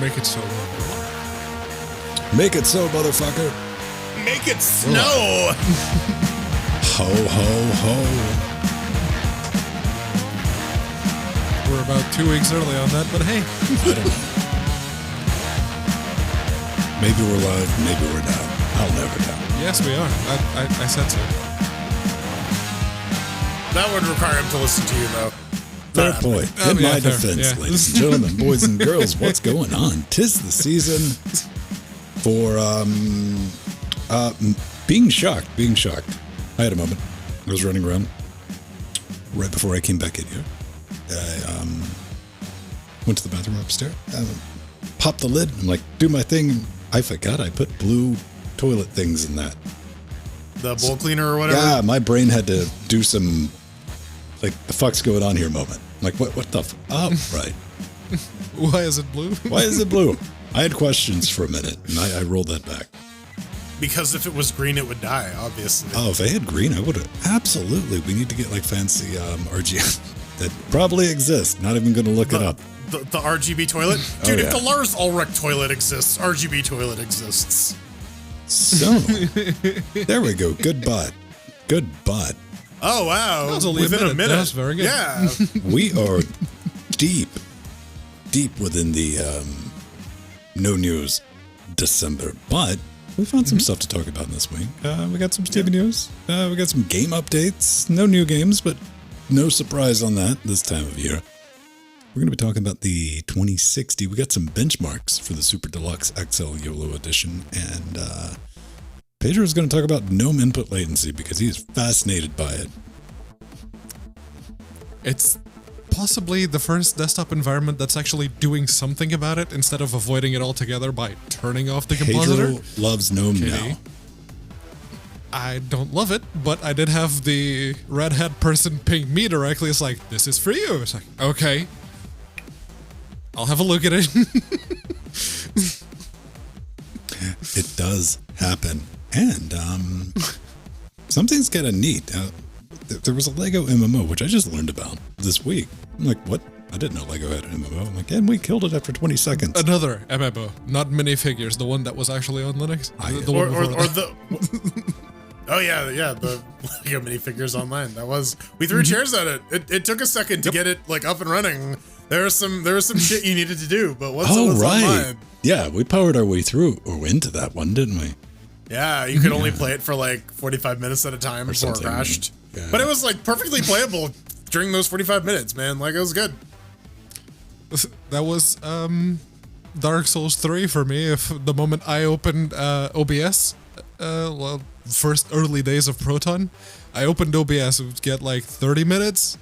Make it so. Make it so, motherfucker. Make it snow. Ho, ho, ho. We're about 2 weeks early on that, but hey. I don't know. Maybe we're live, maybe we're not. I'll never know. Yes, we are. I said so. That would require him to listen to you, though. Fair point. In my defense, yeah. ladies and gentlemen, boys and girls, what's going on? 'Tis the season for being shocked. I had a moment. I was running around right before I came back in here. I went to the bathroom upstairs, popped the lid. I'm like, do my thing. I forgot I put blue toilet things in that. The bowl cleaner or whatever? Yeah, my brain had to do some, like, the fuck's going on here moment. I'm like, what the oh, right. Why is it blue? Why is it blue? I had questions for a minute, and I rolled that back. Because if it was green, it would die, obviously. Oh, if I had green, I would have. Absolutely. We need to get, like, fancy RGB that probably exists. Not even going to look it up. The RGB toilet? Dude, yeah. if the Lars Ulrich toilet exists, RGB toilet exists. So, there we go. Good butt. Oh, wow. That was only within a minute. That was very good. Yeah. We are deep within the no news December, but we found some stuff to talk about this week. We got some TV news. We got some game updates. No new games, but no surprise on that this time of year. We're going to be talking about the 2060. We got some benchmarks for the Super Deluxe XL YOLO Edition, and Pedro is going to talk about GNOME input latency because he is fascinated by it. It's possibly the first desktop environment that's actually doing something about it instead of avoiding it altogether by turning off the compositor. Pedro loves GNOME now. I don't love it, but I did have the Red Hat person ping me directly. It's like, this is for you. It's like, okay. I'll have a look at it. It does happen. And something's kind of neat. There was a Lego MMO, which I just learned about this week. I'm like, what? I didn't know Lego had an MMO. I'm like, and we killed it after 20 seconds. Another MMO, not minifigures, the one that was actually on Linux. Oh yeah, the Lego minifigures online. That was, we threw chairs at it. It took a second to get it like up and running. There was some shit you needed to do, but once it was online, yeah, we powered our way through or into that one, didn't we? Yeah, you could only play it for like 45 minutes at a time before it crashed. Yeah. But it was like perfectly playable during those 45 minutes, man. Like, it was good. That was Dark Souls 3 for me. If the moment I opened OBS, first early days of Proton, I opened OBS, it would get like 30 minutes.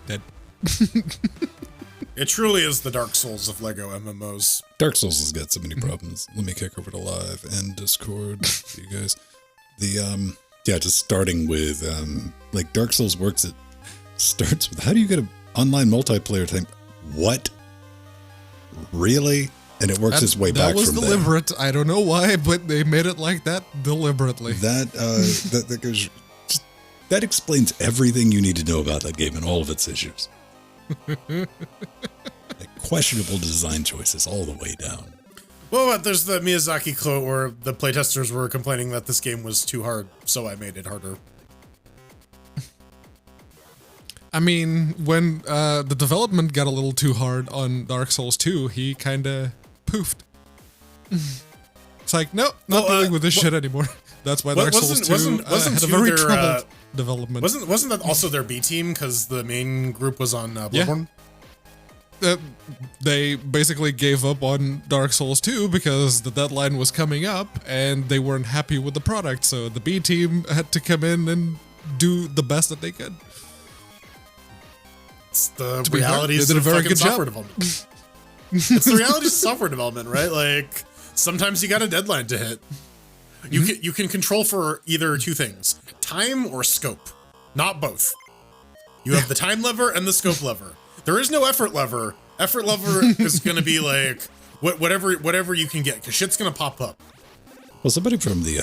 Dead. It truly is the Dark Souls of Lego MMOs. Dark Souls has got so many problems. Let me kick over to live and Discord for you guys. Just starting with like Dark Souls works. It starts with, how do you get an online multiplayer type? What? Really? And it works its way back from there. That was deliberate. I don't know why, but they made it like that deliberately. That explains everything you need to know about that game and all of its issues. Like questionable design choices all the way down. Well, there's the Miyazaki quote where the playtesters were complaining that this game was too hard, so I made it harder. I mean, when the development got a little too hard on Dark Souls 2, he kind of poofed. It's like, nope, not dealing with this shit anymore. That's why Dark Souls 2 had a very troubled development. Wasn't that also their B team because the main group was on Bloodborne? They basically gave up on Dark Souls 2 because the deadline was coming up and they weren't happy with the product, so the B team had to come in and do the best that they could. It's the realities of fucking software development. It's the realities of software development, right? Like, sometimes you got a deadline to hit. You can control for either two things, time or scope, not both. You have the time lever and the scope lever. There is no effort lever. Effort lever is going to be like whatever you can get, because shit's going to pop up. Well, somebody from the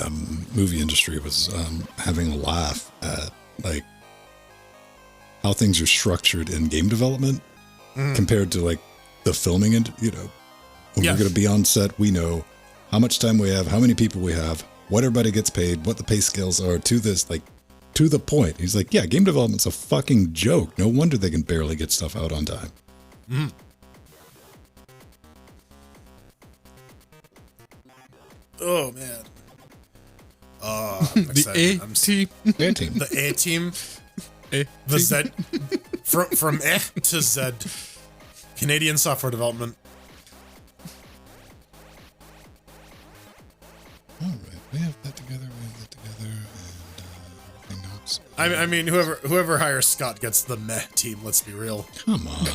movie industry was having a laugh at like how things are structured in game development compared to like the filming and When we're going to be on set, we know how much time we have, how many people we have, what everybody gets paid, what the pay scales are to this, like, to the point. He's like, yeah, game development's a fucking joke. No wonder they can barely get stuff out on time. Mm. Oh, man. I'm excited. The A-team. A-team. The A-team. A-team. The Z. From A to Z. Canadian software development. All right, we have that together, and everything else. I mean, whoever hires Scott gets the meh team, let's be real. Come on.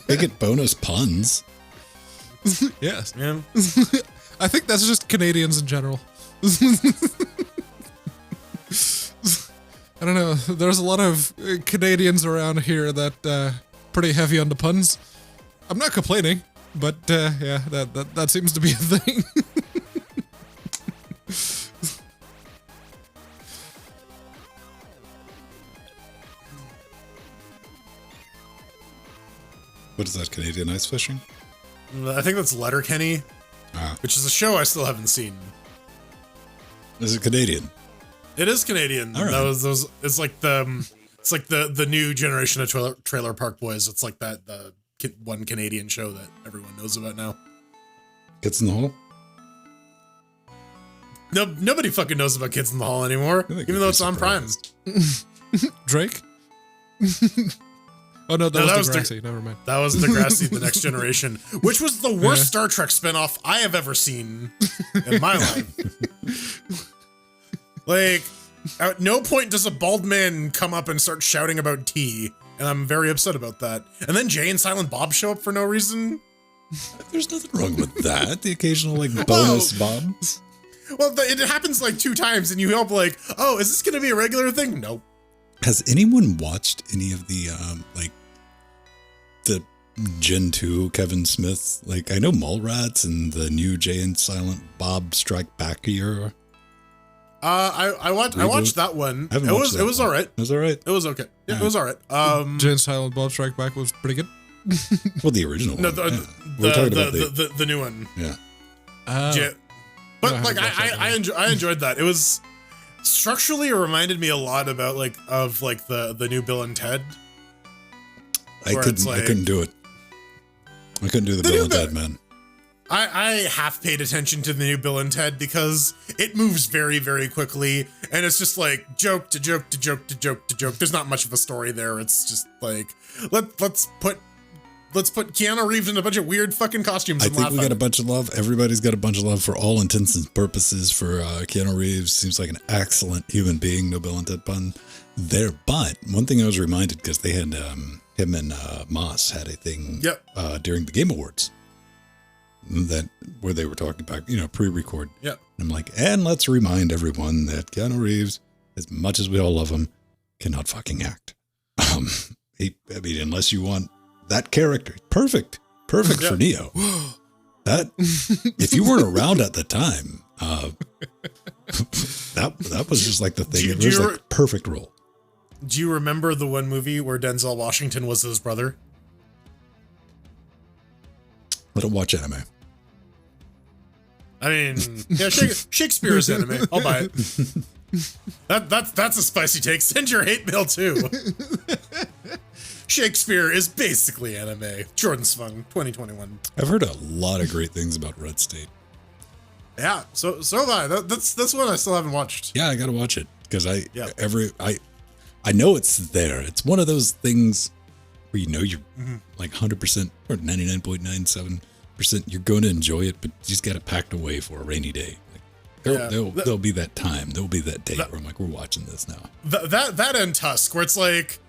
They get bonus puns. Yes. Yeah. I think that's just Canadians in general. I don't know. There's a lot of Canadians around here that pretty heavy on the puns. I'm not complaining, but yeah, that seems to be a thing. What is that, Canadian ice fishing? I think that's Letterkenny, which is a show I still haven't seen. Is it Canadian? It is Canadian. All right. It's like the new generation of Trailer Park Boys. It's like the one Canadian show that everyone knows about now. Kids in the Hall? No, nobody fucking knows about Kids in the Hall anymore, even though it's on Prime. Drake? Oh no, that was Degrassi. Never mind. That was Degrassi, The Next Generation, which was the worst Star Trek spinoff I have ever seen in my life. Like, at no point does a bald man come up and start shouting about tea, and I'm very upset about that. And then Jay and Silent Bob show up for no reason. There's nothing wrong with that. The occasional, like, bonus Bob. Well, it happens like 2 times, and you hope, like, oh, is this going to be a regular thing? Nope. Has anyone watched any of the, like, the Gen 2 Kevin Smith? Like, I know Mallrats and the new Jay and Silent Bob Strike Back era. I watched that one. It was all right. It was all right. It was okay. Yeah, it was all right. Jay and Silent Bob Strike Back was pretty good. Well, the original one. No, We're talking about the new one. Yeah. But No, like I enjoyed that. It was structurally, it reminded me a lot about the new Bill and Ted. I couldn't do it. I couldn't do the Bill and Ted, man. I half paid attention to the new Bill and Ted because it moves very, very quickly, and it's just like joke to joke to joke to joke to joke. There's not much of a story there. It's just like let's put Keanu Reeves in a bunch of weird fucking costumes. I and think laugh we at got a it. bunch of love. Everybody's got a bunch of love for all intents and purposes for Keanu Reeves. Seems like an excellent human being. No Bill and Ted pun there. But one thing I was reminded, because they had him and Moss had a thing during the Game Awards where they were talking about, pre-record. Yep. And I'm like, and let's remind everyone that Keanu Reeves, as much as we all love him, cannot fucking act. Unless you want that character, perfect for Neo. That if you weren't around at the time, that was just like the thing. It was like perfect role. Do you remember the one movie where Denzel Washington was his brother? I don't watch anime. I mean, yeah, Shakespeare's anime. I'll buy it. That's a spicy take. Send your hate mail too. Shakespeare is basically anime. Jordan Svung, 2021. I've heard a lot of great things about Red State. Yeah, so have I. That's one I still haven't watched. Yeah, I gotta watch it because I know it's there. It's one of those things where you're like 100% or 99.97%. You're going to enjoy it, but you just got it packed away for a rainy day. There'll be that time. There'll be that day where I'm like, we're watching this now. That and Tusk, where it's like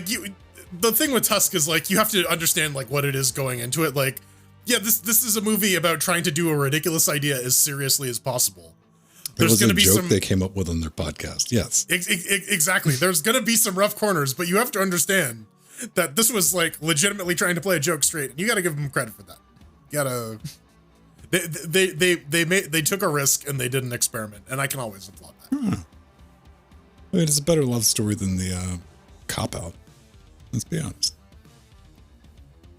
you. The thing with Tusk is like you have to understand like what it is going into it. Like, yeah, this is a movie about trying to do a ridiculous idea as seriously as possible. There's going to be joke they came up with on their podcast. Yes, exactly. There's going to be some rough corners, but you have to understand that this was like legitimately trying to play a joke straight, and you got to give them credit for that. You gotta. They took a risk and they did an experiment, and I can always applaud that. I mean, it's a better love story than the Cop Out. Let's be honest.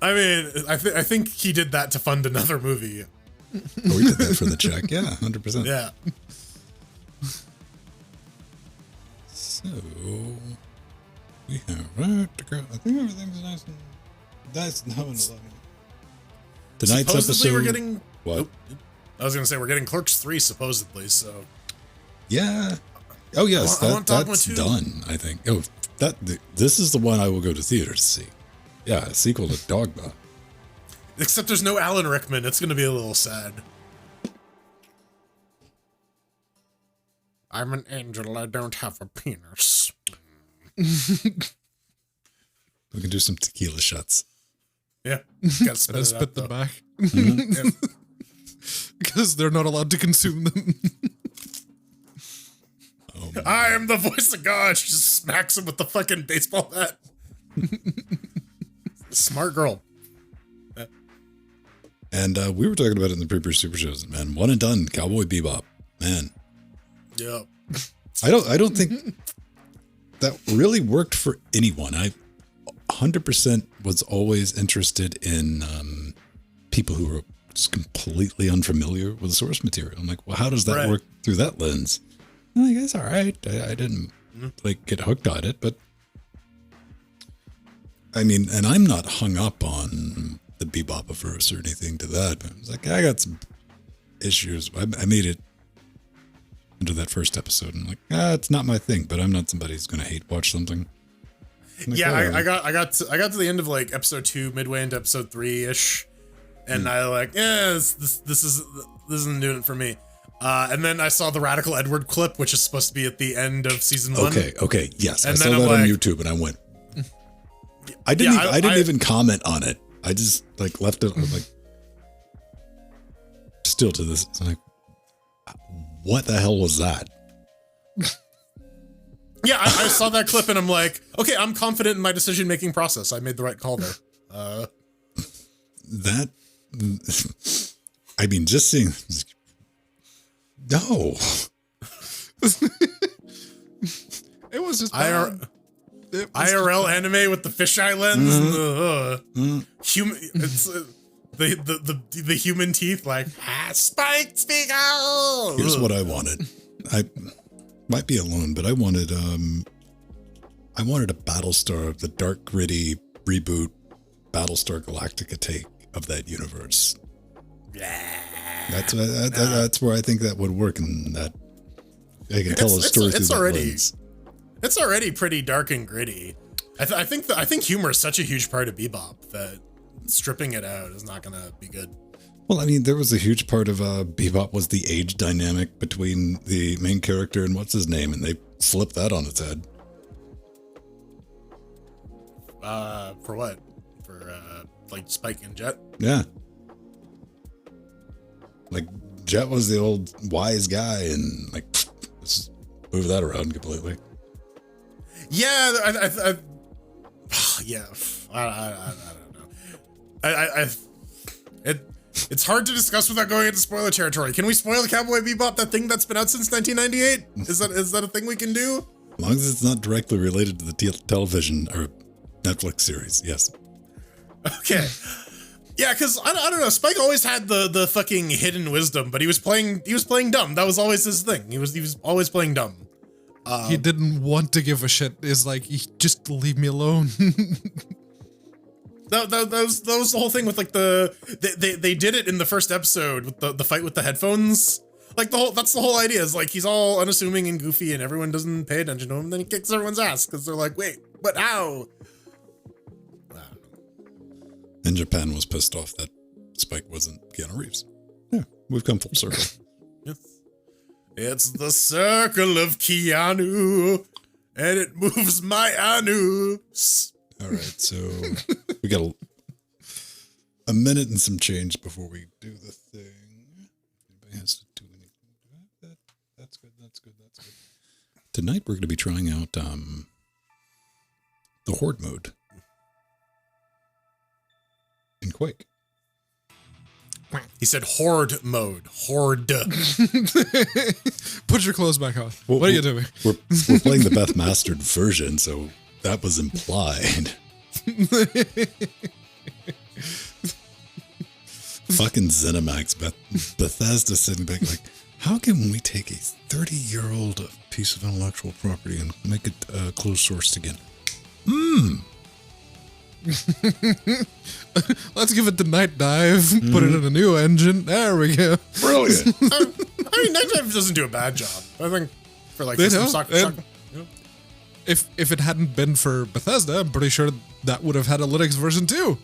I mean, I think he did that to fund another movie. Oh, we did that for the check. Yeah, 100%. Yeah. So we have that to go. I think everything's nice and humming along. Tonight's Supposedly episode. we're getting. What? I was gonna say we're getting Clerks 3 supposedly. So. Yeah. Oh yes, I want Dogma that's 2. done. I think. Oh, this is the one I will go to theater to see. Yeah, a sequel to Dogma. Except there's no Alan Rickman. It's gonna be a little sad. I'm an angel. I don't have a penis. We can do some tequila shots. Yeah. Gotta Spit them back. Yeah. Because they're not allowed to consume them. I am the voice of God. She just smacks him with the fucking baseball bat. Smart girl. Yeah. And we were talking about it in the previous Super Shows, man. One and done, Cowboy Bebop. Man. Yeah. I don't think that really worked for anyone. I 100% was always interested in people who were just completely unfamiliar with the source material. I'm like, well, how does that work through that lens? I'm like, it's all right. I didn't like get hooked on it, but I mean, and I'm not hung up on the Bebopiverse or anything to that. But I was like, I got some issues. I made it into that first episode, and I'm like, it's not my thing. But I'm not somebody who's going to hate watch something. Like, yeah, I got to the end of like episode 2, midway into episode 3-ish, and I like, this isn't doing it for me. And then I saw the Radical Edward clip, which is supposed to be at the end of season 1. Okay, yes, and I saw that on YouTube, and I went. I didn't even comment on it. I just like left it. Like, still to this, it's like, what the hell was that? Yeah, I saw that clip and I'm like, okay, I'm confident in my decision-making process. I made the right call there. That, I mean, just seeing, no. It was just IRL anime with the fisheye lens. Human, it's the human teeth, like spiked Spiegel. Here's what I wanted. I might be alone, but I wanted a Battlestar, the dark, gritty reboot Battlestar Galactica take of that universe. Yeah, that's where I think that would work, and that I can tell a story through that lens. It's already pretty dark and gritty. I think humor is such a huge part of Bebop that stripping it out is not gonna be good. Well, I mean, there was a huge part of Bebop was the age dynamic between the main character and what's his name, and they flipped that on its head. For what? For like Spike and Jet? Yeah. Like Jet was the old wise guy, and like let's move that around completely. Yeah, yeah. I don't know. It's hard to discuss without going into spoiler territory. Can we spoil Cowboy Bebop, that thing that's been out since 1998? Is that a thing we can do? As long as it's not directly related to the television or Netflix series, yes. Okay. Yeah, because I don't know. Spike always had the fucking hidden wisdom, but he was playing dumb. That was always his thing. He was always playing dumb. He didn't want to give a shit. It's like, just leave me alone. That was the whole thing with like they did it in the first episode with the fight with the headphones. Like that's the whole idea is like he's all unassuming and goofy and everyone doesn't pay attention to him. And then he kicks everyone's ass because they're like, wait, but how? And Japan was pissed off that Spike wasn't Keanu Reeves. Yeah, we've come full circle. It's the circle of Keanu, and it moves my anus. All right, so we got a minute and some change before we do the thing. Anybody has to do anything? That's good. Tonight we're going to be trying out the Horde mode in Quake. He said horde mode. Horde. Put your clothes back on. What are you doing? We're playing the Beth Mastered version, so that was implied. Fucking ZeniMax, Bethesda sitting back like, how can we take a 30-year-old piece of intellectual property and make it closed sourced again? Let's give it the Night Dive, put it in a new engine. There we go. Brilliant. I mean, Night Dive doesn't do a bad job. I think for like They system don't. stock. If it hadn't been for Bethesda, I'm pretty sure that would have had a Linux version too.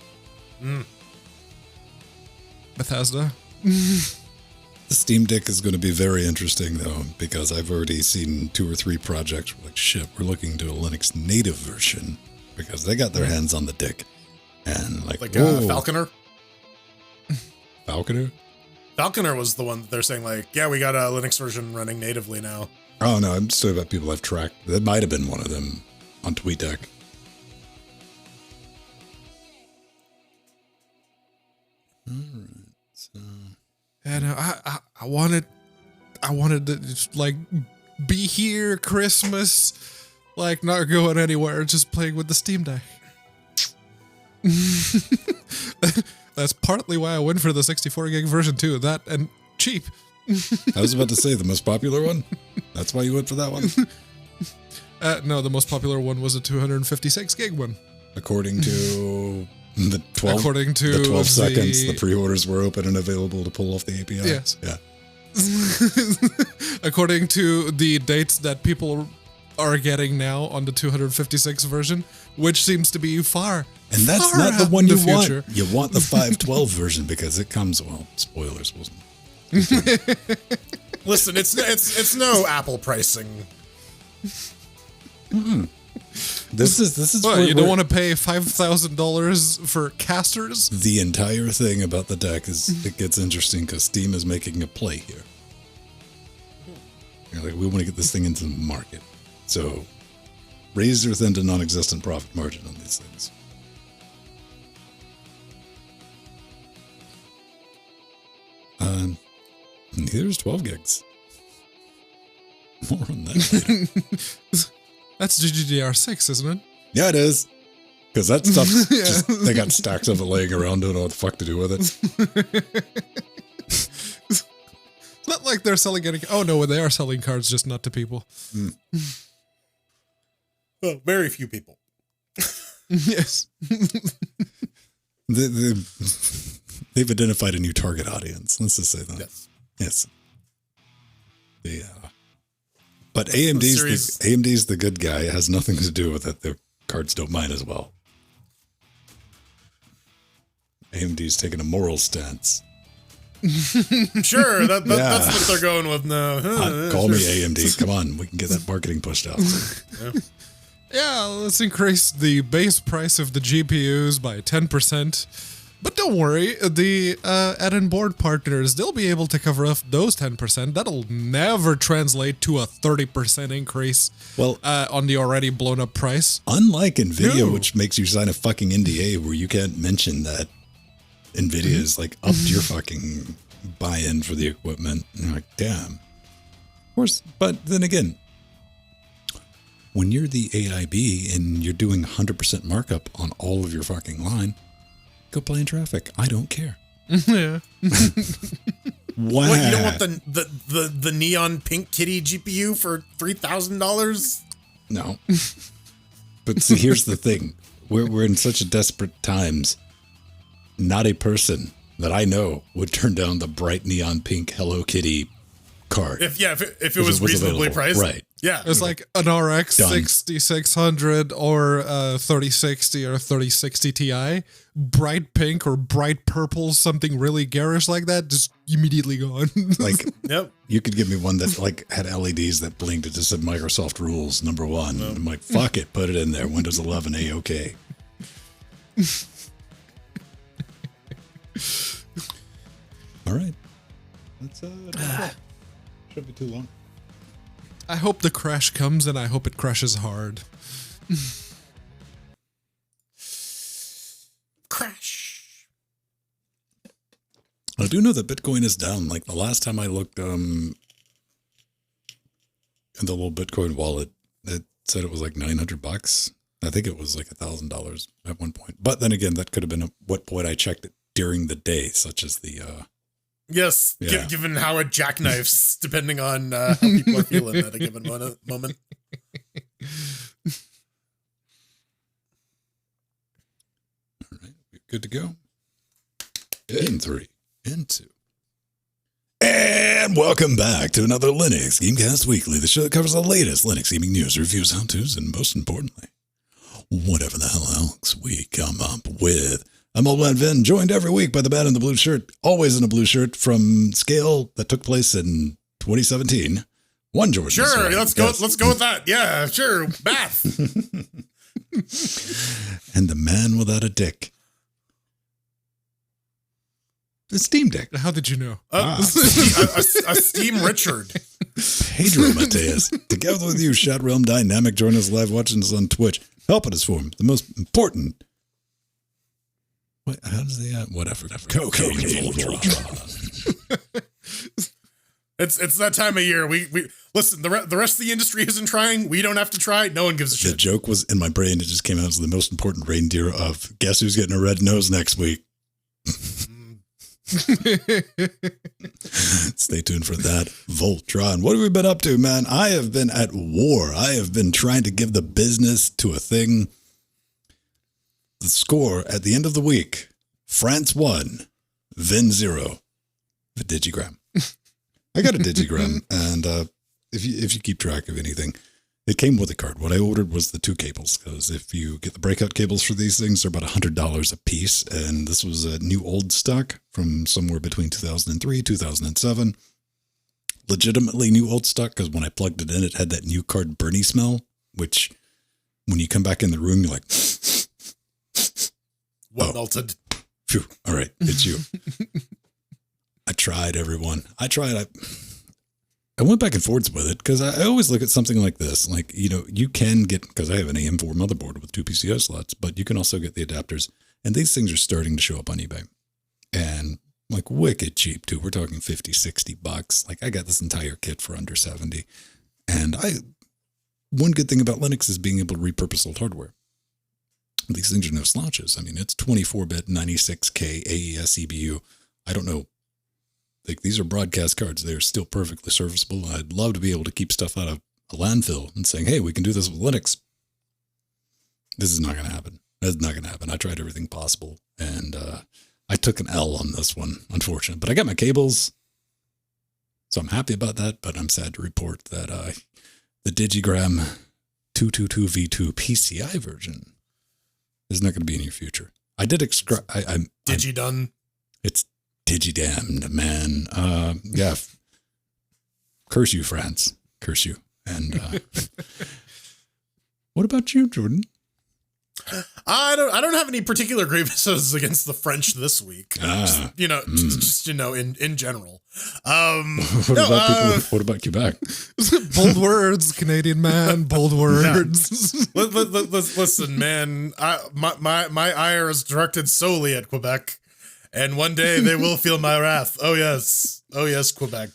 Bethesda. The Steam Deck is going to be very interesting, though, because I've already seen 2 or 3 projects where, like, shit, we're looking to a Linux native version because they got their hands on the dick. And, like Falconer? Falconer? Falconer was the one that they're saying, like, yeah, we got a Linux version running natively now. Oh, no, I'm just talking about people I've tracked. That might have been one of them on TweetDeck. And I wanted to just, like, be here Christmas, like not going anywhere, just playing with the Steam Deck. That's partly why I went for the 64 gig version too. That and cheap. I was about to say the most popular one. That's why you went for that one. No, the most popular one was a 256 gig one. According to the 12, According to the 12 seconds, the pre-orders were open and available to pull off the API. Yes. Yeah. According to the dates that people are getting now on the 256 version, which seems to be far. And that's far not the out one in you the want. future. You want the 512 version because it comes, well, spoilers, wasn't Listen, it's no Apple pricing. This is What, where you don't we're- want to pay $5,000 for casters? The entire thing about the deck is it gets interesting because Steam is making a play here. You're like, we want to get this thing into the market. So razor thin to non-existent profit margin on these things. Neither's 12 gigs. More on that later. That's GDDR6, isn't it? Yeah, it is. Because that stuff, just, they got stacks of it laying around, don't know what the fuck to do with it. It's not like they're selling any. Oh no, they are selling cards, just not to people. Well, very few people. Yes. They've identified a new target audience. Let's just say that. Yes. Yes. But AMD's the good guy. It has nothing to do with it. The cards don't mind as well. AMD's taking a moral stance. Sure, that's what they're going with now. Call me AMD. Come on, we can get that marketing pushed out. Yeah, let's increase the base price of the GPUs by 10%. But don't worry, the add-in board partners, they'll be able to cover up those 10%. That'll never translate to a 30% increase on the already blown up price. Unlike NVIDIA, which makes you sign a fucking NDA where you can't mention that NVIDIA is like upped your fucking buy-in for the equipment. And you're like, damn. Of course, but then again, when you're the AIB and you're doing 100% markup on all of your fucking line, go play in traffic. I don't care. Yeah. Wow. What, you don't want the neon pink kitty GPU for $3,000? No. But see, here's the thing. We're in such a desperate times. Not a person that I know would turn down the bright neon pink Hello Kitty card. If it was reasonably available. priced. Right. Yeah. It's like an RX Done. 6600 or 3060 or 3060 Ti. Bright pink or bright purple, something really garish like that, just immediately gone. Like, Yep. you could give me one that like had LEDs that blinked. It just said Microsoft rules #1. I'm like, fuck it, put it in there. Windows 11 A-OK. All right. That's shouldn't be too long. I hope the crash comes and I hope it crashes hard. Crash. I do know that Bitcoin is down. Like the last time I looked in the little Bitcoin wallet, it said it was like $900. I think it was like $1,000 at one point. But then again, that could have been at what point I checked it during the day, such as the. Yes, Yeah. Given how it jackknifes, depending on how people are feeling at a given moment. All right, we're good to go. In 3, in 2. And welcome back to another Linux Gamecast Weekly, the show that covers the latest Linux gaming news, reviews, how-tos, and most importantly, whatever the hell else we come up with. I'm Old Man Vin, joined every week by the man in the blue shirt, always in a blue shirt, from Scale that took place in 2017. One Jordan. Sure, let's go with that. Yeah, sure, math. And the man without a dick. The Steam Deck. How did you know? A Steam Richard. Pedro Mateus. Together with you, Chat Realm Dynamic. Join us live watching us on Twitch. Helping us form the most important. What? How does the whatever? Cocaine Voltron. It's that time of year. We listen. The rest of the industry isn't trying. We don't have to try. No one gives a shit. The joke was in my brain. It just came out as the most important reindeer of guess who's getting a red nose next week. Stay tuned for that. Voltron. What have we been up to, man? I have been at war. I have been trying to give the business to a thing. The score at the end of the week: France 1, Vin 0. The digigram. I got a digigram, and if you keep track of anything, it came with a card. What I ordered was the 2 cables, because if you get the breakout cables for these things, they're about $100 a piece, and this was a new old stock from somewhere between 2003, 2007. Legitimately new old stock, because when I plugged it in, it had that new card Bernie smell, which when you come back in the room, you're like, what melted? Phew, all right, it's you. I tried, everyone. I went back and forwards with it because I always look at something like this. Like, you can get, because I have an AM4 motherboard with 2 PCI slots, but you can also get the adapters. And these things are starting to show up on eBay. And like wicked cheap too. We're talking $50-$60. Like I got this entire kit for under 70. And one good thing about Linux is being able to repurpose old hardware. These things are no slouches. I mean, it's 24-bit, 96K AES EBU. I don't know. Like, these are broadcast cards. They're still perfectly serviceable. I'd love to be able to keep stuff out of a landfill and saying, hey, we can do this with Linux. This is not going to happen. That's not going to happen. I tried everything possible, and I took an L on this one, unfortunately. But I got my cables, so I'm happy about that, but I'm sad to report that the Digigram 222V2 PCI version is not going to be in your future. I did Digidone. It's Digidamned, man. Yeah. Curse you, France. Curse you. And what about you, Jordan? I don't have any particular grievances against the French this week. Just in general. What about Quebec? Bold words, Canadian man. Bold words. Listen, man. My ire is directed solely at Quebec. And one day they will feel my wrath. Oh yes, Quebec,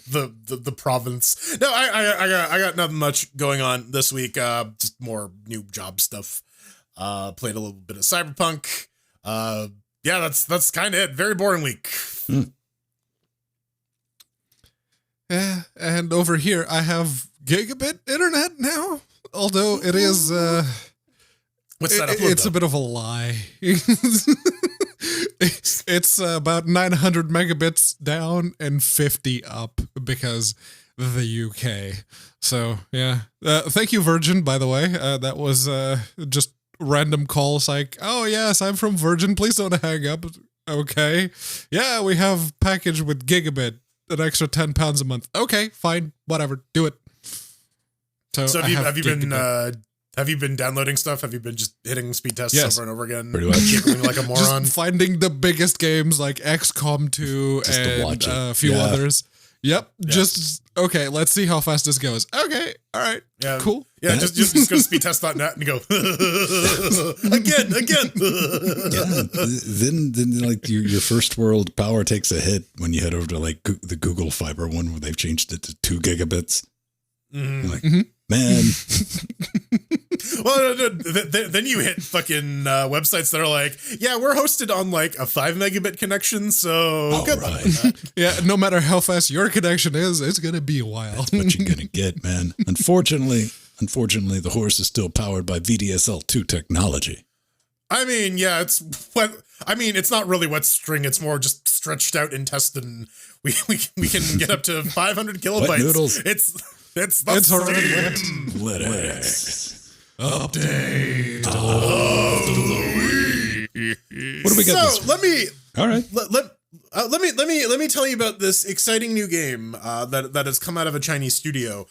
the province. No, I got nothing much going on this week. Just more new job stuff. Played a little bit of Cyberpunk. Yeah, that's kind of it. Very boring week. Yeah, and over here I have gigabit internet now. Although it is, what's that upload? It's a bit of a lie. It's about 900 megabits down and 50 up because the UK. So, yeah. Thank you, Virgin, by the way. That was just random calls like, oh, yes, I'm from Virgin. Please don't hang up. Okay. Yeah, we have package with gigabit, an extra £10 a month. Okay, fine. Whatever. Do it. So have you been downloading stuff? Have you been just hitting speed tests over and over again? Pretty much. Giggling like a moron? Just finding the biggest games like XCOM 2 just and a few others. Yep. Yeah. Just, okay, let's see how fast this goes. Okay. All right. Yeah. Cool. Yeah. Just go to speedtest.net and go, again. Yeah. Then like your first world power takes a hit when you head over to like the Google Fiber one where they've changed it to 2 gigabits. Mm-hmm. Like, man. Well, then you hit fucking websites that are like, yeah, we're hosted on like a 5 megabit connection, so good luck with that. Yeah, no matter how fast your connection is, it's gonna be a while. That's what you're gonna get, man. Unfortunately, the horse is still powered by VDSL2 technology. I mean, yeah, it's not really wet string. It's more just stretched out intestine. We can get up to 500 kilobytes. Wet noodles. It's already wet. Lytics. Update of the week. What do we got? So let me. All right. Let me tell you about this exciting new game that has come out of a Chinese studio.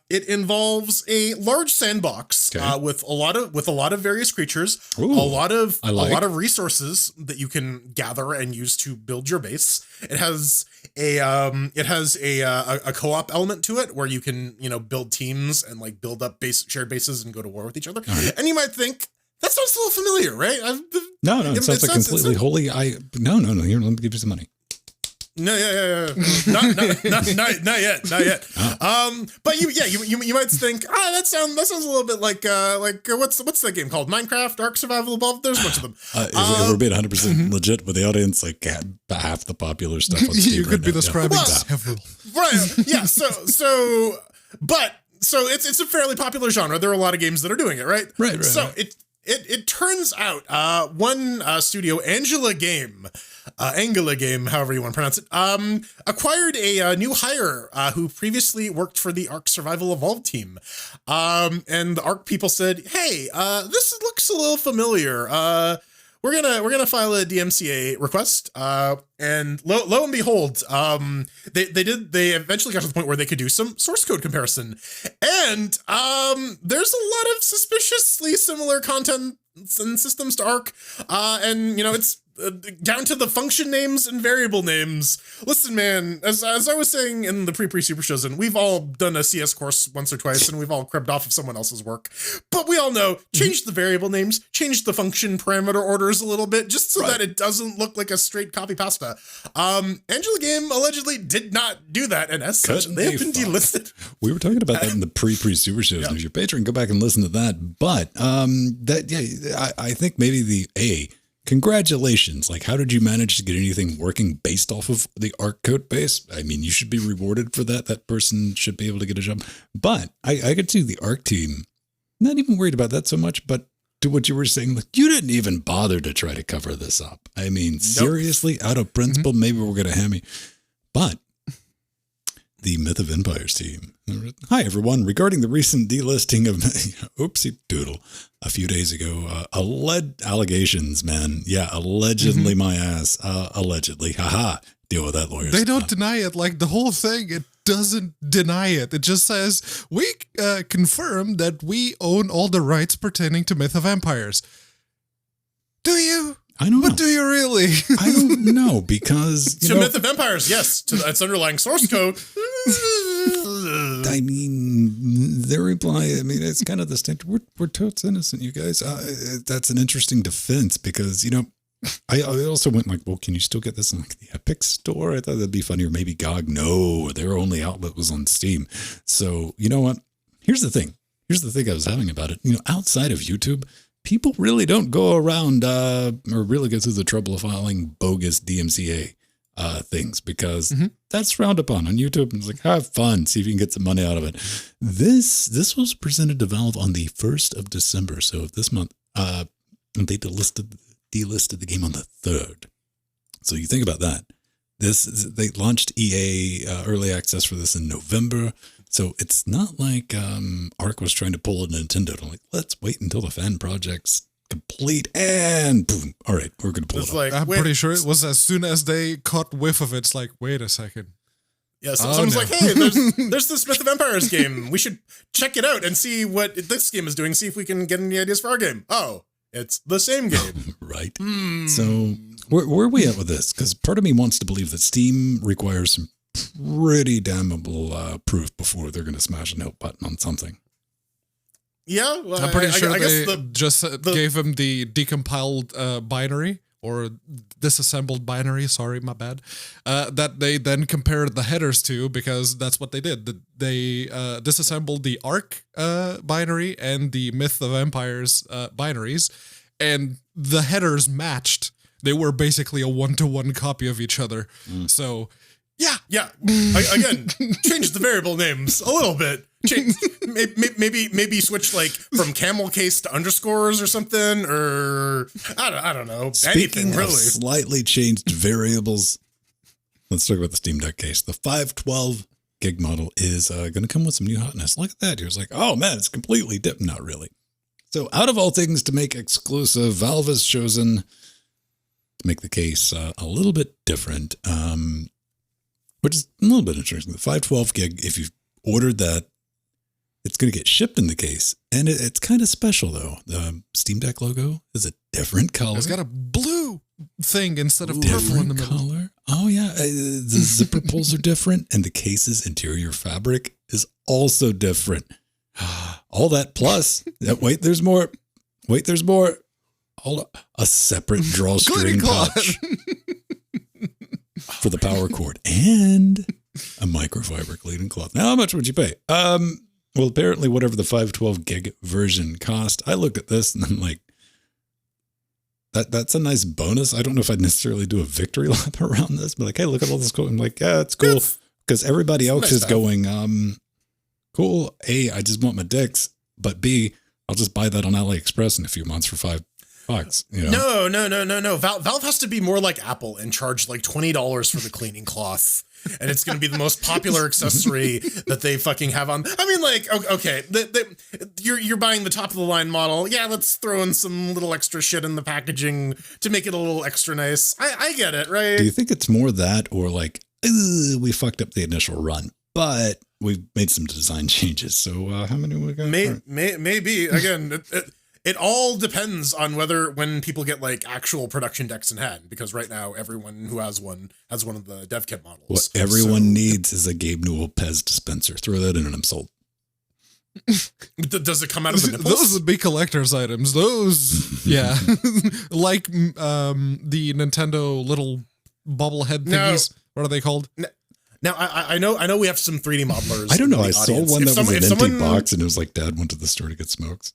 It involves a large sandbox with a lot of various creatures, Ooh, a lot of resources that you can gather and use to build your base. It has a co-op element to it where you can build teams and like build up shared bases and go to war with each other. Right. And you might think, that sounds a little familiar, right? No, it sounds like completely holy. No. Here, let me give you some money. No, yeah. Not yet. But you might think, that sounds a little bit like what's that game called? Minecraft, Ark Survival Evolved. There's a bunch of them. If we're being 100% legit with the audience, like half the popular stuff on Steam. You could be describing several. Right. Yeah. So it's a fairly popular genre. There are a lot of games that are doing it, right? Right. So it turns out one studio, Angela Game, however you want to pronounce it, acquired a new hire who previously worked for the Ark Survival Evolved team. And the Ark people said, hey, this looks a little familiar. We're gonna file a DMCA request, and lo and behold, they eventually got to the point where they could do some source code comparison, and there's a lot of suspiciously similar content and systems to Ark, and it's down to the function names and variable names. Listen, man, as I was saying in the pre super shows, and we've all done a CS course once or twice, and we've all cribbed off of someone else's work. But we all know, change the variable names, change the function parameter orders a little bit, just so that it doesn't look like a straight copy pasta. Angela Game allegedly did not do that, and as such, they have been delisted. We were talking about that in the pre super shows. And if you're a patron, go back and listen to that. But I think maybe congratulations. Like, how did you manage to get anything working based off of the Ark code base? I mean, you should be rewarded for that. That person should be able to get a job. But I could see the Ark team not even worried about that so much, but to what you were saying, like, you didn't even bother to try to cover this up. I mean, seriously, out of principle, maybe we're going to ham me. But the Myth of Empires team. Hi, everyone. Regarding the recent delisting of Oopsie Doodle a few days ago, allegations, man. Yeah, allegedly my ass. Allegedly. Haha. Deal with that, lawyers. They don't deny it. Like, the whole thing, it doesn't deny it. It just says, we confirm that we own all the rights pertaining to Myth of Empires. Do you? I don't know. But do you really? I don't know, because to Myth of Empires, yes. To its underlying source code. I mean, their reply, I mean, it's kind of the standard. We're totes innocent, you guys. That's an interesting defense because, I also went like, well, can you still get this in like the Epic store? I thought that'd be funny. Or maybe GOG. No, their only outlet was on Steam. So, you know what? Here's the thing I was having about it. Outside of YouTube, people really don't go around or really go through the trouble of filing bogus DMCA things because that's frowned upon on YouTube. And it's like, have fun, see if you can get some money out of it. This was presented to Valve on the 1st of December. So this month, they delisted the game on the 3rd. So you think about that. They launched EA early access for this in November. So it's not like Ark was trying to pull a Nintendo. Like, let's wait until the fan project's complete and boom. All right, we're going to pull it up. Like, I'm pretty sure it was as soon as they caught whiff of it. It's like, wait a second. Yeah, someone's like, hey, there's this Myth of Empires game. We should check it out and see what this game is doing. See if we can get any ideas for our game. Oh, it's the same game. Right. So where are we at with this? Because part of me wants to believe that Steam requires some pretty damnable proof before they're going to smash a note button on something. Yeah, well, I'm pretty sure I they guess just gave him the decompiled binary or disassembled binary, sorry, my bad, that they then compared the headers to, because that's what they did. They disassembled the Ark binary and the Myth of Empires binaries, and the headers matched. They were basically a one-to-one copy of each other. So, yeah. Again, change the variable names a little bit. Maybe switch like from camel case to underscores or something, or I don't know. Speaking anything of really. slightly changed variables, let's talk about the Steam Deck case. The 512 gig model is going to come with some new hotness. Look at that. He was like, oh man, it's completely different. Not really. So out of all things to make exclusive, Valve has chosen to make the case a little bit different, which is a little bit interesting. The 512 gig, if you've ordered that, it's going to get shipped in the case, and it's kind of special, though. The Steam Deck logo is a different color. It's got a blue thing instead of purple in the middle. Color. Oh, yeah. The zipper pulls are different, and the case's interior fabric is also different. All that plus, wait, there's more. Hold on. A separate drawstring pouch for the power cord and a microfiber cleaning cloth. Now, how much would you pay? Well, apparently whatever the 512 gig version cost, I looked at this and I'm like, that's a nice bonus. I don't know if I'd necessarily do a victory lap around this, but like, hey, look at all this cool. I'm like, yeah, it's cool. Because everybody else is going, cool. A, I just want my dicks, but B, I'll just buy that on AliExpress in a few months for $5. You know? No. Valve has to be more like Apple and charge like $20 for the cleaning cloth. And it's going to be the most popular accessory that they fucking have on. I mean, like, okay, you're buying the top of the line model. Yeah, let's throw in some little extra shit in the packaging to make it a little extra nice. I get it, right? Do you think it's more that, or like, we fucked up the initial run, but we've made some design changes? So how many we got? Maybe. Again, it all depends on when people get like actual production decks in hand, because right now everyone who has one of the dev kit models. What everyone needs is a Gabe Newell Pez dispenser. Throw that in and I'm sold. Does it come out of the nipples? Those would be collector's items. Those, yeah. Like the Nintendo little bobblehead thingies. What are they called? Now, I know we have some 3D modelers. I don't know. I saw one that was an empty someone, box and it was like Dad went to the store to get smokes.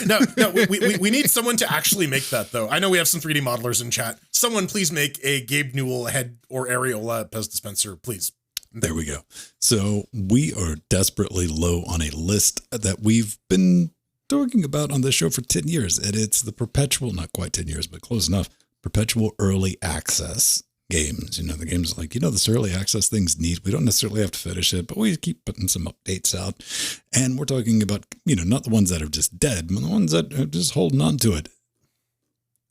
No, we need someone to actually make that, though. I know we have some 3D modelers in chat. Someone please make a Gabe Newell head or Areola Pez dispenser, please. There we go. So we are desperately low on a list that we've been talking about on this show for 10 years. And it's the perpetual, not quite 10 years, but close enough, perpetual early access games. You know, the game's like, this early access thing's neat. We don't necessarily have to finish it, but we keep putting some updates out. And we're talking about, not the ones that are just dead, but the ones that are just holding on to it.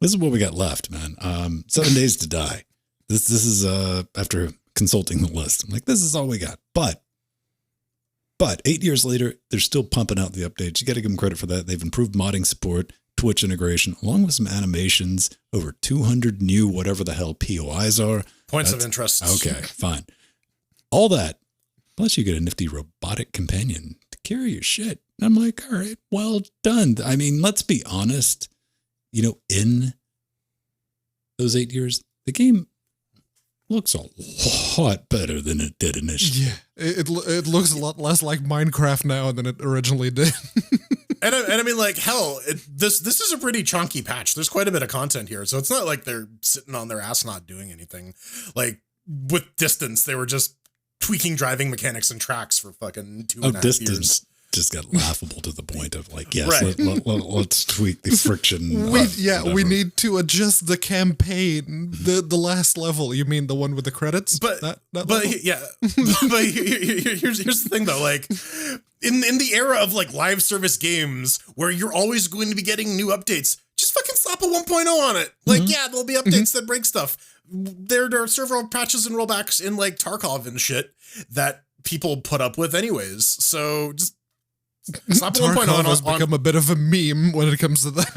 This is what we got left, man. 7 Days to Die. This is after consulting the list. I'm like, this is all we got. But 8 years later, they're still pumping out the updates. You got to give them credit for that. They've improved modding support, Twitch integration, along with some animations, over 200 new whatever the hell POIs are. Points of interest. Okay, fine. All that, plus you get a nifty robotic companion to carry your shit. And I'm like, all right, well done. I mean, let's be honest. In those 8 years, the game looks a lot better than it did initially. Yeah, it looks a lot less like Minecraft now than it originally did. And I mean, like, hell, this is a pretty chunky patch. There's quite a bit of content here. So it's not like they're sitting on their ass not doing anything. Like, with Distance, they were just tweaking driving mechanics and tracks for fucking 2.5 Distance years. Just got laughable to the point of like, yes, right. let's tweak the friction. We need to adjust the campaign. The last level, you mean the one with the credits? But level? Yeah. But here's the thing though, like in the era of like live service games where you're always going to be getting new updates, just fucking slap a 1.0 on it. Like, yeah, there'll be updates that break stuff. There are several patches and rollbacks in like Tarkov and shit that people put up with anyways. So just slap a 1.0 has become a bit of a meme when it comes to that.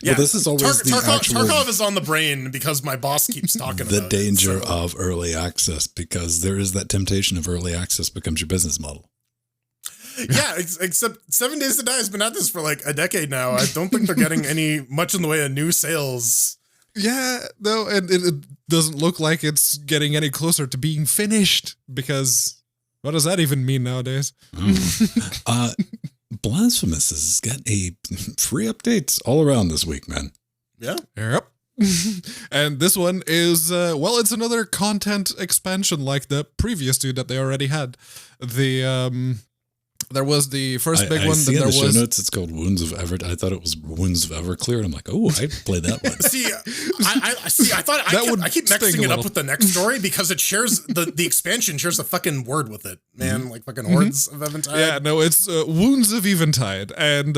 Yeah, well, this is always Tarkov is on the brain because my boss keeps talking about the danger of early access, because there is that temptation of early access becomes your business model. Yeah, except 7 Days to Die has been at this for like a decade now. I don't think they're getting much in the way of new sales. Yeah, no, and it doesn't look like it's getting any closer to being finished, because what does that even mean nowadays? Blasphemous has got a free updates all around this week, man. Yeah. Yep. And this one is, it's another content expansion like the previous two that they already had. There was the first big one. See that in there the was show notes, it's called Wounds of Ever. I thought it was Wounds of Everclear, and I'm like, oh, I'd play that one. I keep mixing it up with the next story because it shares the expansion shares a fucking word with it, man. Like fucking Hordes of Eventide. Yeah, no, it's Wounds of Eventide, and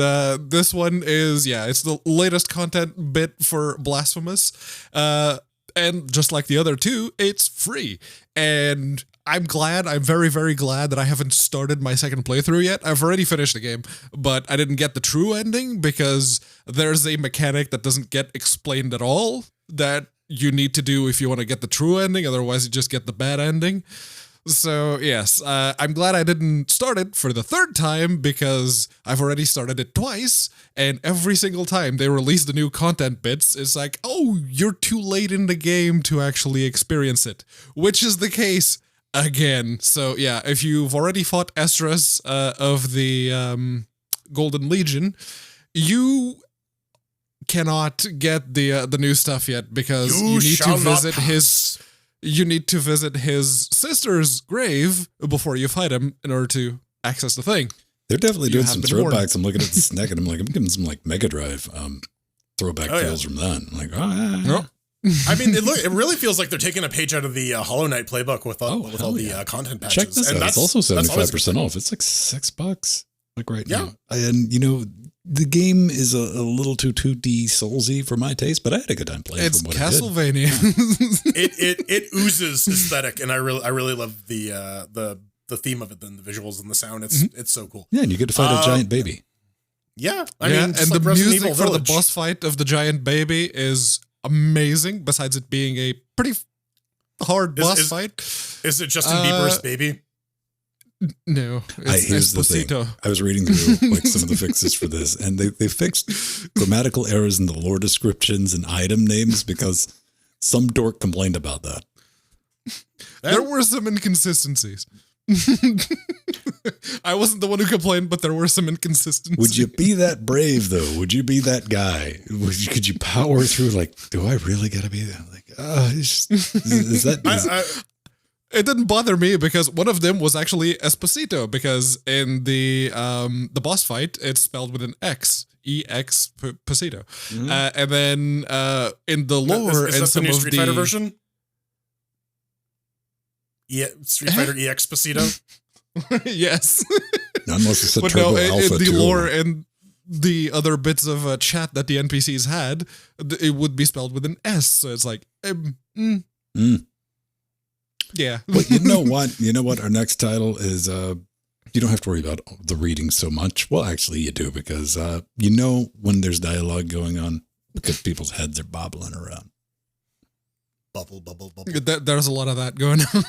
this one is it's the latest content bit for Blasphemous, and just like the other two, it's free, and I'm very, very glad that I haven't started my second playthrough yet. I've already finished the game, but I didn't get the true ending because there's a mechanic that doesn't get explained at all that you need to do if you want to get the true ending. Otherwise, you just get the bad ending. So, yes, I'm glad I didn't start it for the third time because I've already started it twice, and every single time they release the new content bits, it's like, oh, you're too late in the game to actually experience it, which is the case again. So yeah, if you've already fought Esdras of the Golden Legion, you cannot get the new stuff yet because you need to visit his sister's grave before you fight him in order to access the thing. They're definitely doing some throwbacks. I'm looking at this neck and I'm giving some like Mega Drive throwback feels from that. I'm like, Yep. I mean, it really feels like they're taking a page out of the Hollow Knight playbook with all the content patches. Check this out. It's also 75% off. It's like $6 like right now. And, you know, the game is a little too 2D Soulsy for my taste, but I had a good time playing. It's from what Castlevania. It oozes aesthetic, and I really love the theme of it, and the visuals and the sound. It's so cool. Yeah, and you get to fight a giant baby. Yeah, I mean, and the music for the boss fight of the giant baby is amazing, besides it being a pretty hard boss fight. Is it Justin Bieber's Baby? No, here's the thing. I was reading through like some of the fixes for this, and they fixed grammatical errors in the lore descriptions and item names because some dork complained about that. There were some inconsistencies. I wasn't the one who complained, but there were some inconsistencies. Would you be that brave, though? Would you be that guy? Could you power through, like, do I really got to be that? Like, it didn't bother me because one of them was actually Esposito, because in the boss fight, it's spelled with an X. EX Posito. And then in the lore, is that the new Street Fighter version? Yeah, Street Fighter EX Posito. Yes. Unless it's a Turbo Alpha in the too. lore and the other bits of chat that the NPCs had, it would be spelled with an S. So it's like, yeah. But you know what? You know what? Our next title is. You don't have to worry about the reading so much. Well, actually, you do, because you know when there's dialogue going on because people's heads are bobbling around. Bubble. There's a lot of that going on.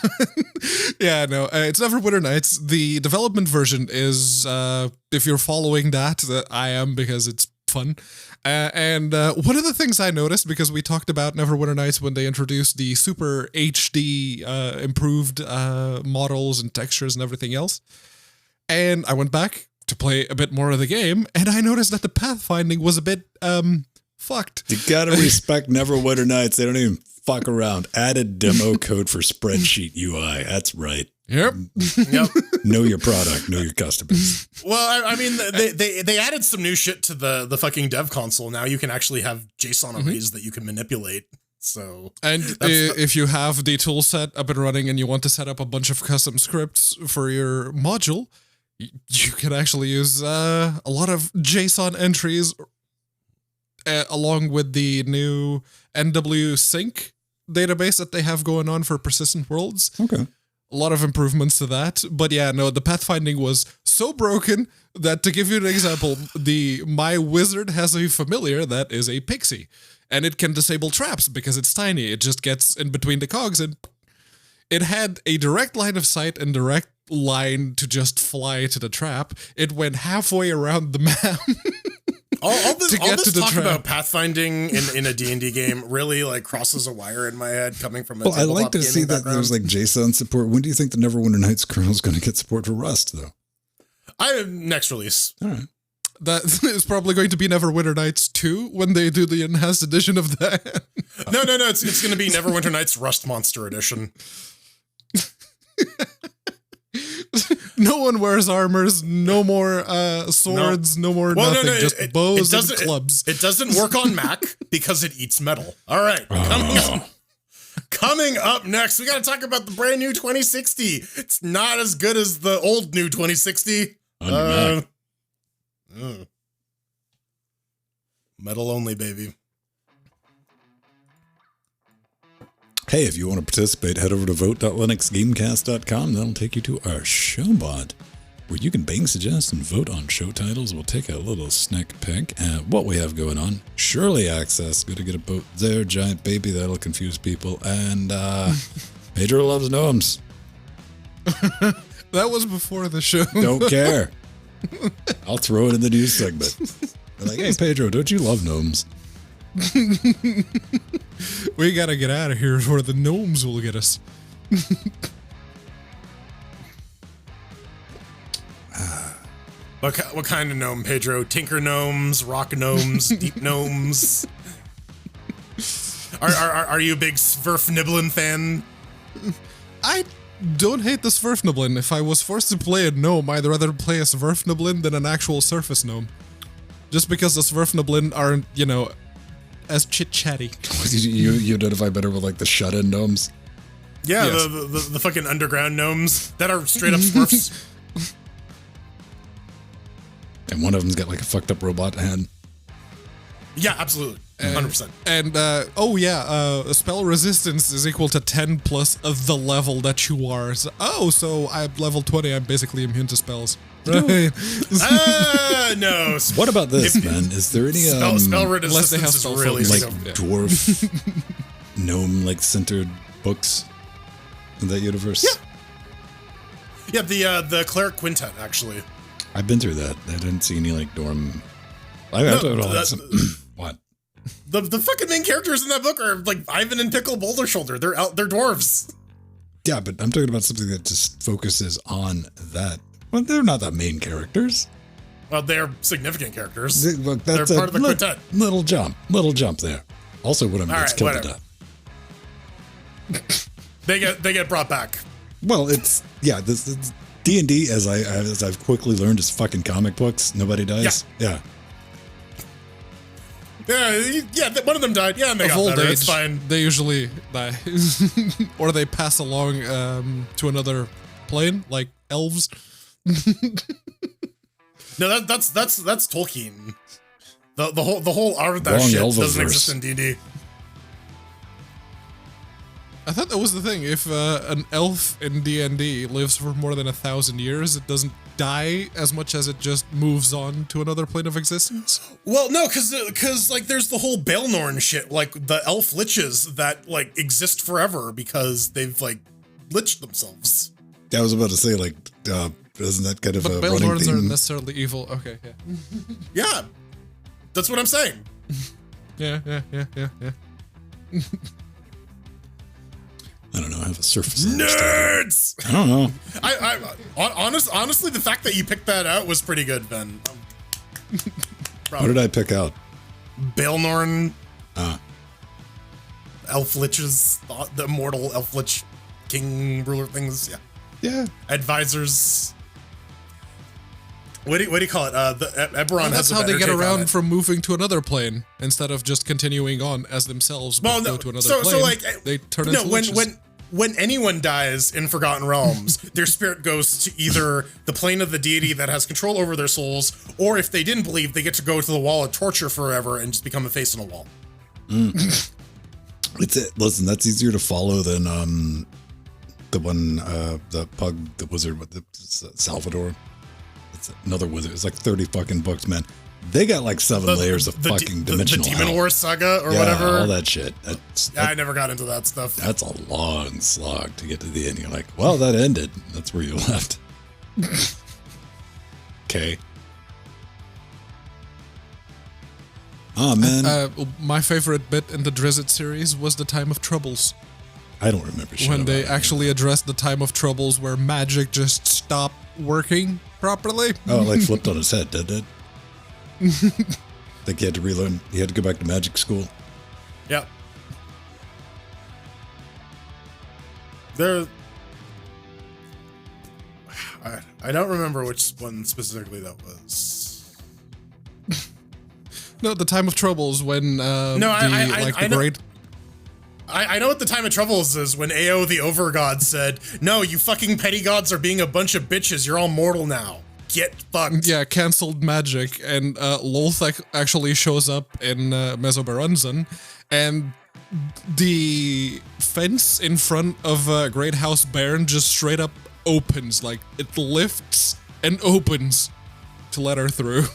Yeah, no, it's Neverwinter Nights. The development version is, if you're following that I am, because it's fun. And one of the things I noticed, because we talked about Neverwinter Nights when they introduced the super HD improved models and textures and everything else, and I went back to play a bit more of the game, and I noticed that the pathfinding was a bit fucked. You gotta respect Neverwinter Nights. They don't even fuck around. Added demo code for spreadsheet UI. That's right. Yep. Know your product. Know your customers. Well, I mean, they added some new shit to the fucking dev console. Now you can actually have JSON arrays that you can manipulate. So, and if you have the tool set up and running and you want to set up a bunch of custom scripts for your module, you can actually use a lot of JSON entries along with the new NW Sync database that they have going on for persistent worlds. Okay. A lot of improvements to that. But yeah, no, the pathfinding was so broken that, to give you an example, my wizard has a familiar that is a pixie, and it can disable traps because it's tiny. It just gets in between the cogs, and it had a direct line of sight and direct line to just fly to the trap. It went halfway around the map. All this talk about pathfinding in a D&D game really like crosses a wire in my head coming from a Well, I like to see that there's like JSON support. When do you think the Neverwinter Nights kernel is going to get support for Rust, though? Next release. All right. That is probably going to be Neverwinter Nights 2 when they do the enhanced edition of that. No. It's going to be Neverwinter Nights Rust Monster Edition. No one wears armors, no more swords, no more nothing, just bows and clubs. It doesn't work on Mac because it eats metal. All right, coming up next, we got to talk about the brand new 2060. It's not as good as the old new 2060. Metal only, baby. Hey, if you want to participate, head over to vote.linuxgamecast.com. That'll take you to our showbot, where you can bang, suggest, and vote on show titles. We'll take a little sneak peek at what we have going on. Surely access. Gonna get a boat there, giant baby. That'll confuse people. And Pedro loves gnomes. That was before the show. Don't care. I'll throw it in the news segment. They're like, hey, Pedro, don't you love gnomes? We gotta get out of here before the gnomes will get us. What kind of gnome, Pedro? Tinker gnomes, rock gnomes, deep gnomes? Are you a big Sverfniblin fan? I don't hate the Sverfniblin. If I was forced to play a gnome, I'd rather play a Sverfniblin than an actual surface gnome. Just because the Sverfniblin aren't, as chit-chatty. You identify better with like the shut-in gnomes? Yeah, yes. the fucking underground gnomes that are straight up Smurfs. And one of them's got like a fucked up robot head. Yeah, absolutely. 100%. And spell resistance is equal to 10 plus the level that you are. So I'm level 20, I'm basically immune to spells. Right. No. What about this, man? Is there any spell resistance is really like dwarf gnome like centered books in that universe? Yeah, the Cleric Quintet actually. I've been through that. I didn't see any like dorm. What? The fucking main characters in that book are like Ivan and Pickle Boulder Shoulder. They're dwarves. Yeah, but I'm talking about something that just focuses on that. Well, they're not the main characters. Well, they're significant characters. They're part of the quintet. Little jump there. Also, one of them gets killed to death. They get brought back. Well, it's this D&D, as I've quickly learned, is fucking comic books. Nobody dies. Yeah. One of them died. Yeah, and they got better. It's fine. They usually die, or they pass along to another plane, like elves. No, that's Tolkien. The whole art of that shit doesn't exist in D&D. I thought that was the thing. If an elf in D&D lives for more than 1,000 years, it doesn't die as much as it just moves on to another plane of existence. Well, no, because like there's the whole Baelnorn shit, like the elf liches that like exist forever because they've like liched themselves. I was about to say like, isn't that kind of a running theme? But Baelnorns aren't necessarily evil. Okay, yeah. Yeah, that's what I'm saying. Yeah. I don't know. I have a surface nerds. I don't know. Honestly, the fact that you picked that out was pretty good, Ben. What did I pick out? Baelnorn. Elf liches, the immortal elf lich king ruler things. Yeah. Advisors. What do you call it? The Eberron has a better take on it. That's how they get around from moving to another plane instead of just continuing on as themselves. But go to another plane. So like they turn into liches. When anyone dies in Forgotten Realms, their spirit goes to either the plane of the deity that has control over their souls, or if they didn't believe, they get to go to the wall of torture forever and just become a face on a wall. Listen, that's easier to follow than the one the pug, the wizard with the Salvador. It's another wizard. It's like 30 fucking books, man. They got like 7 layers of fucking dimensional the Demon hell. Wars saga or Yeah, whatever. all that shit. I never got into that stuff. That's a long slog to get to the end. You're like, well, that ended. That's where you left. Okay. Oh, man. My favorite bit in the Drizzt series was the Time of Troubles. I don't remember shit When they about it. actually addressed the Time of Troubles where magic just stopped working properly. Oh, it like flipped on his head, did it? Like he had to relearn. He had to go back to magic school. Yep. There. I don't remember which one specifically that was. No, the Time of Troubles when I know what the Time of Troubles is when Ao the Overgod said, "No, you fucking petty gods are being a bunch of bitches. You're all mortal now. Get fucked." Yeah, cancelled magic, and Lolth actually shows up in Mesobaranzan, and the fence in front of Great House Baron just straight up opens, like it lifts and opens to let her through.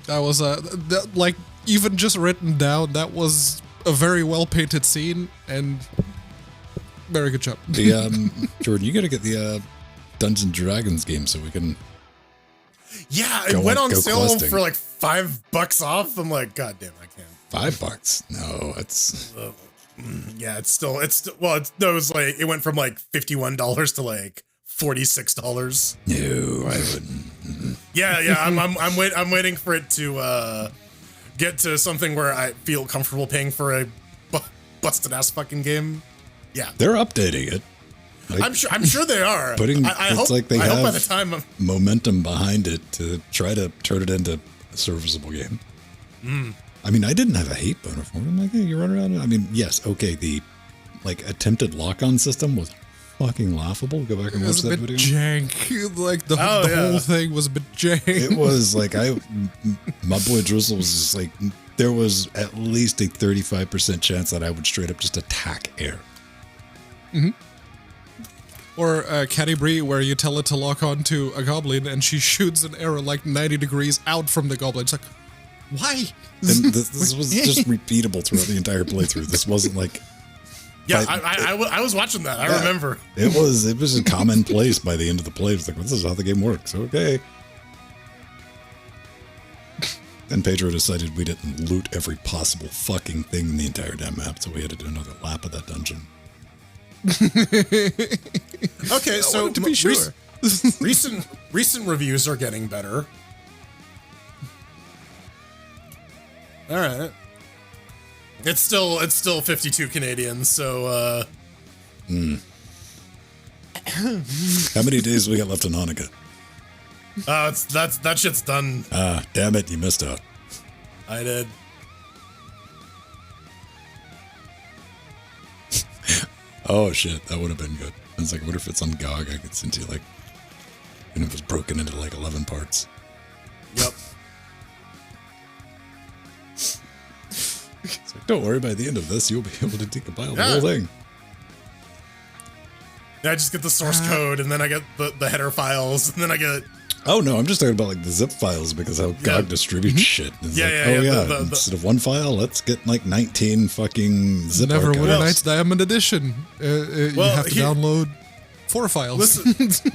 That was like even just written down. That was a very well painted scene and very good job. The Jordan, you got to get the Dungeons and Dragons game so we can. Yeah, it went on sale questing. for like $5 off. I'm like, God damn, I can't. $5? No, it's. Yeah, it's still well, it was like it went from like $51 to like $46. No, I wouldn't. Yeah, I'm waiting for it to get to something where I feel comfortable paying for a busted ass fucking game. Yeah, They're updating it. Like, I'm sure they are. I hope like they I have hope by the time momentum behind it to try to turn it into a serviceable game. I mean, I didn't have a hate boner for it. I'm like, hey, you run around. I mean, yes, okay, the like attempted lock-on system was fucking laughable. Go back and watch that video. Jank. Like the whole thing was a bit jank. It was like my boy Drizzle was just like, there was at least a 35% chance that I would straight up just attack air. Or Catty Bree, where you tell it to lock on to a goblin and she shoots an arrow like 90 degrees out from the goblin. It's like, why? And this was just repeatable throughout the entire playthrough. This wasn't like. Yeah, I was watching that. I remember. It was a commonplace by the end of the play. It's like, this is how the game works. Okay. Then Pedro decided we didn't loot every possible fucking thing in the entire damn map, so we had to do another lap of that dungeon. Okay, so to be sure. recent reviews are getting better. All right. It's still 52 Canadian, so How many days we got left on Hanukkah? that shit's done. Ah, damn it, you missed out. I did. Oh shit, that would have been good. I was like, what if it's on GOG? I could send you like, and it was broken into like 11 parts. Yep. It's like, don't worry, by the end of this, you'll be able to decompile the whole thing. Yeah, I just get the source code, and then I get the header files, and then I get. Oh no, I'm just talking about like the zip files because how GOG distributes shit. It's instead of one file, let's get like 19 fucking zip Neverwinter archives. Nights Diamond Edition. You have to download 4 files.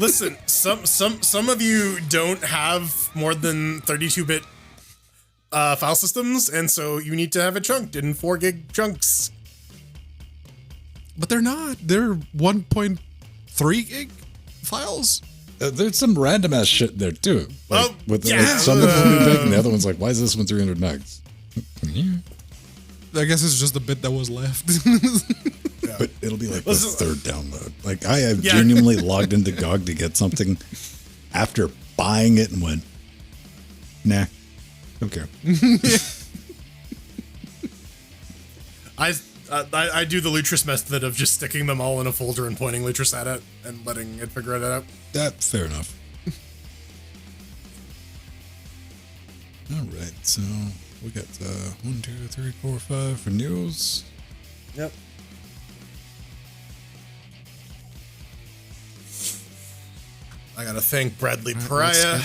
Listen. Some of you don't have more than 32-bit file systems, and so you need to have it chunked in 4 gig chunks. But they're not. They're 1.3 gig files. There's some random ass shit in there too. Like, like some of them will be big, and the other one's like, why is this one 300 megs? I guess it's just the bit that was left. But it'll be like the third download. Like I have genuinely logged into GOG to get something after buying it and went, nah, don't care. I do the Lutris method of just sticking them all in a folder and pointing Lutris at it and letting it figure it out. That's fair enough. All right, so we got 1, 2, 3, 4, 5 for news. Yep. I gotta thank Bradley Pariah.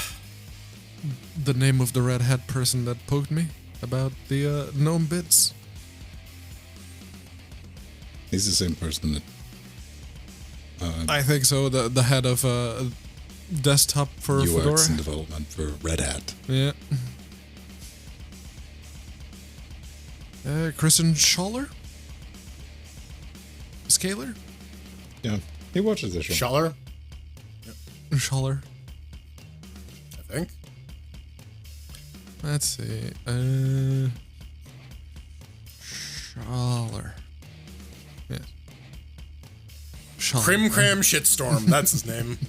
The name of the red hat person that poked me about the gnome bits. He's the same person that. I think so. The head of desktop for UX Fedora and development for Red Hat. Yeah. Kristen Schaller? Scaler? Yeah, he watches the show. Schaller, Schaller. I think. Let's see. Schaller. Yes. Schaller. Crim Cram Shitstorm. That's his name.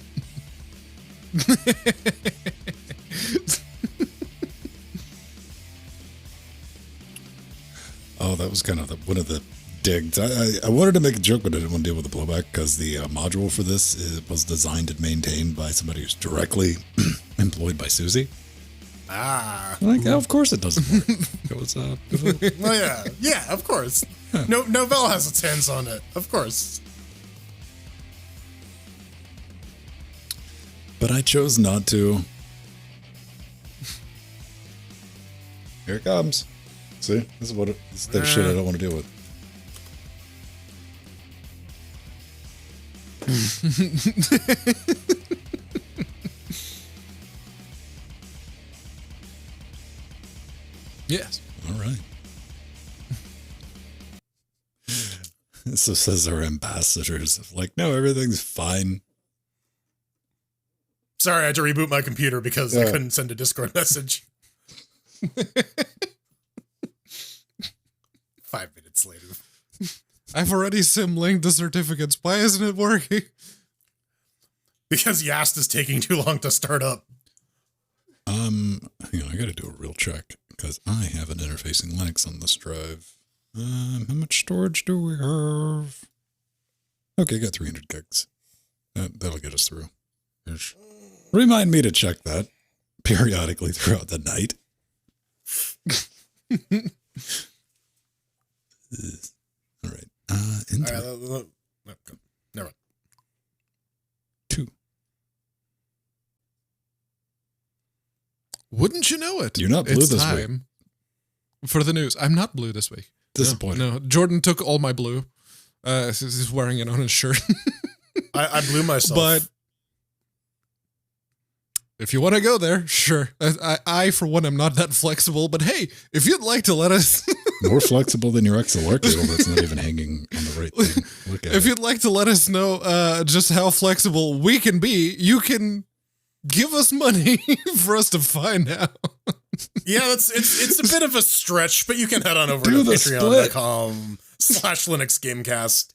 Oh, that was kind of one of the digs. I wanted to make a joke, but I didn't want to deal with the blowback because the module for this was designed and maintained by somebody who's directly employed by Susie. Ah. I'm like, oh, of course it doesn't work. It was, Well, yeah, of course. No, Novell has its hands on it, of course. but I chose not to. Here it comes. See, this is this is the shit I don't want to deal with. Yes. All right. So says our ambassadors. Like, no, everything's fine. Sorry, I had to reboot my computer because I couldn't send a Discord message. 5 minutes later. I've already sim-linked the certificates. Why isn't it working? Because Yast is taking too long to start up. Hang on, I gotta do a real check because I have an interfacing Linux on this drive. How much storage do we have? Okay, got 300 gigs. That'll get us through. Remind me to check that periodically throughout the night. All right. Never mind. 2. Wouldn't you know it? You're not blue it's this time week. for the news. I'm not blue this week. Disappointing. No, Jordan took all my blue. He's wearing it on his shirt. I blew myself. But if you want to go there, sure. I, for one, am not that flexible. But hey, if you'd like to let us... More flexible than your XLR cable that's not even hanging on the right thing. Look at if you'd like to let us know just how flexible we can be, you can give us money for us to find out. Yeah, it's a bit of a stretch, but you can head on over Do to the patreon.com/Linux Gamecast.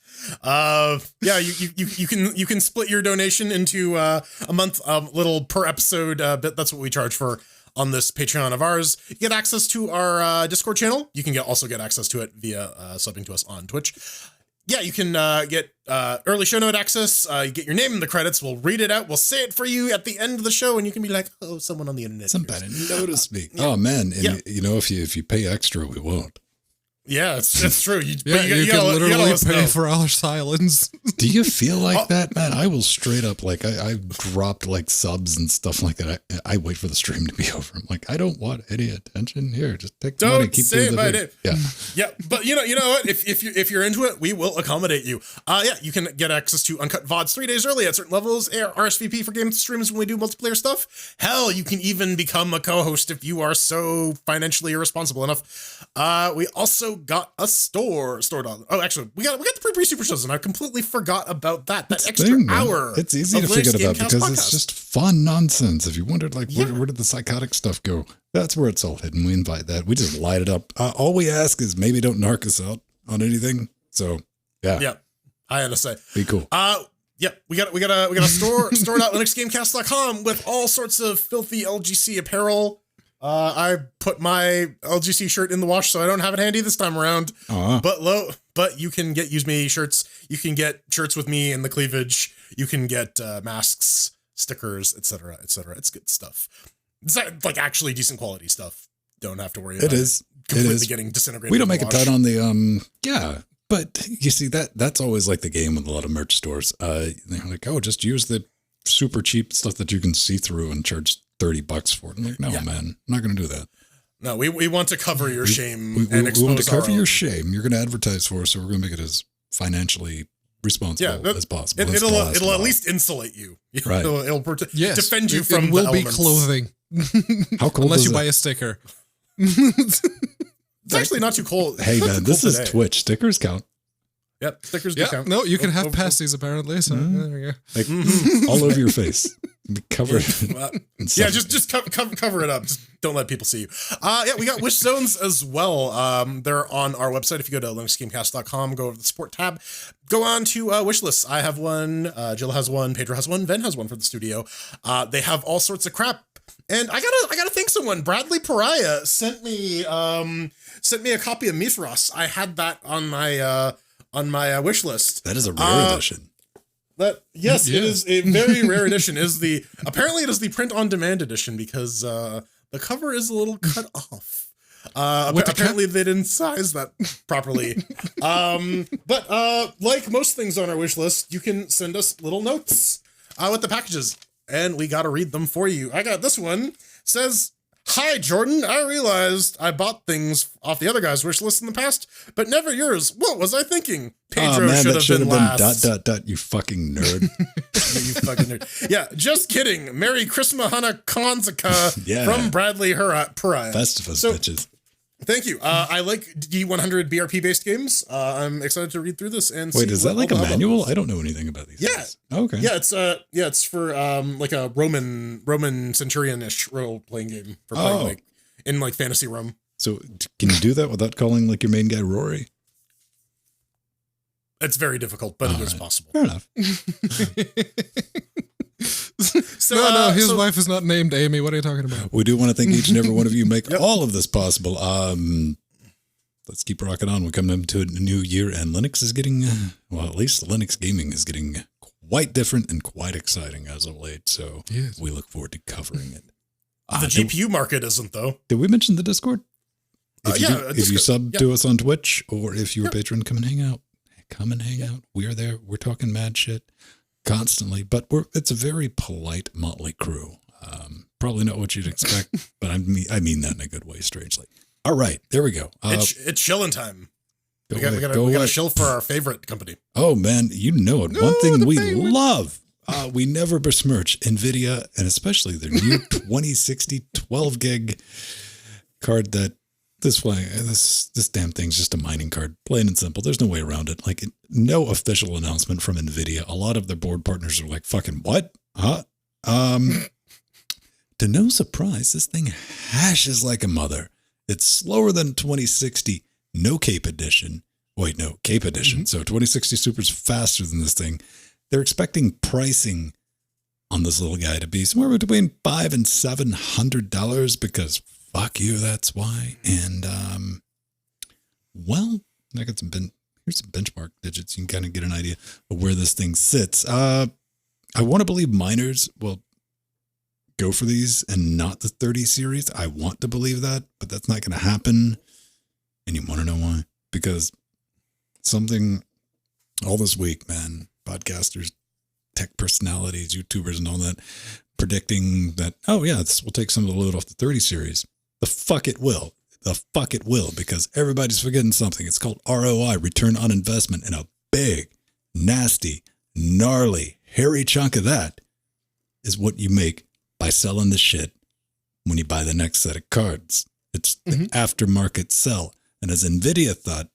Yeah, you can split your donation into a month, little per episode bit. That's what we charge for on this Patreon of ours. You get access to our Discord channel. You can also get access to it via subbing to us on Twitch. Yeah, you can get early show note access. You get your name in the credits. We'll read it out. We'll say it for you at the end of the show, and you can be like, "Oh, someone on the internet. somebody noticed me." Yeah. Oh man, and you know, if you pay extra, we won't. Yeah, it's true. You can literally pay for our silence. Do you feel like that, man? I will straight up, like, I've dropped like subs and stuff like that. I wait for the stream to be over. I'm like, I don't want any attention here. Just take the money. Keep doing the thing. Yeah, yeah. But you know what? If you're into it, we will accommodate you. Yeah, you can get access to uncut VODs 3 days early at certain levels. RSVP for game streams when we do multiplayer stuff. Hell, you can even become a co-host if you are so financially irresponsible enough. We also got a store. Oh, actually, we got the pre super shows, and I completely forgot about that. That extra hour. It's easy to forget about because it's just fun nonsense. If you wondered, like, where did the psychotic stuff go? That's where it's all hidden. We invite that. We just light it up. All we ask is maybe don't narc us out on anything. So yeah, I had to say, be cool. Yeah, we got a store.linuxgamecast.com with all sorts of filthy LGC apparel. I put my LGC shirt in the wash, so I don't have it handy this time around. But you can use me shirts. You can get shirts with me in the cleavage. You can get masks, stickers, etc., etc. It's good stuff. It's like actually decent quality stuff. Don't have to worry about it completely getting disintegrated. We don't make a ton on the but you see that's always like the game with a lot of merch stores. They're like, oh, just use the super cheap stuff that you can see through and charge $30 for it. I'm like, no, man, I'm not going to do that. No, we want to cover your shame and expose we want to cover your shame. You're going to advertise for us, so we're going to make it as financially responsible as possible. It'll at least insulate you. Right. It'll defend you from it will the be elements. clothing. How cold Unless is you it? buy a sticker. It's actually not too cold. Hey, man, this is today. Twitch. Stickers count. Yep, stickers do count. No, you can have pasties apparently. So there we go. Like all over your face. Be covered. Yeah, just cover it up. Just don't let people see you. Yeah, we got wish zones as well. They're on our website. If you go to linuxgamecast.com, go over to the support tab, go on to wish lists. I have one. Jill has one. Pedro has one. Ven has one for the studio. They have all sorts of crap. And I gotta thank someone. Bradley Pariah sent me a copy of Mithras. I had that on my wish list. That is a rare edition. It is a very rare edition. Apparently it is the print on demand edition because the cover is a little cut off. Apparently they didn't size that properly. But like most things on our wish list, you can send us little notes with the packages, and we got to read them for you. I got this one. Says, "Hi, Jordan. I realized I bought things off the other guy's wish list in the past, but never yours. What was I thinking? Pedro should have been last. ... You fucking nerd. You fucking nerd. Yeah, just kidding. Merry Christmas Hana Kwanzaa from Bradley Pariah. Festivus, bitches. Thank you. I like D100 BRP based games. I'm excited to read through this and wait, see is that like a manual? I don't know anything about these. Yeah. Things. Okay. Yeah, it's for like a Roman centurion-ish role playing game for playing in fantasy Rome. So can you do that without calling like your main guy Rory? It's very difficult, but it is possible. Fair enough. So, his wife is not named Amy. What are you talking about? We do want to thank each and every one of you make all of this possible. Let's keep rocking on. We're coming into a new year, and Linux is getting, at least Linux gaming is getting quite different and quite exciting as of late. So we look forward to covering it. The GPU market isn't, though. Did we mention the Discord? If you sub to us on Twitch, or if you're a patron, come and hang out. Come and hang out. We are there. We're talking mad shit constantly, but it's a very polite motley crew. Probably not what you'd expect, but I mean that in a good way, strangely. All right, there we go. It's shilling time. We got to shill for our favorite company. Oh man, you know it. One thing we love, we never besmirch NVIDIA, and especially their new 2060 12 gig card that this damn thing's just a mining card, plain and simple. There's no way around it. Like, no official announcement from NVIDIA. A lot of their board partners are like, fucking what? Huh? To no surprise, this thing hashes like a mother. It's slower than 2060, no Cape Edition. Wait, no, Cape Edition. So 2060 Super's faster than this thing. They're expecting pricing on this little guy to be somewhere between $500 and $700 because fuck you, that's why. And, I got here's some benchmark digits. You can kind of get an idea of where this thing sits. I want to believe miners will go for these and not the 30 series. I want to believe that, but that's not going to happen. And you want to know why? Because something all this week, man, podcasters, tech personalities, YouTubers and all that, predicting that, this will take some of the load off the 30 series. The fuck it will. Because everybody's forgetting something. It's called ROI, return on investment, and a big, nasty, gnarly, hairy chunk of that is what you make by selling the shit when you buy the next set of cards. It's the aftermarket sell. And as NVIDIA thought,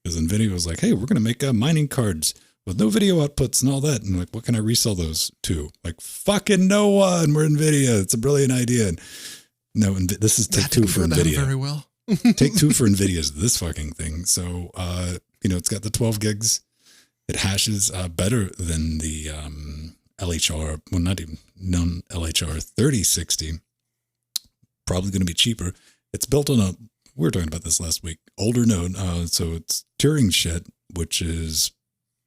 because NVIDIA was like, hey, we're going to make mining cards with no video outputs and all that. And like, what can I resell those to? Like, fucking no one. We're NVIDIA. It's a brilliant idea. And no, this is take two for NVIDIA. Very well. Take two for NVIDIA's this fucking thing. So, it's got the 12 gigs. It hashes better than the LHR, well, not even known LHR 3060. Probably going to be cheaper. It's built on we were talking about this last week, older node. So it's Turing shit, which is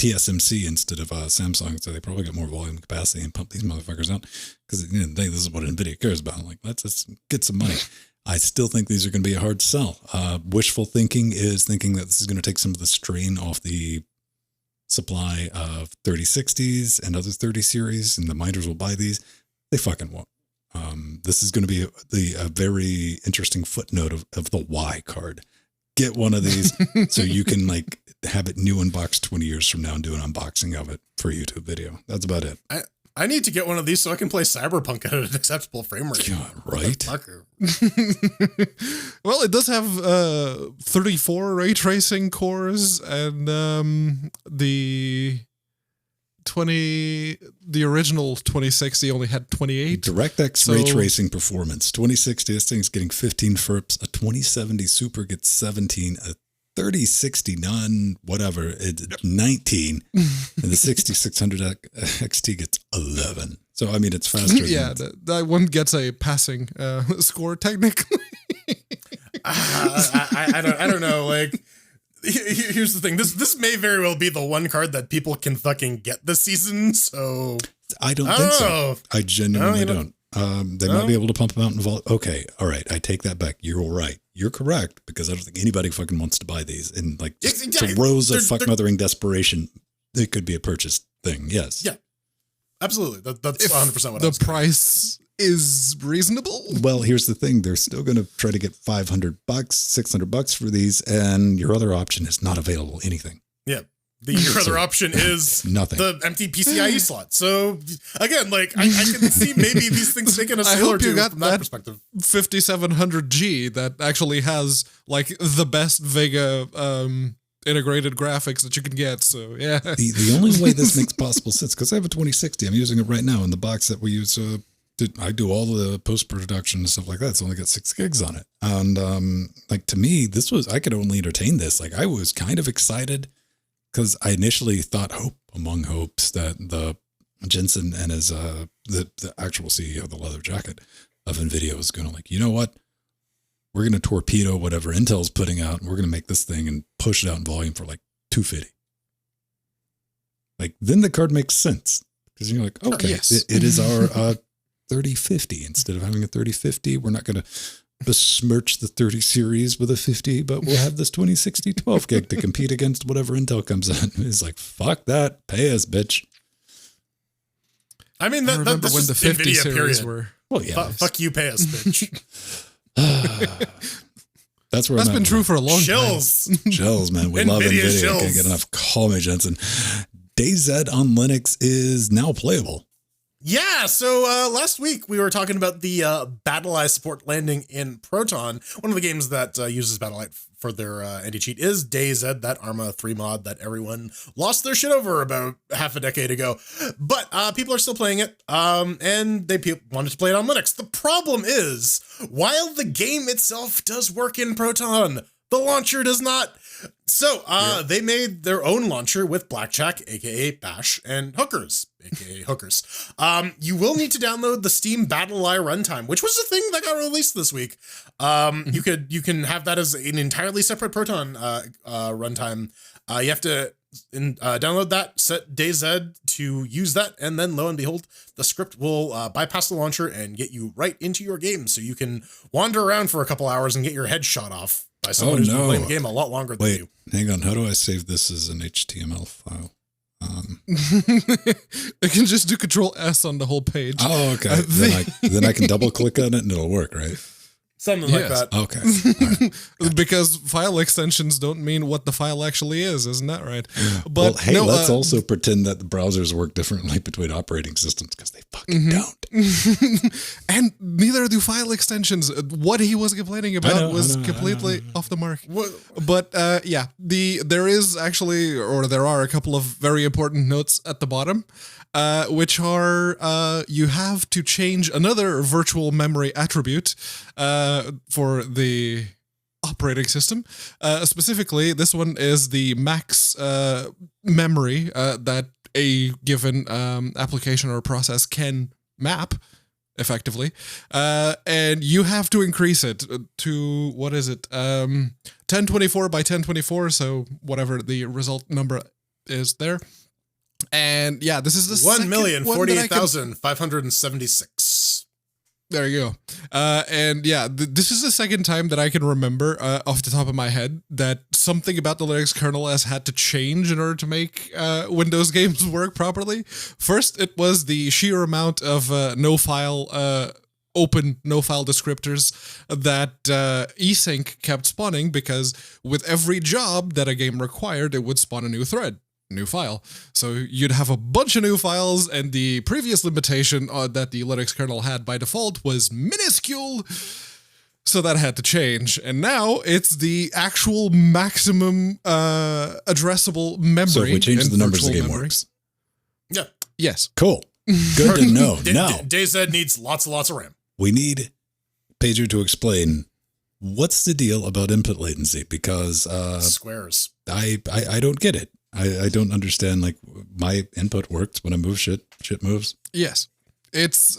TSMC instead of Samsung. So they probably got more volume capacity and pump these motherfuckers out. Because at the end of the day, this is what NVIDIA cares about. Like, let's get some money. I still think these are going to be a hard sell. Wishful thinking is thinking that this is going to take some of the strain off the supply of 3060s and other 30 series, and the miners will buy these. They fucking won't. This is going to be a very interesting footnote of the Y card. Get one of these so you can like have it new unboxed 20 years from now and do an unboxing of it for a YouTube video. That's about it. I need to get one of these so I can play Cyberpunk at an acceptable frame rate. Yeah, right? Well, it does have 34 ray tracing cores, and the original 2060 only had 28. DirectX ray tracing performance. 2060, this thing's getting 15 FERPs. A 2070 Super gets 17. A 3060 non whatever, it's 19. And the 6600 XT gets 11. So, I mean, it's faster. Yeah, that one gets a passing score, technically. I don't know. Like, here's the thing. This may very well be the one card that people can fucking get this season. So I don't think so. I genuinely don't. They might be able to pump them out in vault. Okay, all right. I take that back. You're right. You're correct, because I don't think anybody fucking wants to buy these. And like throws of fuck mothering desperation, it could be a purchase thing. Yes. Yeah. Absolutely. That's 100% what the price is reasonable. Well, here's the thing. They're still going to try to get $500, $600 for these, and your other option is not available anything. Yeah. Your other option is nothing. The empty PCIe slot. So again, like I can see maybe these things taking a sale or two from that perspective. 5700G that actually has like the best Vega integrated graphics that you can get. So yeah. The only way this makes possible sense, because I have a 2060. I'm using it right now in the box that we use. I do all the post-production and stuff like that. It's only got 6 gigs on it. And like to me, I could only entertain this. Like I was kind of excited, because I initially thought among hopes that the Jensen and his the actual CEO of the leather jacket of NVIDIA was going to like, you know what? We're going to torpedo whatever Intel's putting out, and we're going to make this thing and push it out in volume for like $250. Like then the card makes sense, because you're like, okay, yes. it is our 3050 instead of having a 3050. We're not going to besmirch the 30 series with a 50, but we'll have this 2060 12 gig to compete against whatever Intel comes out. It's like, fuck that, pay us, bitch. I mean, that's when the 50 NVIDIA series period. were. Well, yeah, fuck you, pay us, bitch. That's where that's been true for a long time. Chills, man. We love NVIDIA. Can't get enough. Call me, Jensen. DayZ on Linux is now playable. Yeah, so last week we were talking about the BattleEye support landing in Proton. One of the games that uses BattleEye for their anti-cheat is DayZ, that Arma 3 mod that everyone lost their shit over about half a decade ago. But people are still playing it, and they wanted to play it on Linux. The problem is, while the game itself does work in Proton, the launcher does not. So they made their own launcher with Blackjack, aka Bash, and hookers, aka hookers. You will need to download the Steam BattleEye runtime, which was a thing that got released this week. You can have that as an entirely separate Proton runtime. You have to download that, set DayZ to use that, and then lo and behold, the script will bypass the launcher and get you right into your game, so you can wander around for a couple hours and get your head shot off by someone who's been playing the game a lot longer than you. Hang on. How do I save this as an HTML file? I can just do Control S on the whole page. Oh, okay. Then I can double click on it and it'll work, right? Something like that. Okay. Right. Gotcha. Because file extensions don't mean what the file actually is, isn't that right? But well, hey, let's also pretend that the browsers work differently between operating systems, because they fucking don't. And neither do file extensions. What he was complaining about was completely off the mark. But yeah, there are a couple of very important notes at the bottom. Which are you have to change another virtual memory attribute for the operating system. Specifically, this one is the max memory that a given application or process can map effectively. And you have to increase it to, what is it? 1024 by 1024, so whatever the result number is there. And yeah, this is the 1,048,576. There you go. And yeah, this is the second time that I can remember off the top of my head that something about the Linux kernel has had to change in order to make Windows games work properly. First, it was the sheer amount of open no-file descriptors that async kept spawning, because with every job that a game required, it would spawn a new thread, new file. So you'd have a bunch of new files, and the previous limitation that the Linux kernel had by default was minuscule. So that had to change, and now it's the actual maximum addressable memory. So if we change the numbers, the game works. Yeah. Yes. Cool. Good to know. Now, DayZ needs lots and lots of RAM. We need Pedro to explain what's the deal about input latency, because squares. I don't get it. I don't understand. Like, my input works when I move shit. Shit moves. Yes. It's,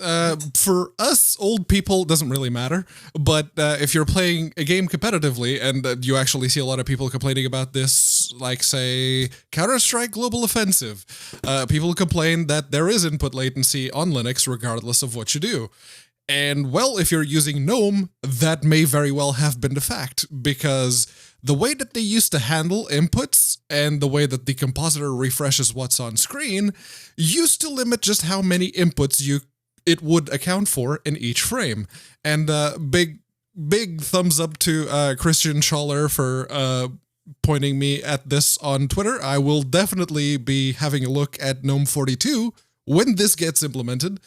for us old people, it doesn't really matter. But if you're playing a game competitively, and you actually see a lot of people complaining about this, like, say, Counter-Strike Global Offensive, people complain that there is input latency on Linux regardless of what you do. And, well, if you're using GNOME, that may very well have been the fact, because the way that they used to handle inputs and the way that the compositor refreshes what's on screen used to limit just how many inputs it would account for in each frame. And big thumbs up to Christian Schaller for pointing me at this on Twitter. I will definitely be having a look at GNOME 42 when this gets implemented,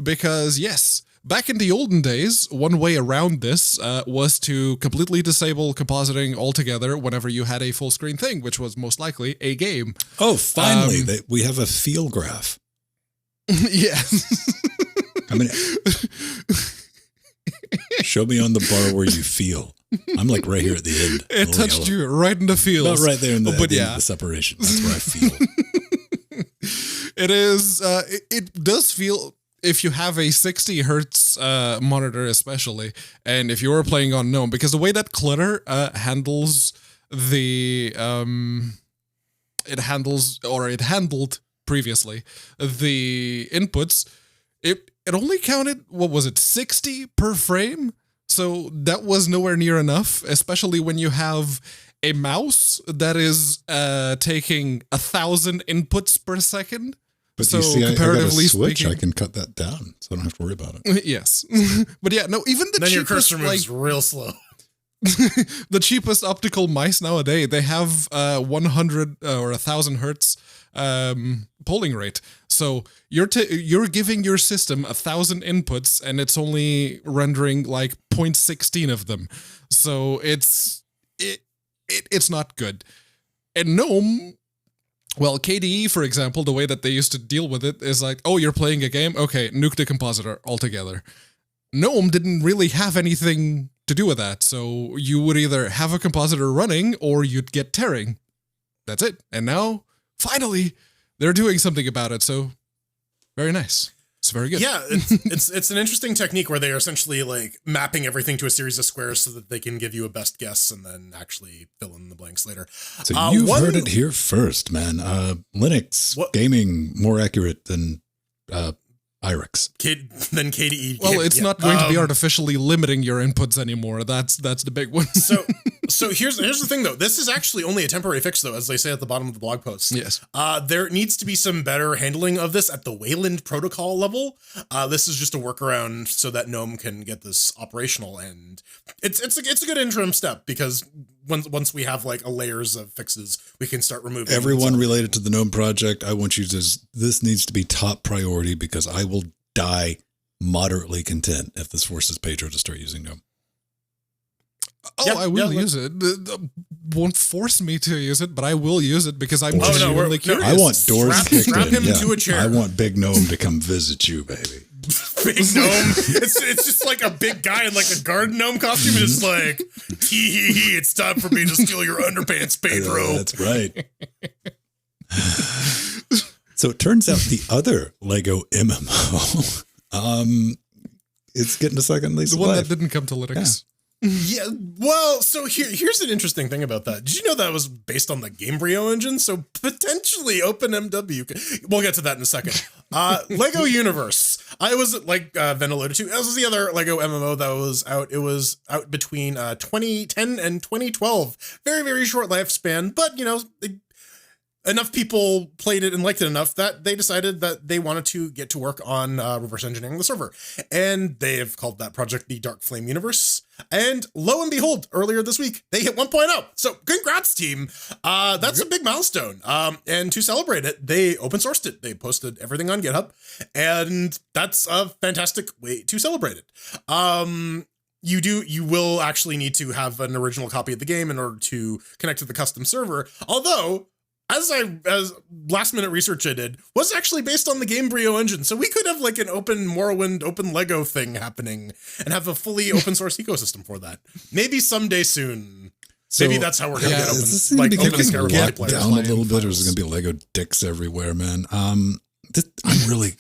because yes, back in the olden days, one way around this was to completely disable compositing altogether whenever you had a full screen thing, which was most likely a game. Oh, finally, we have a feel graph. Yeah. I mean, show me on the bar where you feel. I'm like right here at the end. It touched you right in the feels. Not right there in the, the end of the separation. That's where I feel. It is, it does feel... If you have a 60 hertz monitor especially, and if you're playing on GNOME, because the way that Clutter handles it handled previously the inputs, it only counted, what was it, 60 per frame? So that was nowhere near enough, especially when you have a mouse that is taking 1,000 inputs per second. But so you see, comparatively I got a switch. speaking, I can cut that down, so I don't have to worry about it. Yes, but yeah, no. Even the then cheapest, your cursor moves real slow. The cheapest optical mice nowadays, they have 100 or 1,000 hertz polling rate. So you're giving your system 1,000 inputs, and it's only rendering like 0.16 of them. So it's not good. And GNOME. Well, KDE, for example, the way that they used to deal with it is like, oh, you're playing a game? Okay, nuke the compositor altogether. GNOME didn't really have anything to do with that, so you would either have a compositor running or you'd get tearing. That's it. And now, finally, they're doing something about it, so very nice. It's very good. Yeah, it's an interesting technique where they are essentially like mapping everything to a series of squares so that they can give you a best guess and then actually fill in the blanks later. So you've heard it here first, man. Linux gaming more accurate than IRIX. Than KDE. Well, it's not going to be artificially limiting your inputs anymore. That's the big one. So here's the thing, though. This is actually only a temporary fix, though, as they say at the bottom of the blog post. Yes. There needs to be some better handling of this at the Wayland protocol level. This is just a workaround so that GNOME can get this operational, and it's a good interim step, because once we have like a layers of fixes, we can start removing everyone related to the GNOME project. I want you to. This needs to be top priority, because I will die moderately content if this forces Pedro to start using GNOME. Oh, yeah, I will use it. Won't force me to use it, but I will use it because I'm genuinely curious. I want doors kicked strap in. him to a chair. I want Big GNOME to come visit you, baby. Big GNOME. It's just like a big guy in like a garden gnome costume, and it's like, hee hee hee, it's time for me to steal your underpants, Pedro. That's right. So it turns out the other Lego MMO, it's getting a second lease. The one that didn't come to Linux. Yeah. Yeah, well, so here's an interesting thing about that. Did you know that was based on the Gamebryo engine? So potentially OpenMW. We'll get to that in a second. Lego Universe. I was like Ven alluded to. This was the other Lego MMO that was out. It was out between 2010 and 2012. Very, very short lifespan, but enough people played it and liked it enough that they decided that they wanted to get to work on reverse engineering the server. And they have called that project the Dark Flame Universe. And lo and behold, earlier this week, they hit 1.0. So congrats, team. That's a big milestone. And to celebrate it, they open sourced it. They posted everything on GitHub. And that's a fantastic way to celebrate it. You will actually need to have an original copy of the game in order to connect to the custom server. Although, as last minute research I did, was actually based on the Gamebryo engine. So we could have like an open Morrowind, open Lego thing happening and have a fully open source ecosystem for that. Maybe someday soon. So, maybe that's how we're going to get open. Is this going to get down a little bit, or is it going to be Lego dicks everywhere, man? This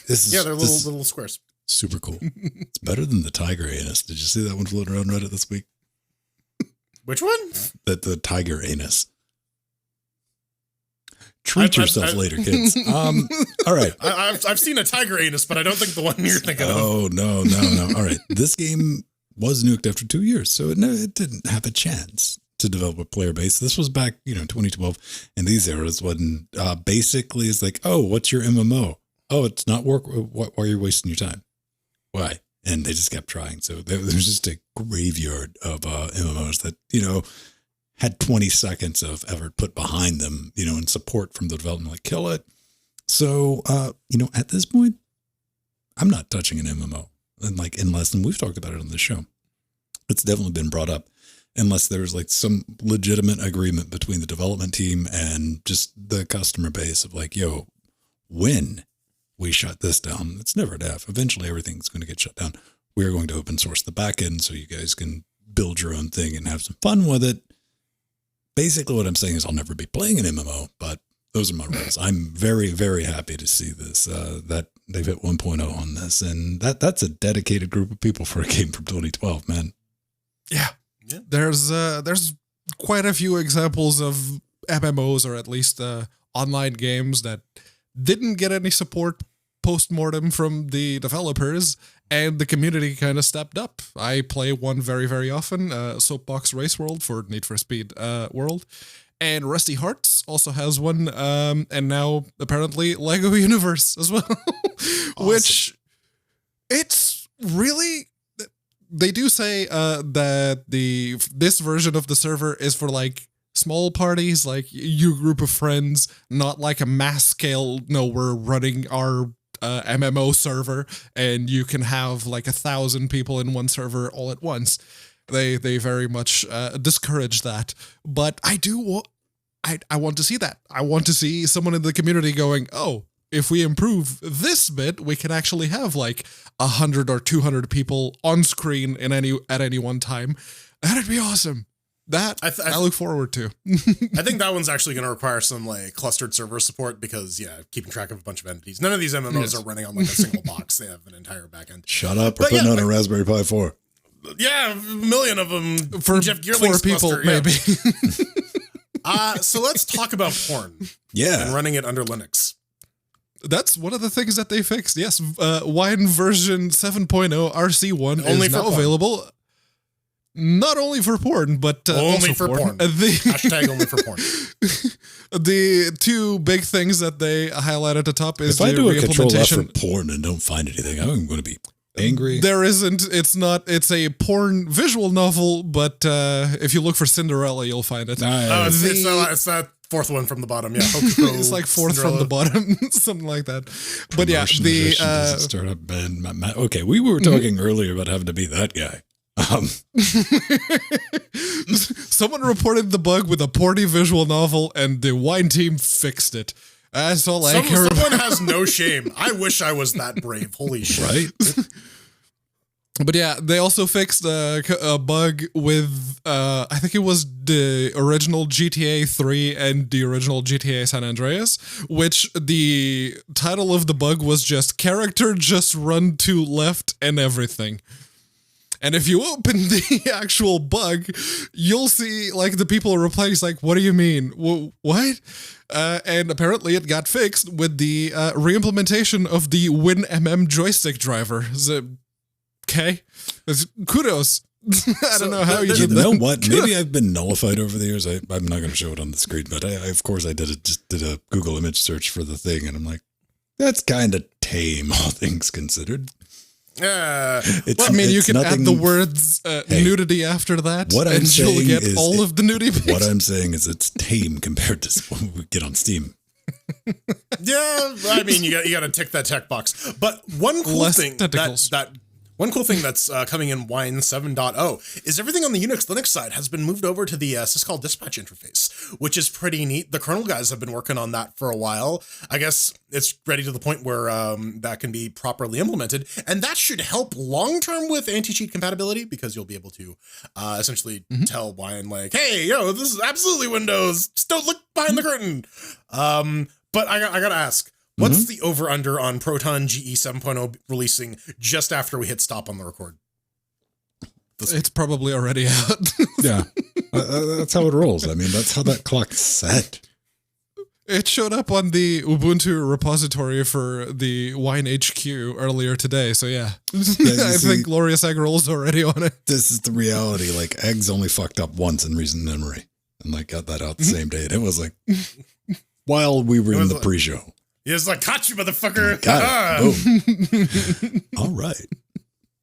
is they're little squares. Super cool. It's better than the Tiger Anus. Did you see that one floating around Reddit this week? Which one? The Tiger Anus. Treat yourself later, kids. All right. I've seen a tiger anus, but I don't think the one you're thinking of. Oh, no. All right. This game was nuked after 2 years, so it didn't have a chance to develop a player base. This was back, 2012, in these eras when basically it's like, oh, what's your MMO? Oh, it's not work. Why are you wasting your time? Why? And they just kept trying. So there was just a graveyard of MMOs that, had 20 seconds of effort put behind them, and support from the development, like kill it. So, at this point, I'm not touching an MMO. And unless we've talked about it on the show, it's definitely been brought up, unless there's like some legitimate agreement between the development team and just the customer base of like, yo, when we shut this down, it's never an F. Eventually everything's going to get shut down. We're going to open source the backend so you guys can build your own thing and have some fun with it. Basically, what I'm saying is I'll never be playing an MMO, but those are my rules. I'm very, very happy to see this, that they've hit 1.0 on this. And that's a dedicated group of people for a game from 2012, man. Yeah. There's quite a few examples of MMOs, or at least online games, that didn't get any support post-mortem from the developers, and the community kind of stepped up. I play one very, very often, Soapbox Race World for Need for Speed World, and Rusty Hearts also has one, and now apparently Lego Universe as well, awesome. Which it's really... They do say that this version of the server is for like small parties, like your group of friends, not like a mass scale. No, we're running our MMO server and you can have like 1,000 people in one server all at once. They very much discourage that, but I want to see that. I want to see someone in the community going, oh, if we improve this bit, we can actually have like 100 or 200 people on screen at any one time. That'd be awesome. That I look forward to. I think that one's actually going to require some like clustered server support because, keeping track of a bunch of entities. None of these MMOs are running on like a single box. They have an entire backend. Shut up. We're putting on a Raspberry Pi 4. Yeah, a million of them. For Jeff Gearling's 4 people, cluster, maybe. So let's talk about porn. Yeah. And running it under Linux. That's one of the things that they fixed. Yes, Wine version 7.0 RC1 is now available. Not only for porn, but only also for porn. Hashtag only for porn. The two big things that they highlight at the top is if I the do a control F for re-implementation. porn and don't find anything, I'm going to be angry. There isn't. It's not. It's a porn visual novel, but if you look for Cinderella, you'll find it. It's that fourth one from the bottom. Yeah, it's like fourth Cinderella from the bottom, something like that. But yeah, the startup band. Okay, we were talking earlier about having to be that guy. Someone reported the bug with a porny visual novel, and the Wine team fixed it. That's all I care about. Someone has no shame. I wish I was that brave. Holy shit! Right. But yeah, they also fixed a bug with, I think it was the original GTA 3 and the original GTA San Andreas, which the title of the bug was just character just run to left and everything. And if you open the actual bug, you'll see like the people replying like, "What do you mean? What?" And apparently it got fixed with the reimplementation of the WinMM joystick driver. Okay, kudos. I don't know how you did that. You know what? Maybe I've been nullified over the years. I'm not going to show it on the screen, but I of course I did a Google image search for the thing, and I'm like, that's kind of tame, all things considered. You can add the words nudity after that, and you'll get all of the nudity pics. What I'm saying is it's tame compared to what we get on Steam. Yeah, I mean, you got to tick that checkbox. But one cool thing one cool thing that's coming in Wine 7.0 is everything on the Unix Linux side has been moved over to the syscall dispatch interface, which is pretty neat. The kernel guys have been working on that for a while. I guess it's ready to the point where that can be properly implemented, and that should help long-term with anti-cheat compatibility, because you'll be able to essentially tell Wine like, hey, yo, this is absolutely Windows. Just don't look behind the curtain. But I got to ask, what's the over-under on Proton GE 7.0 releasing just after we hit stop on the record? It's probably already out. Yeah, that's how it rolls. I mean, that's how that clock's set. It showed up on the Ubuntu repository for the Wine HQ earlier today, so yeah. I think Glorious Egg Roll's already on it. This is the reality. Like, Eggs only fucked up once in recent memory, and like got that out the same day. And it was like, while we were in the pre-show. He was like, caught you, motherfucker. Got it. Boom. All right.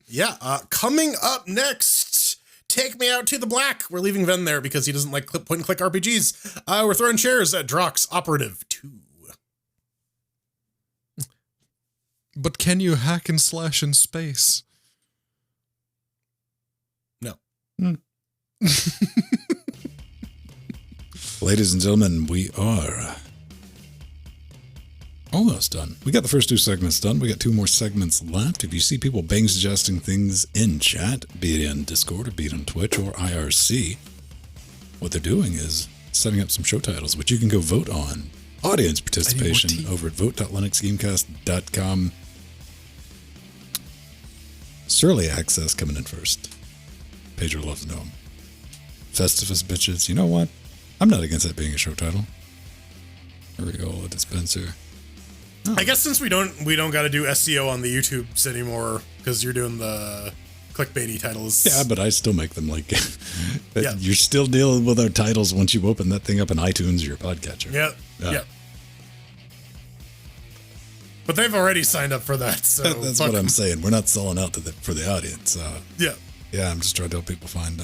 Yeah. Coming up next, Take Me Out to the Black. We're leaving Ven there because he doesn't like point-and-click RPGs. We're throwing chairs at Drox Operative 2. But can you hack and slash in space? No. Ladies and gentlemen, we are almost done. We got the first two segments done. We got two more segments left. If you see people bang suggesting things in chat, be it in Discord or be it on Twitch or IRC, what they're doing is setting up some show titles, which you can go vote on. Audience participation over at vote.linuxgamecast.com. Surly Access coming in first. Pedro loves Gnome. Festivus bitches. You know what? I'm not against that being a show title. Areola dispenser. Oh. I guess since we don't got to do SEO on the YouTubes anymore because you're doing the clickbaity titles. Yeah, but I still make them like. Yeah. You're still dealing with our titles once you open that thing up in iTunes or your podcatcher. Yeah. But they've already signed up for that, so that's what I'm saying. We're not selling out for the audience. Yeah. I'm just trying to help people find.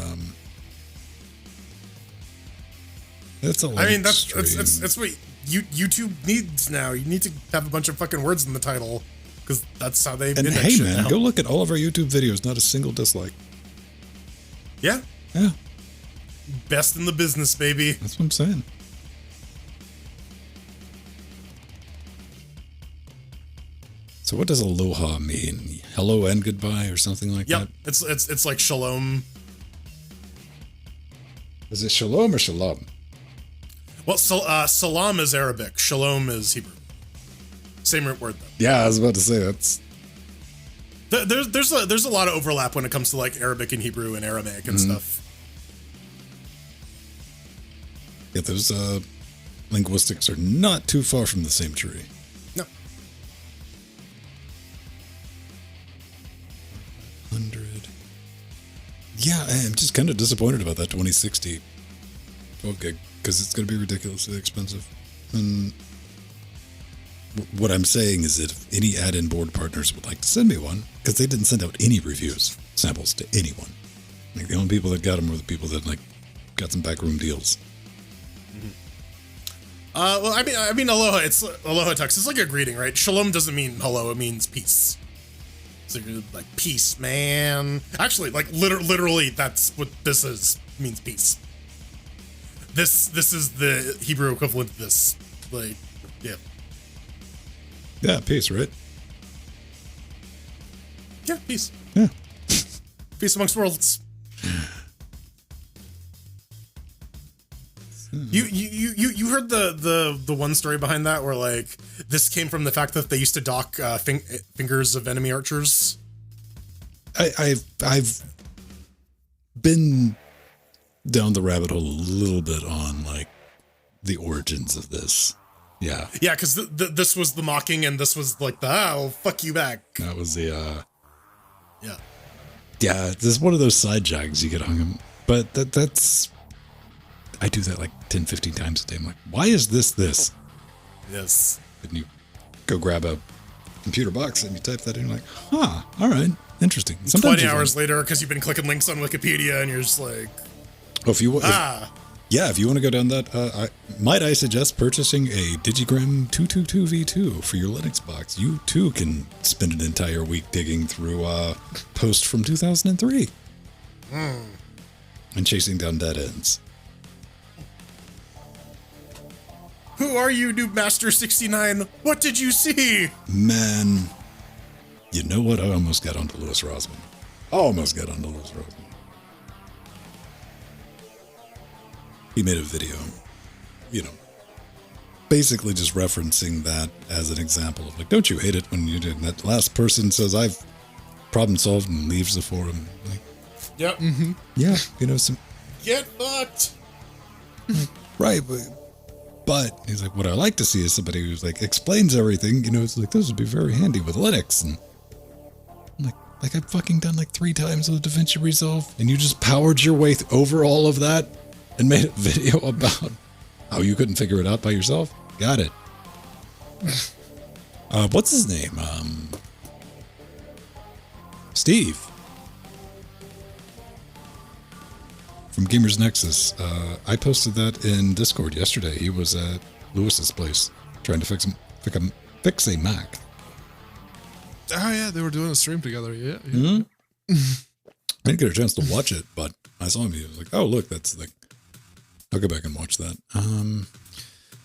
It's a. I mean, that's what YouTube needs now. You need to have a bunch of fucking words in the title because that's how they. And hey, man, go look at all of our YouTube videos. Not a single dislike. Yeah. Yeah. Best in the business, baby. That's what I'm saying. So what does aloha mean? Hello and goodbye or something like that? It's like shalom. Is it shalom or shalom? Well, salam is Arabic. Shalom is Hebrew. Same root word though. Yeah, I was about to say that's. There's a lot of overlap when it comes to like Arabic and Hebrew and Aramaic and stuff. Yeah, those linguistics are not too far from the same tree. No. 100. Yeah, I'm just kind of disappointed about that 2060 12 gig because it's going to be ridiculously expensive. And what I'm saying is that if any add-in board partners would like to send me one, because they didn't send out any reviews samples to anyone. Like the only people that got them were the people that like got some backroom deals. Well, I mean, aloha. It's aloha text. It's like a greeting, right? Shalom doesn't mean hello. It means peace. So you're like peace, man. Actually, like literally, that's what this is. Means peace. This is the Hebrew equivalent of this. Like, yeah. Yeah, peace, right? Yeah, peace. Yeah. Peace amongst worlds. You heard the one story behind that where like this came from the fact that they used to dock fingers of enemy archers. I've been down the rabbit hole a little bit on like the origins of this. Yeah. Yeah, because this was the mocking and this was like the, I'll fuck you back. That was the, yeah. Yeah, this is one of those side jags you get hung in. But that's, I do that like 10, 15 times a day. I'm like, why is this? Yes. And you go grab a computer box and you type that in, you're like, huh, all right, interesting. Sometimes 20 hours later, because you've been clicking links on Wikipedia and you're just like, oh, if you want to go down that, might I suggest purchasing a Digigram 222v2 for your Linux box. You too can spend an entire week digging through posts from 2003 and chasing down dead ends. Who are you, Noob Master 69? What did you see? Man, you know what? I almost got onto Louis Rosman. He made a video, you know, basically just referencing that as an example of like, don't you hate it when you do that last person says I've problem solved and leaves the forum? Like, yep. Mm-hmm. Yeah, you know, some get fucked. Right, but he's like, what I like to see is somebody who's like explains everything. You know, it's like this would be very handy with Linux, and I'm like I've fucking done like 3 times with DaVinci Resolve, and you just powered your way over all of that and made a video about how you couldn't figure it out by yourself. Got it. What's his name? Steve from Gamers Nexus. I posted that in Discord yesterday. He was at Lewis's place trying to fix a Mac. Oh yeah, they were doing a stream together. Yeah. Mm-hmm. I didn't get a chance to watch it, but I saw him. He was like, "Oh, look, that's like." I'll go back and watch that.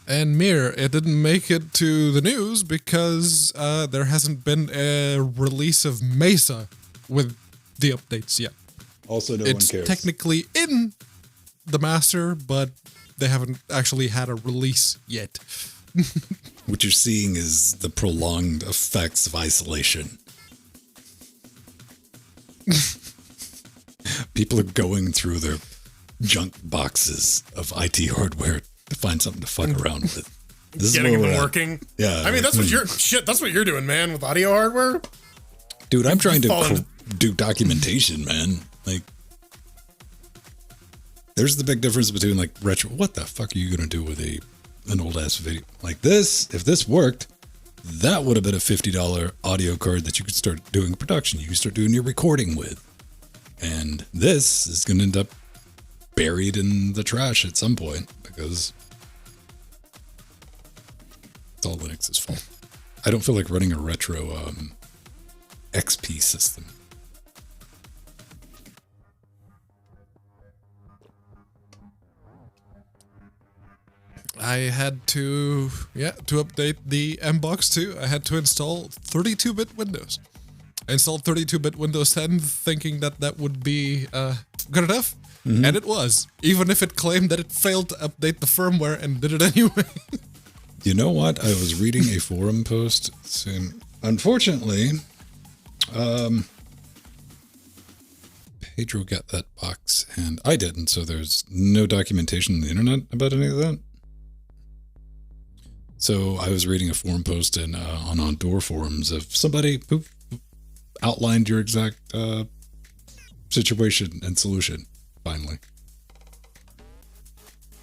And Mir, it didn't make it to the news because there hasn't been a release of Mesa with the updates yet. Also, no it's one cares. It's technically in the master, but they haven't actually had a release yet. What you're seeing is the prolonged effects of isolation. People are going through their junk boxes of IT hardware to find something to fuck around with. This Getting is them working. Yeah. I mean, that's what you're doing, man, with audio hardware. Dude, I'm trying to do documentation, man. Like, there's the big difference between like retro. What the fuck are you going to do with an old ass video like this? If this worked, that would have been a $50 audio card that you could start doing production. You could start doing your recording with. And this is going to end up buried in the trash at some point because it's all Linux's fault. I don't feel like running a retro XP system. I had to update the MBox too. I had to install 32-bit Windows. I installed 32-bit Windows 10 thinking that would be good enough. Mm-hmm. And it was, even if it claimed that it failed to update the firmware and did it anyway. You know what? I was reading a forum post soon. Unfortunately, Pedro got that box and I didn't, so there's no documentation on the internet about any of that. So I was reading a forum post on Door forums of somebody who outlined your exact situation and solution. Finally,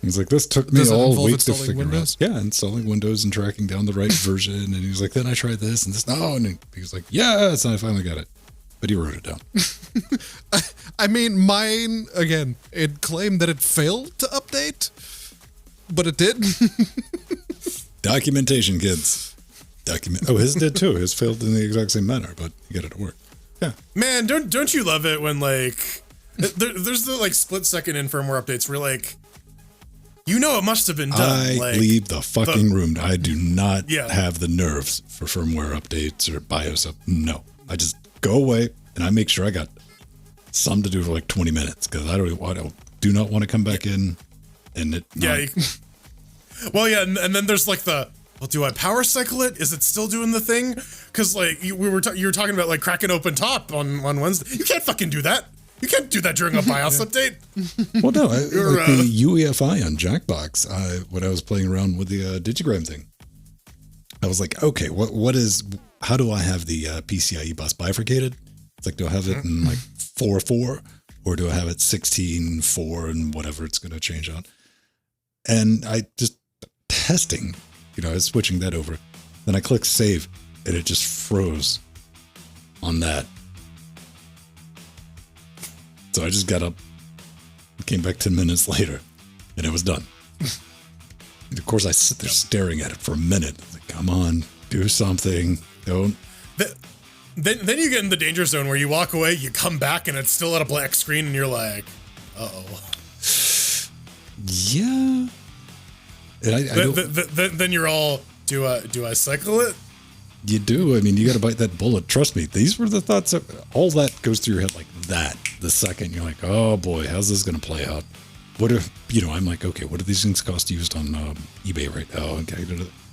he's like, this took me all week to figure Windows? Out. Yeah, installing Windows and tracking down the right version. And he's like, then I tried this and this. No, and he was like, yes, and I finally got it. But he wrote it down. I mean, mine again. It claimed that it failed to update, but it did. Documentation, kids. Oh, his did too. His failed in the exact same manner, but he got it to work. Yeah. Man, don't you love it when like there's the like split-second in firmware updates where like, you know, it must have been done. I leave the fucking room. I do not have the nerves for firmware updates or BIOS up. No, I just go away and I make sure I got some to do for like 20 minutes because I do not want to come back in and it. Yeah. Well, yeah, and then there's like well, do I power cycle it? Is it still doing the thing? Because like you were talking about like cracking open top on Wednesday. You can't fucking do that. You can't do that during a BIOS update. Well, no, like the UEFI on Jackbox, when I was playing around with the digigram thing, I was like, okay, how do I have the PCIe bus bifurcated? It's like, do I have it in like 4.4 or do I have it 16.4 and whatever it's going to change on? And I just testing, I was switching that over. Then I clicked save and it just froze on that. So I just got up, came back 10 minutes later, and it was done. And of course, I sit there staring at it for a minute. Like, come on, do something. Don't. Then you get in the danger zone where you walk away, you come back, and it's still at a black screen, and you're like, uh-oh. Yeah. And then you're all, do I cycle it? You do. I mean, you got to bite that bullet. Trust me. These were the thoughts. All that goes through your head like that. The second you're like, oh boy, how's this going to play out? What if, I'm like, okay, what do these things cost used on eBay right now? Okay,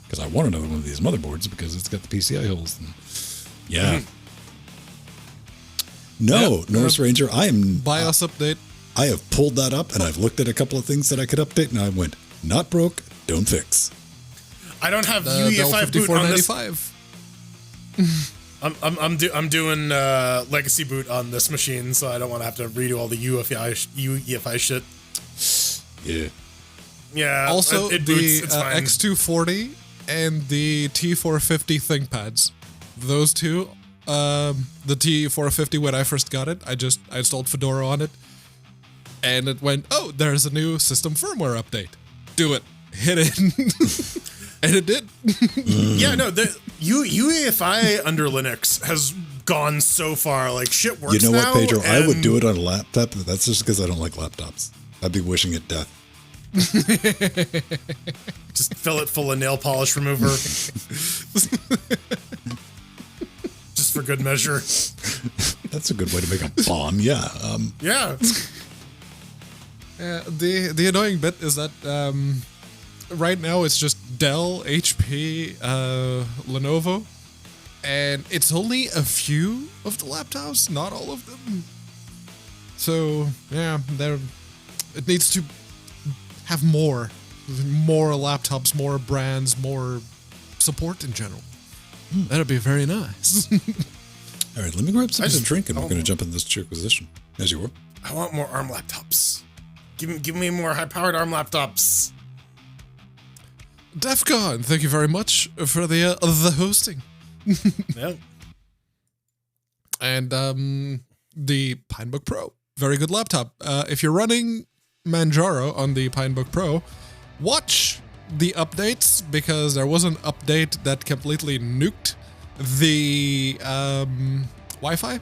because I want another one of these motherboards because it's got the PCI holes. And yeah. No, Norris Ranger, I am BIOS update. I have pulled that up and I've looked at a couple of things that I could update and I went, not broke, don't fix. I don't have UEFI boot on this. I'm doing legacy boot on this machine, so I don't want to have to redo all the UEFI shit. Yeah. Yeah. Also, it boots, the it's fine. X240 and the T450 ThinkPads. Those two. The T450, when I first got it, I installed Fedora on it, and it went, oh, there's a new system firmware update. Do it. Hit it. And it did. Yeah, no, the UEFI under Linux has gone so far. Like, shit works now. You know what, Pedro? I would do it on a laptop, but that's just because I don't like laptops. I'd be wishing it death. Just fill it full of nail polish remover. Just for good measure. That's a good way to make a bomb, yeah. Yeah. The annoying bit is that right now it's just Dell, HP, Lenovo, and it's only a few of the laptops, not all of them. So yeah, it needs to have more laptops, more brands, more support in general. That'd be very nice. All right, let me grab something to drink and we're going to jump into this Chicquisition. As you were. I want more ARM laptops. Give me more high-powered ARM laptops. DEFCON, thank you very much for the hosting. Yeah. And the Pinebook Pro, very good laptop. If you're running Manjaro on the Pinebook Pro, watch the updates because there was an update that completely nuked the Wi-Fi.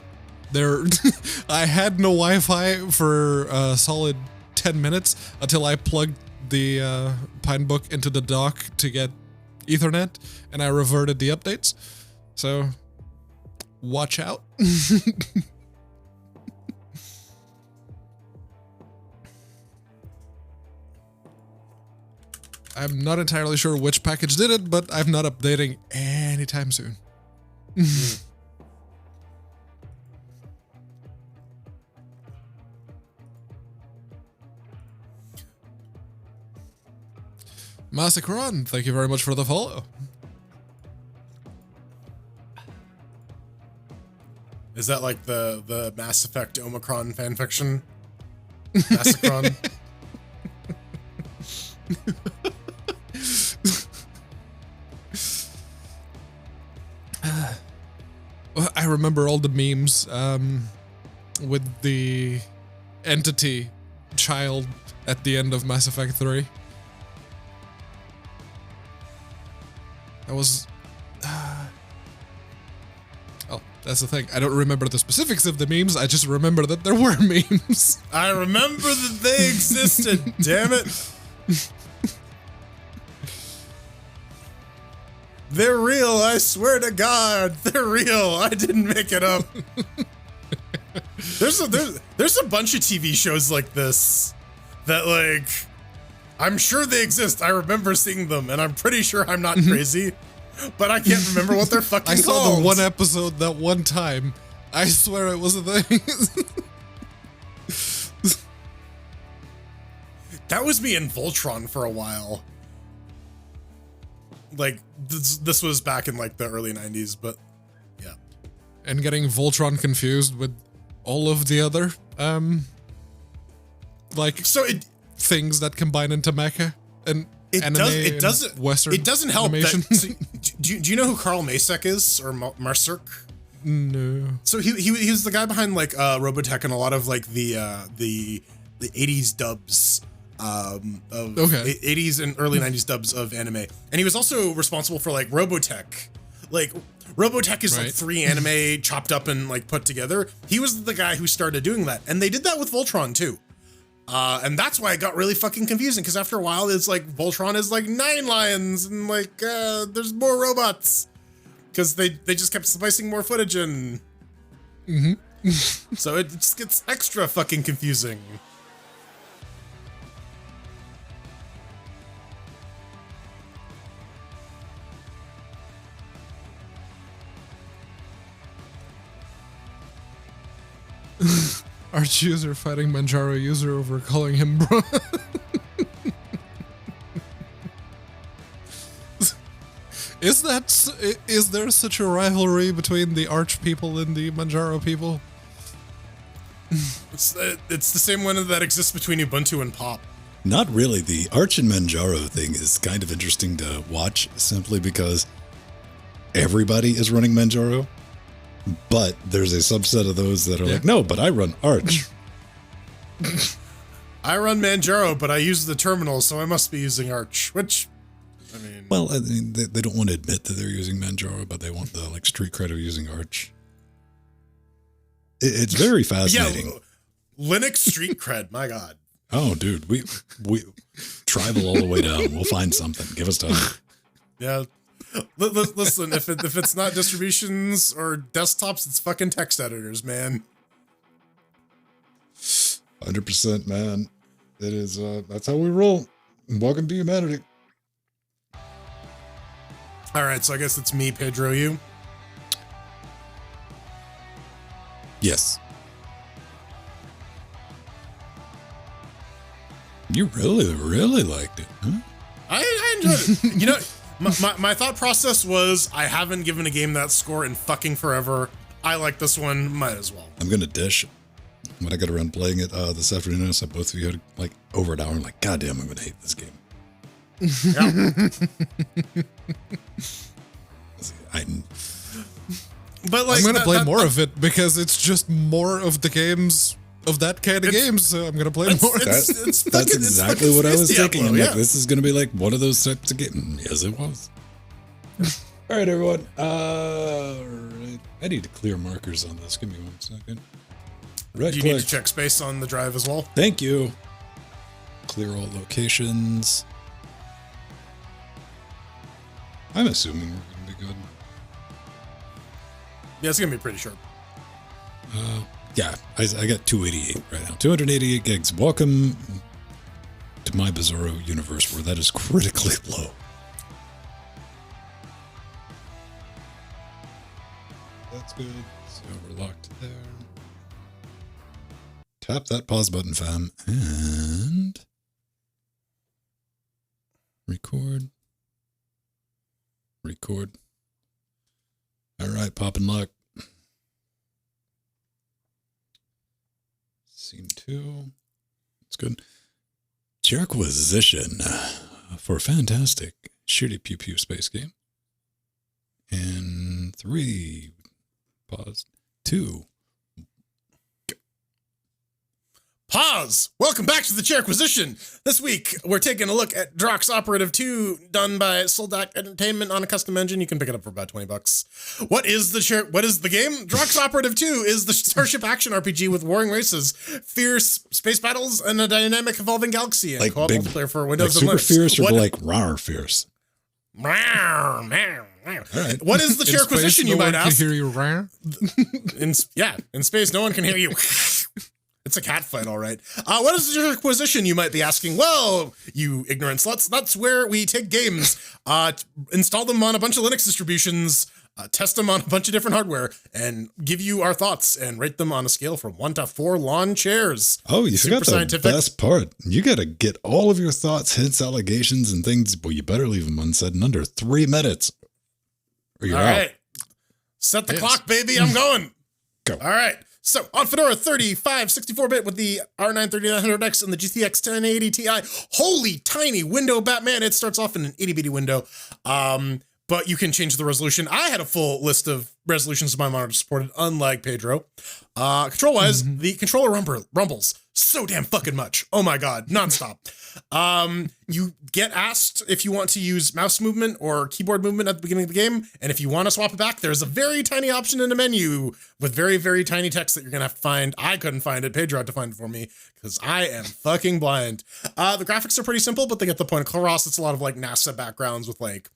I had no Wi-Fi for a solid 10 minutes until I plugged the Pinebook into the dock to get Ethernet, and I reverted the updates. So, watch out. I'm not entirely sure which package did it, but I'm not updating anytime soon. Massacron, thank you very much for the follow. Is that like the Mass Effect Omicron fanfiction? Massacron? I remember all the memes with the entity child at the end of Mass Effect 3. That was... oh, that's the thing. I don't remember the specifics of the memes. I just remember that there were memes. I remember that they existed. Damn it. They're real. I swear to God, they're real. I didn't make it up. There's a bunch of TV shows like this that, like, I'm sure they exist. I remember seeing them, and I'm pretty sure I'm not crazy, but I can't remember what they're fucking called. I saw the one episode that one time. I swear it was a thing. That was me in Voltron for a while. Like this was back in like the early 90s, but yeah. And getting Voltron confused with all of the other things that combine into mecha and it doesn't help animation. Do you know who Carl Masek is, or Marcirk? No. So he was the guy behind like Robotech and a lot of like the 80s dubs of 80s and early 90s dubs of anime. And he was also responsible for like Robotech. Like Robotech is like 3 anime chopped up and like put together. He was the guy who started doing that. And they did that with Voltron too. And that's why it got really fucking confusing, because after a while it's like Voltron is like 9 lions and like there's more robots. Because they just kept splicing more footage in. So it just gets extra fucking confusing. Arch user fighting Manjaro user over calling him bro. Is there such a rivalry between the Arch people and the Manjaro people? It's the same one that exists between Ubuntu and Pop. Not really. The Arch and Manjaro thing is kind of interesting to watch, simply because everybody is running Manjaro, but there's a subset of those that are like, no, but I run Arch. I run Manjaro, but I use the terminal, so I must be using Arch, which... I mean, well, I mean, they don't want to admit that they're using Manjaro, but they want the like street cred of using Arch. It's very fascinating. Yeah, Linux street cred, my God. Oh, dude, we tribal all the way down. We'll find something. Give us time. Yeah, listen, if it's not distributions or desktops, it's fucking text editors, man. 100%, man. It is. That's how we roll. Welcome to humanity. All right, so I guess it's me, Pedro, you. Yes. You really liked it, huh? I enjoyed it. You know, my thought process was, I haven't given a game that score in fucking forever. I like this one, might as well. I'm gonna dish. When I got around playing it this afternoon, I saw both of you had like over an hour. I'm like, God damn, I'm gonna hate this game. Yeah. But like, I'm gonna play more of it because it's just more of the games of that kind of games. So I'm gonna play more. That's exactly what I was thinking. I'm like, this is gonna be like one of those types of games. Yes, it was. All right, everyone. Right. I need to clear markers on this. Give me 1 second. Right. Do you need to check space on the drive as well? Thank you. Clear all locations. I'm assuming we're gonna be good. Yeah, it's gonna be pretty sharp. Yeah, I got 288 right now. 288 gigs. Welcome to my bizarro universe where that is critically low. That's good. So we're locked there. Tap that pause button, fam, and record. All right, pop and lock. Scene 2. That's good. Jerquisition for a fantastic shitty pew pew space game. And 3. Pause. 2. Pause! Welcome back to the Chairquisition. This week, we're taking a look at Drox Operative 2, done by Soldak Entertainment on a custom engine. You can pick it up for about $20. What is the game? Drox Operative 2 is the Starship action RPG with warring races, fierce space battles, and a dynamic evolving galaxy. And like co-op big, multiplayer for Windows like and super Linux. fierce or like rawr fierce? All right. What is the Chairquisition, you might ask? Can hear you rawr? In space, no one can hear you. It's a cat fight, all right. What is your acquisition, you might be asking? Well, you ignorant sluts, that's where we take games, install them on a bunch of Linux distributions, test them on a bunch of different hardware, and give you our thoughts and rate them on a scale from 1 to 4 lawn chairs. Oh, you forgot the best part. You got to get all of your thoughts, hints, allegations, and things, but you better leave them unsaid in under 3 minutes, or you're out. All right. Set the clock, baby. I'm going. Go. All right. So on Fedora 35, 64-bit with the R9 3900X and the GTX 1080 Ti, holy tiny window, Batman. It starts off in an itty bitty window, but you can change the resolution. I had a full list of resolutions my monitor supported, unlike Pedro. Control-wise, the controller rumbles so damn fucking much. Oh my God, nonstop. You get asked if you want to use mouse movement or keyboard movement at the beginning of the game, and if you want to swap it back, there's a very tiny option in the menu with very, very tiny text that you're gonna have to find. I couldn't find it. Pedro had to find it for me because I am fucking blind. The graphics are pretty simple, but they get the point across. It's a lot of like NASA backgrounds with like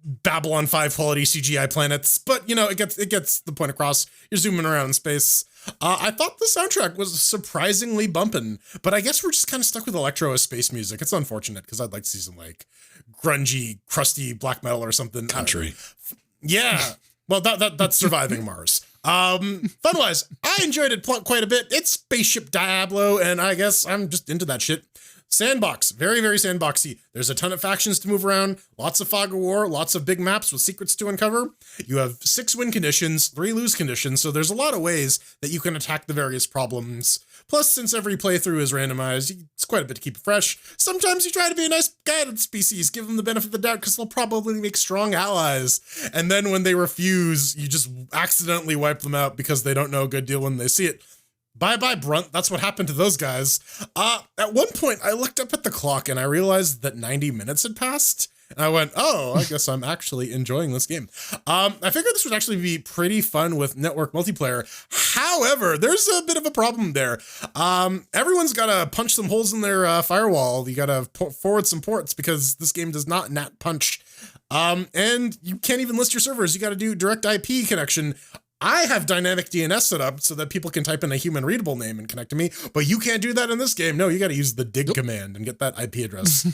Babylon 5 quality CGI planets, but you know, it gets the point across. You're zooming around in space. I thought the soundtrack was surprisingly bumping, but I guess we're just kind of stuck with electro as space music. It's unfortunate because I'd like to see some like grungy, crusty black metal or something. Country. Yeah. Well, that's surviving Mars. Fun-wise, I enjoyed it quite a bit. It's Spaceship Diablo, and I guess I'm just into that shit. Sandbox, very, very sandboxy. There's a ton of factions to move around, lots of fog of war, lots of big maps with secrets to uncover. You have 6 win conditions, 3 lose conditions, so there's a lot of ways that you can attack the various problems. Plus, since every playthrough is randomized, it's quite a bit to keep it fresh. Sometimes you try to be a nice guy to the species, give them the benefit of the doubt because they'll probably make strong allies. And then when they refuse, you just accidentally wipe them out because they don't know a good deal when they see it. Bye-bye, Brunt. That's what happened to those guys. At one point, I looked up at the clock and I realized that 90 minutes had passed. And I went, oh, I guess I'm actually enjoying this game. I figured this would actually be pretty fun with network multiplayer. However, there's a bit of a problem there. Everyone's got to punch some holes in their firewall. You got to forward some ports because this game does not NAT punch. And you can't even list your servers. You got to do direct IP connection. I have dynamic DNS set up so that people can type in a human readable name and connect to me, but you can't do that in this game. No, you got to use the dig command and get that IP address.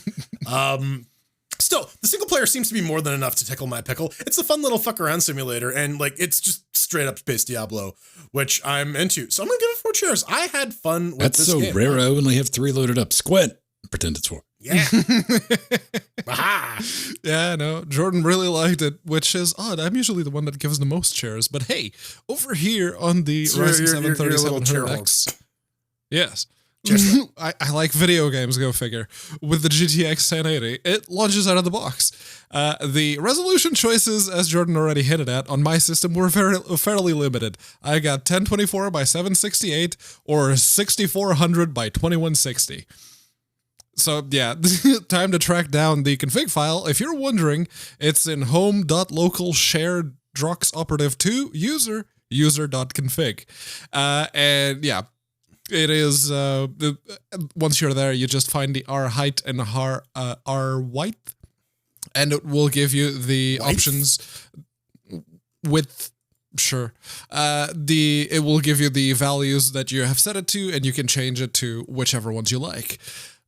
Still, the single player seems to be more than enough to tickle my pickle. It's a fun little fuck around simulator, and like it's just straight up Space Diablo, which I'm into. So I'm gonna give it 4 cheers. I had fun with this game. That's so rare. I only have 3 loaded up. Squint. Pretend it's 4. Yeah. Aha. Yeah, no, Jordan really liked it, which is odd. I'm usually the one that gives the most cheers, but hey, over here on the Ryzen 7 3700X. Yes. I like video games, go figure. With the GTX 1080, it launches out of the box. The resolution choices, as Jordan already hinted at, on my system were fairly limited. I got 1024 by 768 or 6400 by 2160. So yeah, time to track down the config file. If you're wondering, it's in home.local shared drox operative 2 user.config. And yeah, it is, once you're there, you just find the R height and R width, and it will give you the options with, sure. It will give you the values that you have set it to, and you can change it to whichever ones you like.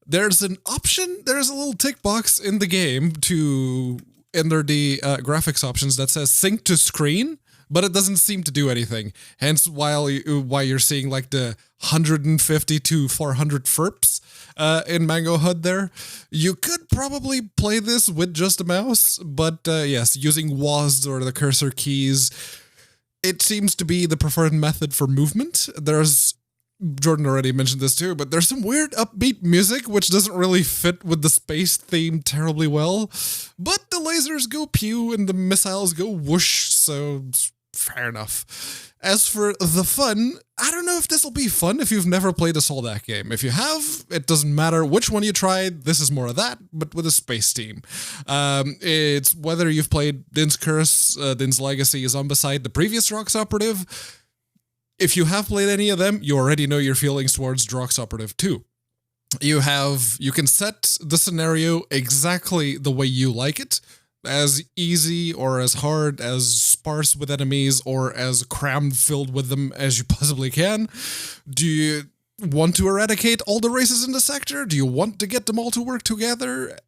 There's an option, there's a little tick box in the game to enter the graphics options that says sync to screen, but it doesn't seem to do anything. Hence why you're seeing like the 150 to 400 FERPs in Mango HUD there. You could probably play this with just a mouse, but yes, using WASD or the cursor keys, it seems to be the preferred method for movement. Jordan already mentioned this too, but there's some weird upbeat music which doesn't really fit with the space theme terribly well. But the lasers go pew and the missiles go whoosh, so it's fair enough. As for the fun, I don't know if this will be fun if you've never played a Soldat game. If you have, it doesn't matter which one you tried, this is more of that, but with a space team. It's whether you've played Din's Curse, Din's Legacy, Zombicide, the previous Drox Operative. If you have played any of them, you already know your feelings towards Drox Operative 2. You can set the scenario exactly the way you like it, as easy or as hard, as sparse with enemies, or as crammed filled with them as you possibly can. Do you want to eradicate all the races in the sector? Do you want to get them all to work together?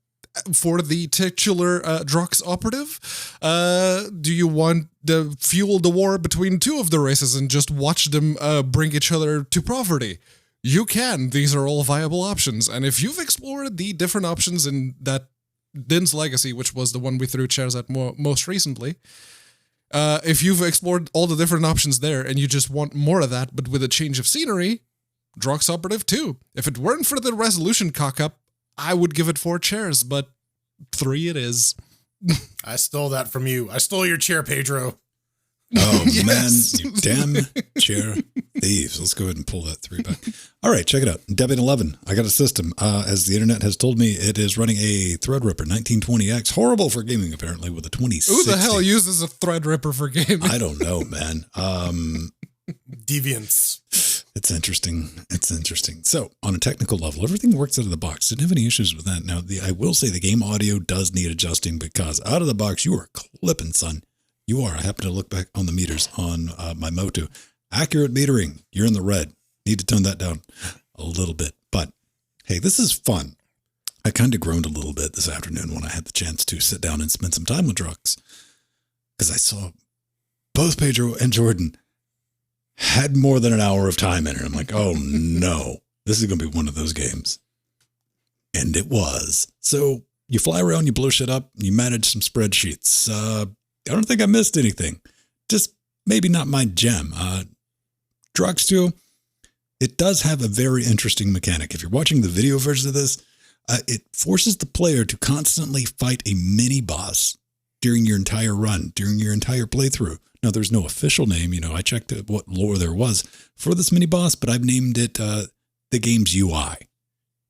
for the titular Drox operative? Do you want to fuel the war between two of the races and just watch them bring each other to poverty? You can. These are all viable options. And if you've explored the different options in that Din's Legacy, which was the one we threw chairs at most recently, if you've explored all the different options there and you just want more of that, but with a change of scenery, Drox Operative 2. If it weren't for the resolution cock-up, I would give it 4 chairs, but 3 it is. I stole that from you. I stole your chair, Pedro. Oh, yes. Man, you damn chair thieves. Let's go ahead and pull that 3 back. All right, check it out. Debian 11. I got a system. As the internet has told me, it is running a Threadripper 1920X. Horrible for gaming, apparently, with a 2060. Who the hell uses a Threadripper for gaming? I don't know, man. Deviants. It's interesting. It's interesting. So, on a technical level, everything works out of the box. Didn't have any issues with that. Now, I will say the game audio does need adjusting because out of the box, you are clipping, son. You are. I happen to look back on the meters on my Moto. Accurate metering. You're in the red. Need to tone that down a little bit. But, hey, this is fun. I kind of groaned a little bit this afternoon when I had the chance to sit down and spend some time with Drux. Because I saw both Pedro and Jordan had more than an hour of time in it. I'm like, oh no, this is going to be one of those games. And it was. So you fly around, you blow shit up, you manage some spreadsheets. I don't think I missed anything. Just maybe not my gem. Drugs 2, it does have a very interesting mechanic. If you're watching the video version of this, it forces the player to constantly fight a mini boss during your entire run, during your entire playthrough. Now, there's no official name. You know, I checked what lore there was for this mini boss, but I've named it the game's UI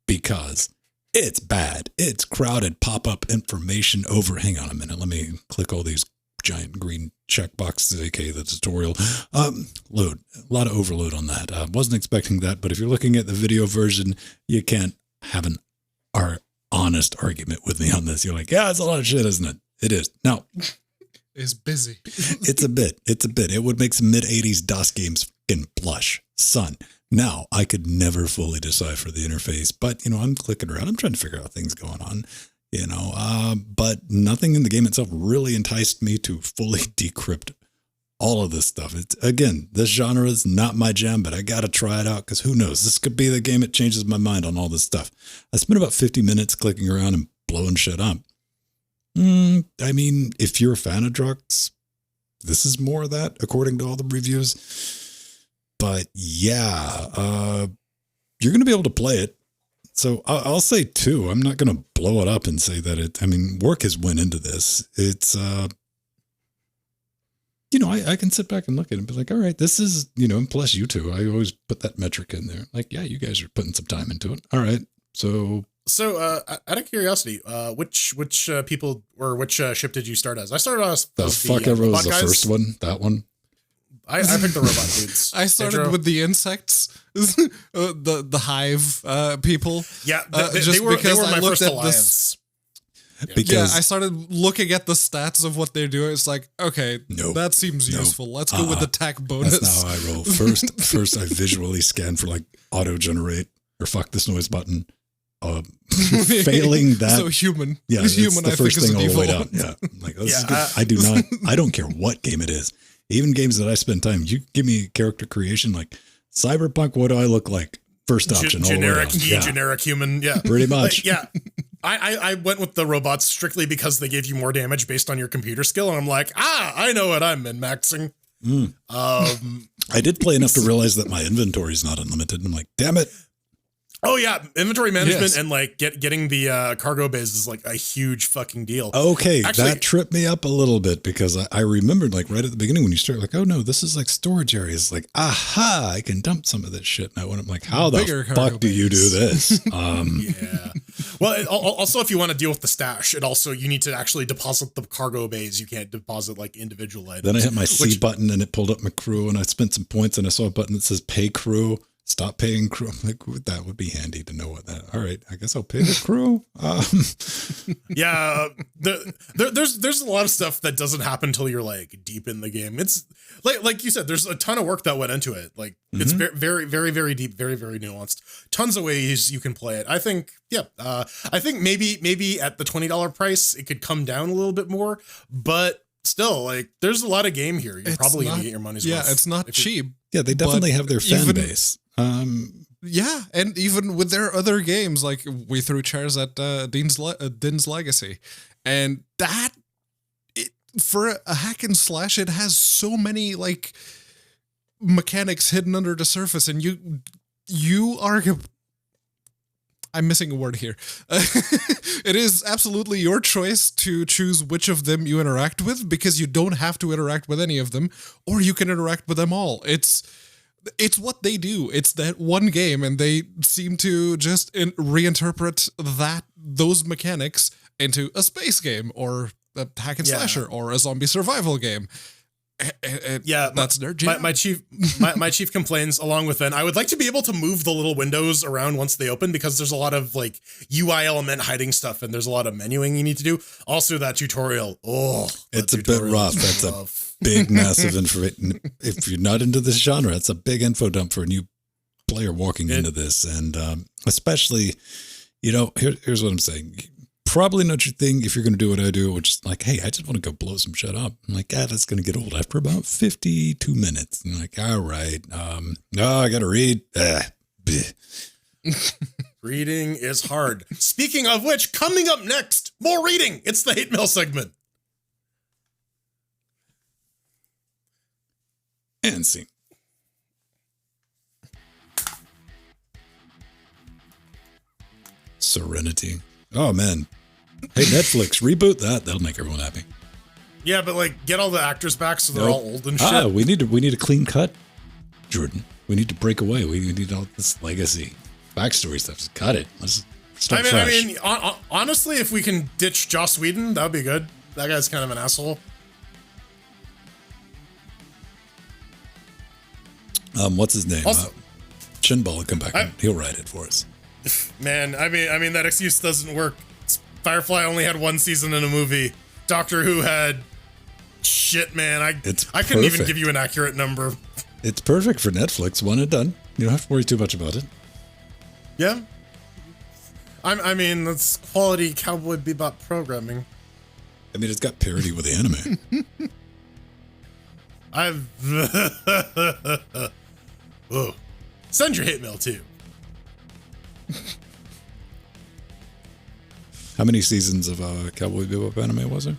because it's bad. It's crowded pop-up information over. Hang on a minute. Let me click all these giant green checkboxes, aka the tutorial. Load. A lot of overload on that. Wasn't expecting that, but if you're looking at the video version, you can't have an honest argument with me on this. You're like, yeah, it's a lot of shit, isn't it? It is. Now, is busy. It's a bit. It would make some mid-'80s DOS games fucking blush. Son. Now, I could never fully decipher the interface, but, you know, I'm clicking around. I'm trying to figure out things going on, you know, but nothing in the game itself really enticed me to fully decrypt all of this stuff. It's, again, this genre is not my jam, but I got to try it out because who knows? This could be the game that changes my mind on all this stuff. I spent about 50 minutes clicking around and blowing shit up. I mean, if you're a fan of Drux, this is more of that, according to all the reviews. But yeah, you're going to be able to play it. So I'll say 2. I'm not going to blow it up and say that it, I mean, work has went into this. It's, you know, I can sit back and look at it and be like, all right, this is, you know, and plus you two, I always put that metric in there. Like, yeah, you guys are putting some time into it. All right. So out of curiosity, which people or which ship did you start as? I started as the fuck ever was the first one. That one. I picked the robot dudes. I started with the insects, the hive people. Yeah, they were my first alliance. Because I started looking at the stats of what they're doing. It's like, okay, that seems useful. Let's go with the tech bonus. That's not how I roll. First, I visually scan for like auto generate or fuck this noise button. Failing that, so human. Yeah, it's human. The I first think thing is I'll a wait out. Yeah, like this is good. I don't care what game it is. Even games that I spend time. You give me character creation like Cyberpunk. What do I look like? First option, generic generic human. Yeah, pretty much. Yeah. I went with the robots strictly because they gave you more damage based on your computer skill, and I'm like, I know what I'm min-maxing. I did play enough to realize that my inventory is not unlimited. And I'm like, damn it. Oh yeah, inventory management and like getting the cargo bays is like a huge fucking deal. Okay, actually, that tripped me up a little bit because I remembered like right at the beginning when you start like, oh no, this is like storage areas. Like, aha, I can dump some of this shit. And I went, I'm like, how the fuck do you do this? Yeah. Well, also if you want to deal with the stash, you need to actually deposit the cargo bays. You can't deposit like individual items. Then I hit my C button and it pulled up my crew, and I spent some points and I saw a button that says pay crew. Stop paying crew. I'm like, that would be handy to know what that. All right, I guess I'll pay the crew. Yeah, there's a lot of stuff that doesn't happen until you're like deep in the game. It's like you said, there's a ton of work that went into it. Like it's very, very, very deep, very, very nuanced. Tons of ways you can play it. I think, I think maybe at the $20 price it could come down a little bit more, but still, like there's a lot of game here. You're probably gonna get your money's worth. Yeah, it's not cheap. Yeah, they definitely have their fan base. Yeah, and even with their other games, like we threw chairs at Din's Legacy, and for a hack and slash, it has so many like mechanics hidden under the surface, and you are. I'm missing a word here. It is absolutely your choice to choose which of them you interact with, because you don't have to interact with any of them, or you can interact with them all. It's what they do. It's that one game, and they seem to just reinterpret those mechanics into a space game or a hack and slasher or a zombie survival game. Yeah, that's their jam. My chief complains along with Ben. I would like to be able to move the little windows around once they open, because there's a lot of like UI element hiding stuff, and there's a lot of menuing you need to do. Also, that tutorial. It's a bit rough. That's a big, massive information. If you're not into this genre, it's a big info dump for a new player walking into this, and especially, here's what I'm saying. Probably not your thing if you're going to do what I do, which is like, hey, I just want to go blow some shit up. I'm like, that's going to get old after about 52 minutes. And I'm like, all right. No, I got to read. Reading is hard. Speaking of which, coming up next, more reading. It's the hate mail segment. And scene. Serenity. Oh, man. Hey, Netflix, reboot that. That'll make everyone happy. Yeah, but like, get all the actors back so they're all old and shit. We need a clean cut, Jordan. We need to break away. We need all this legacy backstory stuff. Just cut it. Let's start fresh. Honestly, if we can ditch Joss Whedon, that would be good. That guy's kind of an asshole. What's his name? Also, Chinball will come back and he'll write it for us. Man, I mean that excuse doesn't work. Firefly only had one season in a movie. Doctor Who had shit, man. I couldn't even give you an accurate number. It's perfect for Netflix. One and done. You don't have to worry too much about it. Yeah. I mean, that's quality Cowboy Bebop programming. I mean, it's got parity with the anime. Send your hate mail too. How many seasons of Cowboy Bebop anime was there?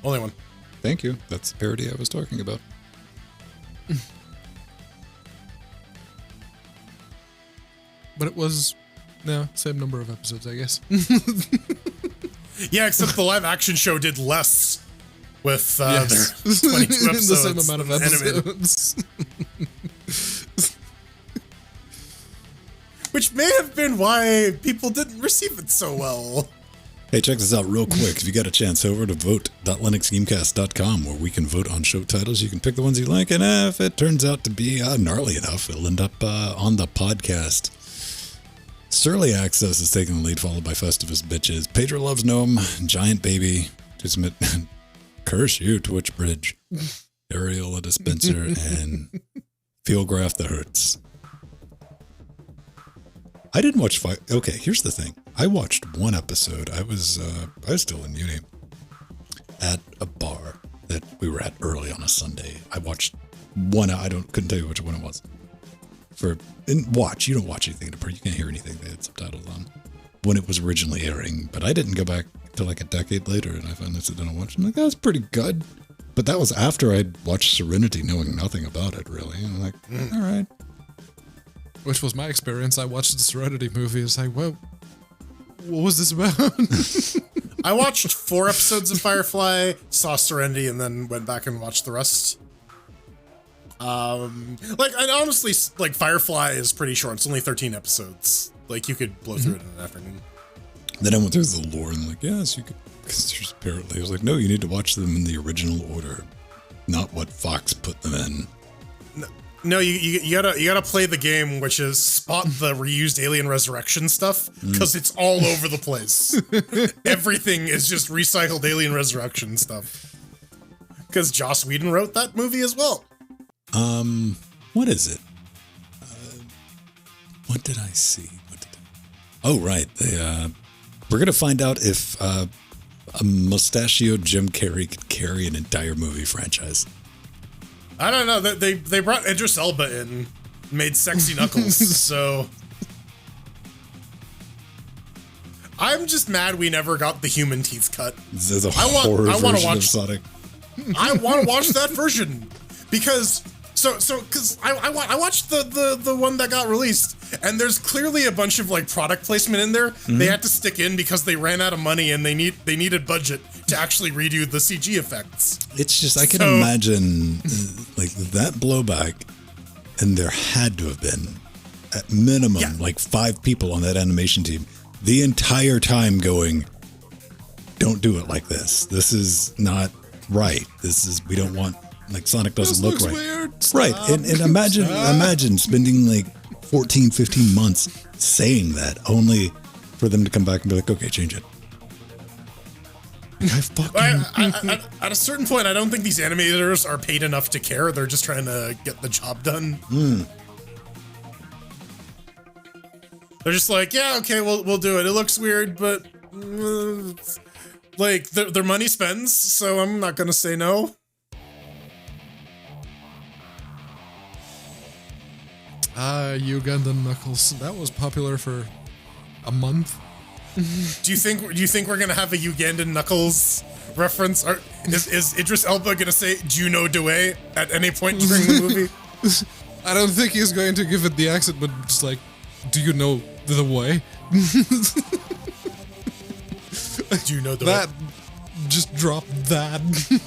Only one. Thank you. That's the parody I was talking about. But it was, same number of episodes, I guess. Yeah, except the live action show did less with their 22 episodes. The same amount of episodes. Which may have been why people didn't receive it so well. Hey, check this out real quick. If you got a chance, over to vote.linuxgamecast.com, where we can vote on show titles. You can pick the ones you like, and if it turns out to be gnarly enough, it'll end up on the podcast. Surly Access is taking the lead, followed by Festivus Bitches, Pedro Loves Gnome, Giant Baby, Curse You, Twitch Bridge, Ariel a Dispenser, and Feelgraph the Hurts. I didn't watch Okay, here's the thing. I watched one episode. I was still in uni at a bar that we were at early on a Sunday. I watched one. Couldn't tell you which one it was. You don't watch anything at a bar. You can't hear anything. They had subtitles on when it was originally airing. But I didn't go back till like a decade later, and I finally sat down and watched it. I'm like, that's pretty good. But that was after I'd watched Serenity, knowing nothing about it really. And I'm like, all right. Which was my experience. I watched the Serenity movie. It's like, whoa, what was this about? I watched 4 episodes of Firefly, saw Serenity, and then went back and watched the rest. Firefly is pretty short. It's only 13 episodes. Like, you could blow through it in an afternoon. Then I went through the lore and like, yes, you could. Because there's apparently, I was like, no, you need to watch them in the original order, not what Fox put them in. No, you gotta play the game, which is spot the reused Alien Resurrection stuff, because it's all over the place. Everything is just recycled Alien Resurrection stuff. Because Joss Whedon wrote that movie as well. What is it? What did I see? Oh, right. We're gonna find out if a mustachioed Jim Carrey could carry an entire movie franchise. I don't know. They brought Idris Elba in, made sexy Knuckles, so I'm just mad we never got the human teeth cut. There's a horror version of Sonic. I want to watch that version because I watched the one that got released, and there's clearly a bunch of like product placement in there. They had to stick in because they ran out of money and they needed budget to actually redo the CG effects. It's just I can imagine like that blowback, and there had to have been at minimum like 5 people on that animation team the entire time going, "Don't do it like this. This is not right. We don't want." Like Sonic doesn't look right. Weird. Right. And imagine spending like 14, 15 months saying that only for them to come back and be like, okay, change it. Like, at a certain point, I don't think these animators are paid enough to care. They're just trying to get the job done. They're just like, yeah, okay, we'll do it. It looks weird, but like their money spends, so I'm not gonna say no. Ugandan Knuckles. That was popular for a month. Do you think we're gonna have a Ugandan Knuckles reference? Or is Idris Elba gonna say "Juno Dewey" at any point during the movie? I don't think he's going to give it the accent, but just like, do you know the way? Do you know the way? That just drop that.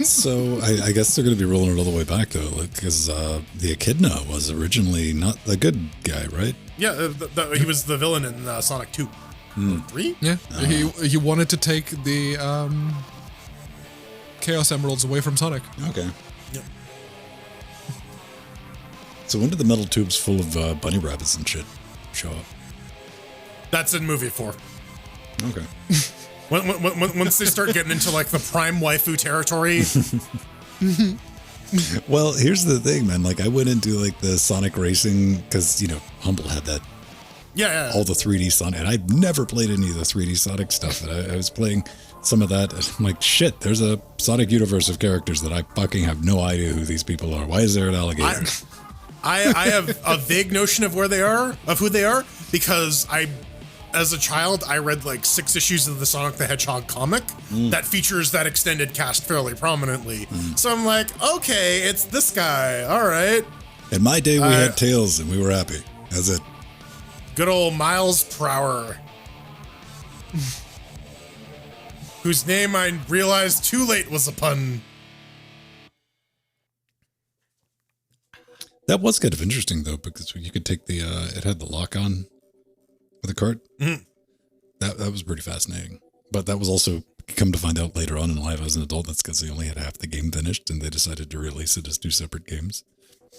So I guess they're going to be rolling it all the way back though, because the Echidna was originally not the good guy, right? Yeah, he was the villain in Sonic 2. 3? Yeah, he wanted to take the Chaos Emeralds away from Sonic. Okay. Yep. So when did the metal tubes full of bunny rabbits and shit show up? That's in movie 4. Okay. Once they start getting into like the prime waifu territory. Well, here's the thing, man. Like I went into like the Sonic Racing because Humble had that. Yeah. All the 3D Sonic, and I'd never played any of the 3D Sonic stuff. And I was playing some of that. And I'm like, shit. There's a Sonic universe of characters that I fucking have no idea who these people are. Why is there an alligator? I have a vague notion of who they are, because as a child, I read like 6 issues of the Sonic the Hedgehog comic that features that extended cast fairly prominently. So I'm like, okay, it's this guy. All right. In my day, we had Tails and we were happy. That's it. Good old Miles Prower. Whose name I realized too late was a pun. That was kind of interesting though, because you could take the, it had the lock on with the cart. That was pretty fascinating. But that was also, come to find out later on in life as an adult, that's because they only had half the game finished and they decided to release it as 2 separate games.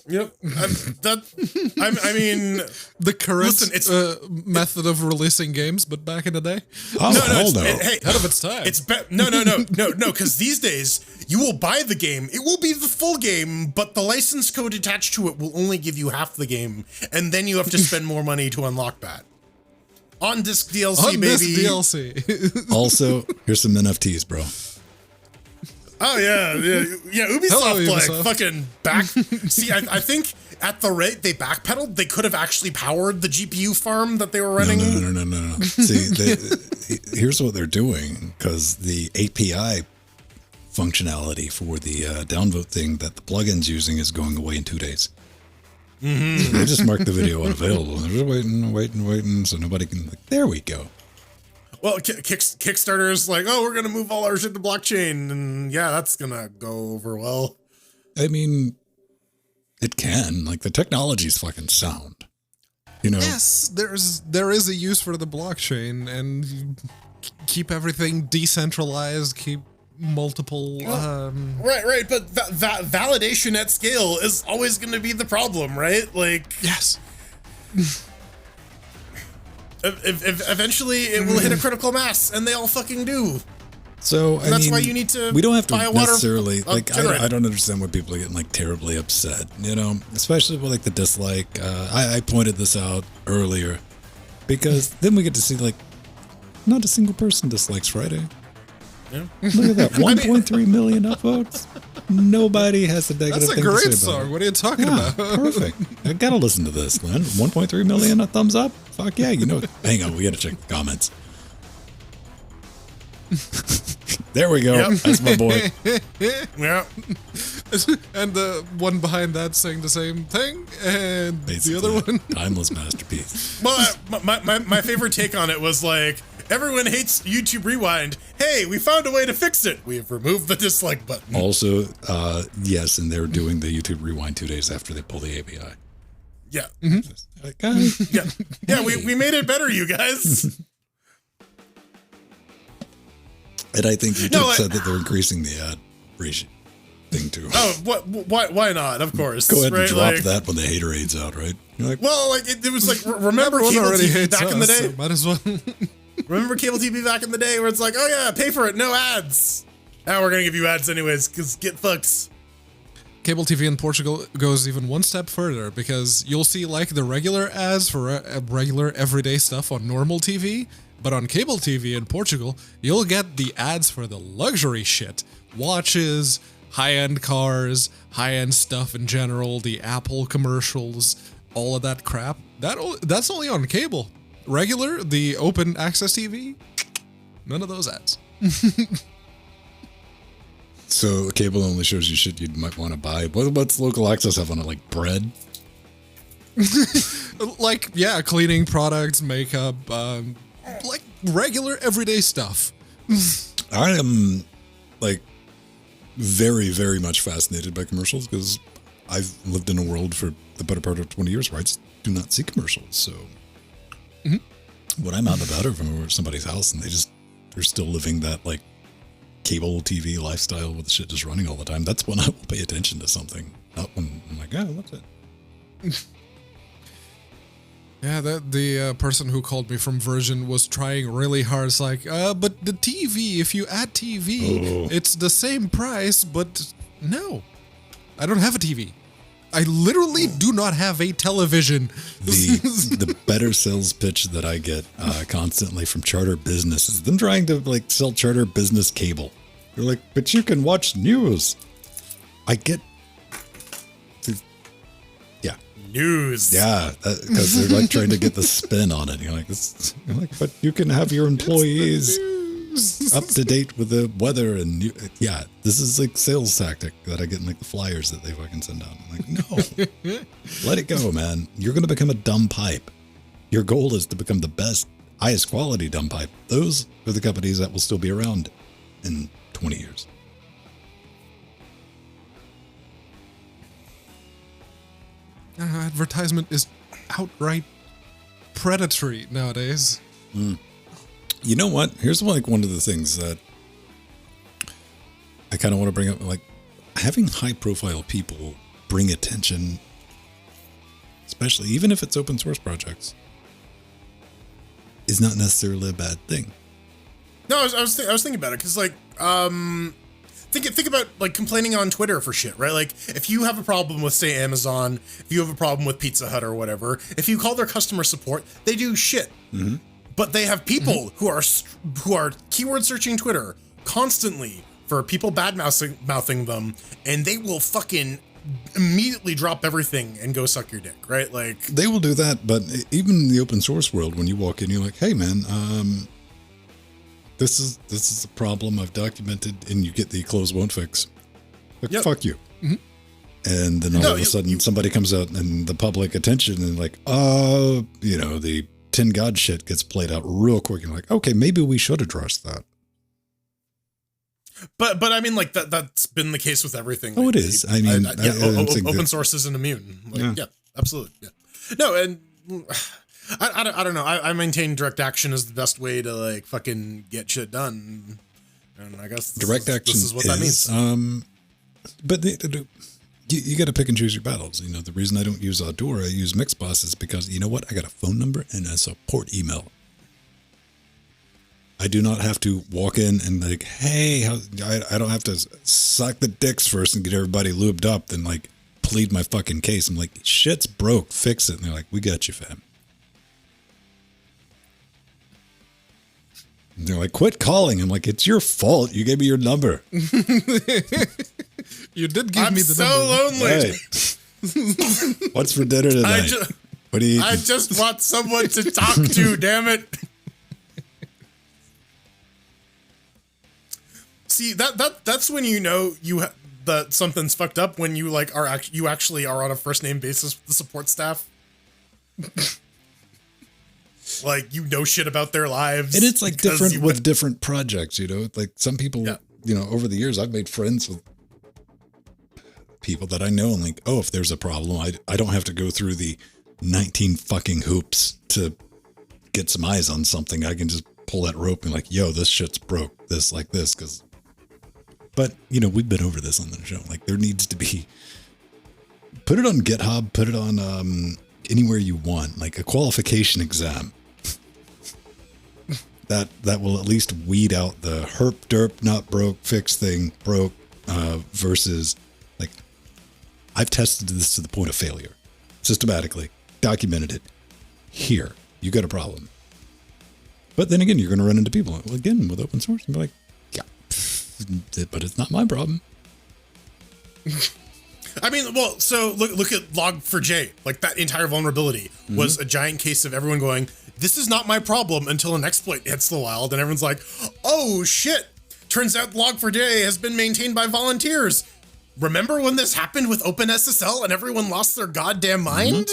Yep. I mean, the current method of releasing games, but back in the day. Oh, no. Hey, ahead of its time. It's no, because these days you will buy the game. It will be the full game, but the license code attached to it will only give you half the game, and then you have to spend more money to unlock that. On disc DLC, baby. DLC. Also, here's some NFTs, bro. Oh yeah. Ubisoft, Hello, like Ubisoft. fucking back. See, I think at the rate they backpedaled, they could have actually powered the GPU farm that they were running. No. See, here's what they're doing, because the API functionality for the downvote thing that the plugin's using is going away in 2 days. So they just marked the video unavailable. They're just waiting, so nobody can. There we go. Well, Kickstarter is like, oh, we're gonna move all our shit to blockchain, and yeah, that's gonna go over well. I mean, it can. Like the technology's fucking sound. Yes, there is a use for the blockchain, and you keep everything decentralized, keep multiple. Right. But validation at scale is always going to be the problem, right? Like, yes. If eventually it will hit a critical mass, and they all fucking do. So and that's why you need to. We don't have to buy a necessarily water, I don't understand why people are getting like terribly upset. You know, especially with like the dislike. I pointed this out earlier because then we get to see like not a single person dislikes Friday. Yeah. Look at that, 1.3 million upvotes. Nobody has a negative thing to say about it. That's a great song. What are you talking about? Perfect. I gotta listen to this, Lynn. 1.3 million a thumbs up. Fuck yeah, you know. Hang on, we gotta check the comments. There we go. Yep. That's my boy. Yeah. And the one behind that saying the same thing, and basically, the other one. Timeless masterpiece. Well, my favorite take on it was like, everyone hates YouTube Rewind. Hey, we found a way to fix it. We have removed the dislike button. Also, yes, and they're doing the YouTube Rewind 2 days after they pull the API. Yeah. Mm-hmm. Like, guys. Yeah, we made it better, you guys. And I think YouTube said that they're increasing the ad ratio thing too. Oh, why not? Of course. Go ahead and drop that when the haterades out, right? You're like, well, like it was like, remember cable TV back in the day? So might as well. Remember cable TV back in the day where it's like, oh yeah, pay for it, no ads. Now we're gonna give you ads anyways, because get fucked. Cable TV in Portugal goes even one step further because you'll see like the regular ads for regular everyday stuff on normal TV, but on cable TV in Portugal, you'll get the ads for the luxury shit. Watches, high-end cars, high-end stuff in general, the Apple commercials, all of that crap. That's only on cable. Regular, the open access TV, none of those ads. So cable only shows you shit you might want to buy. What's local access have on it? Like bread? Like, yeah, cleaning products, makeup, like regular everyday stuff. I am like very, very much fascinated by commercials because I've lived in a world for the better part of 20 years where I just do not see commercials. So when I'm out and about or from somebody's house and they're still living that like cable TV lifestyle with the shit just running all the time, that's when I will pay attention to something. Not when I'm like, oh, what's it? Yeah, the person who called me from Virgin was trying really hard. It's like, but the TV, if you add TV, it's the same price, but no. I don't have a TV. I literally do not have a television. The better sales pitch that I get constantly from Charter Business is them trying to like sell Charter Business cable. They're like, but you can watch news. I get... Yeah. News. Yeah, because they're like trying to get the spin on it. You're like, but you can have your employees up to date with the weather and yeah, this is like sales tactic that I get in like the flyers that they fucking send out. I'm like, no, let it go, man. You're gonna become a dumb pipe. Your goal is to become the best, highest quality dumb pipe. Those are the companies that will still be around in 20 years. Advertisement is outright predatory nowadays. You know what? Here's like one of the things that I kind of want to bring up. Like having high profile people bring attention, especially even if it's open source projects, is not necessarily a bad thing. No, I was thinking about it because like think about like complaining on Twitter for shit, right? Like if you have a problem with say Amazon, if you have a problem with Pizza Hut or whatever, if you call their customer support, they do shit. Mm-hmm. But they have people who are keyword searching Twitter constantly for people bad mouthing them, and they will fucking immediately drop everything and go suck your dick, right? Like they will do that, but even in the open source world, when you walk in, you're like, hey man, this is a problem I've documented, and you get the close won't fix. Like, fuck you. Mm-hmm. And then all of a sudden somebody comes out in the public attention and like, the 10 God shit gets played out real quick. And like, okay, maybe we should address that. But I mean, like that's been the case with everything. Oh, it is. I mean, open source isn't immune. Like, yeah, absolutely. Yeah. No, and I don't know. I maintain direct action is the best way to like fucking get shit done. And I guess direct action this is what that means. But you got to pick and choose your battles. You know, the reason I don't use Audora, I use Mixboss is because, you know what? I got a phone number and a support email. I do not have to walk in and like, hey, I don't have to suck the dicks first and get everybody lubed up, then like plead my fucking case. I'm like, shit's broke, fix it. And they're like, we got you, fam. And they're like, quit calling. I'm like, it's your fault. You gave me your number. You did give me the number. I'm so lonely. Hey. What's for dinner tonight? What do you eat? I just want someone to talk to, damn it. See, that's when you know that something's fucked up, when you like you actually are on a first name basis with the support staff. Like, you know shit about their lives. And it's like different with different projects, you know, like some people, you know, over the years, I've made friends with people that I know, and like, oh, if there's a problem, I don't have to go through the 19 fucking hoops to get some eyes on something. I can just pull that rope and like, yo, this shit's broke, this like this, because, but you know, we've been over this on the show. Like, there needs to be, put it on GitHub, put it on anywhere you want, like a qualification exam. That will at least weed out the herp derp not broke, fix thing broke versus like, I've tested this to the point of failure, systematically documented it. Here, you got a problem. But then again, you're going to run into people again with open source and be like, yeah, but it's not my problem. I mean, well, so look at Log4j. Like, that entire vulnerability was a giant case of everyone going, this is not my problem, until an exploit hits the wild and everyone's like, oh shit, turns out Log4j has been maintained by volunteers. Remember when this happened with OpenSSL and everyone lost their goddamn mind?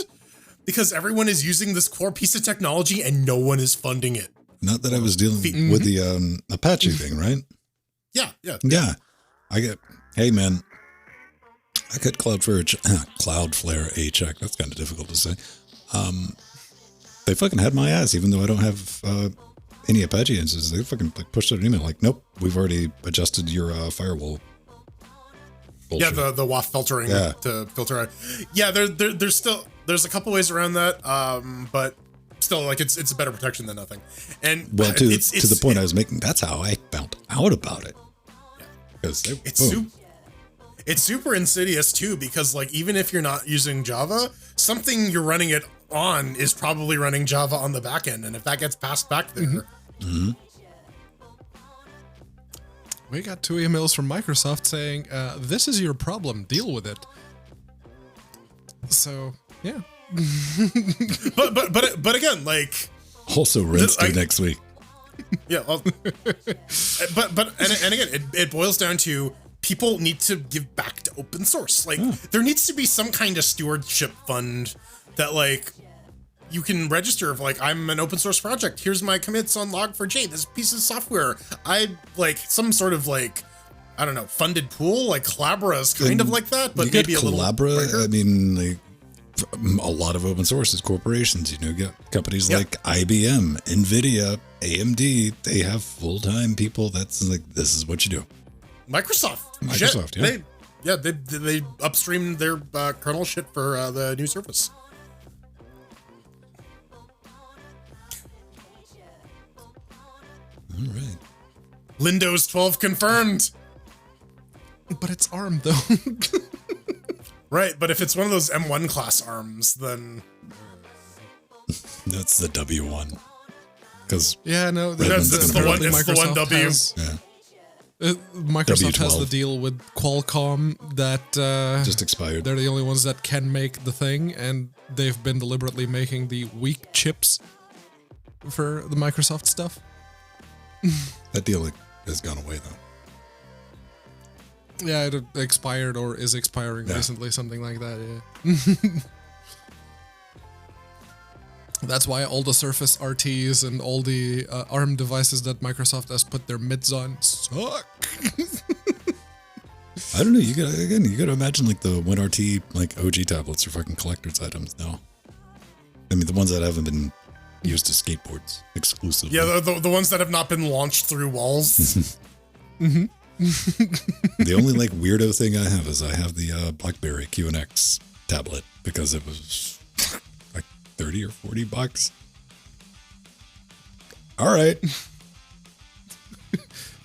Because everyone is using this core piece of technology and no one is funding it. Not that I was dealing with the Apache thing, right? Yeah. Hey man, I got Cloudflare a check. That's kind of difficult to say. They fucking had my ass, even though I don't have any Apache instances. They fucking like pushed out an email like, nope, we've already adjusted your firewall. Bullshit. Yeah, the WAF filtering to filter out. Yeah, there's a couple ways around that, but still, like, it's a better protection than nothing. And well, to the point I was making, that's how I found out about it. Yeah, it's super insidious too, because like, even if you're not using Java, something you're running it on is probably running Java on the back end, and if that gets passed back there. We got 2 emails from Microsoft saying, this is your problem, deal with it. So, yeah. but again, like, also rinse next week. Yeah. Well, but again, it boils down to, people need to give back to open source. Like, there needs to be some kind of stewardship fund that, like, you can register of, like, I'm an open source project. Here's my commits on Log4j. This piece of software. I like some sort of, like, I don't know, funded pool. Like, Collabora is kind of like that, but maybe a little Collabora. I mean, like, a lot of open source is corporations. You know, you got companies like IBM, NVIDIA, AMD. They have full-time people. That's like, this is what you do. Microsoft, yeah. They upstream their kernel shit for the new Surface. All right. Windows 12 confirmed. But it's ARM though. Right, but if it's one of those M1 class ARMs, then that's the W1. Because that's the one. It's the one W. Microsoft has the deal with Qualcomm that just expired. They're the only ones that can make the thing, and they've been deliberately making the weak chips for the Microsoft stuff. That deal has gone away though. Yeah, it expired or is expiring recently, something like that. Yeah. That's why all the Surface RTs and all the ARM devices that Microsoft has put their mids on suck. I don't know. You gotta imagine like the WinRT like OG tablets are fucking collector's items now. I mean, the ones that haven't been used as skateboards exclusively. Yeah, the ones that have not been launched through walls. The only like weirdo thing I have is I have the BlackBerry QNX tablet because it was like 30 or $40. All right.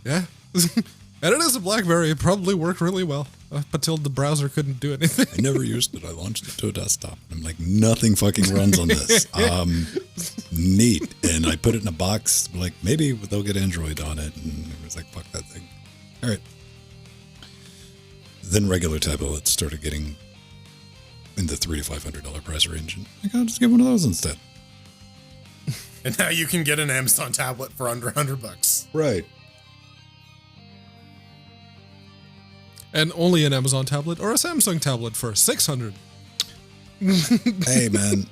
Yeah. And it is a BlackBerry. It probably worked really well up until the browser couldn't do anything. I never used it. I launched it to a desktop. I'm like, nothing fucking runs on this. Neat. And I put it in a box. Like, maybe they'll get Android on it. And it was like, fuck that thing. All right. Then regular tablets started getting in the $300 to $500 price range. And I gotta just get one of those instead. And now you can get an Amazon tablet for under $100. Right. And only an Amazon tablet or a Samsung tablet for $600. Hey, man,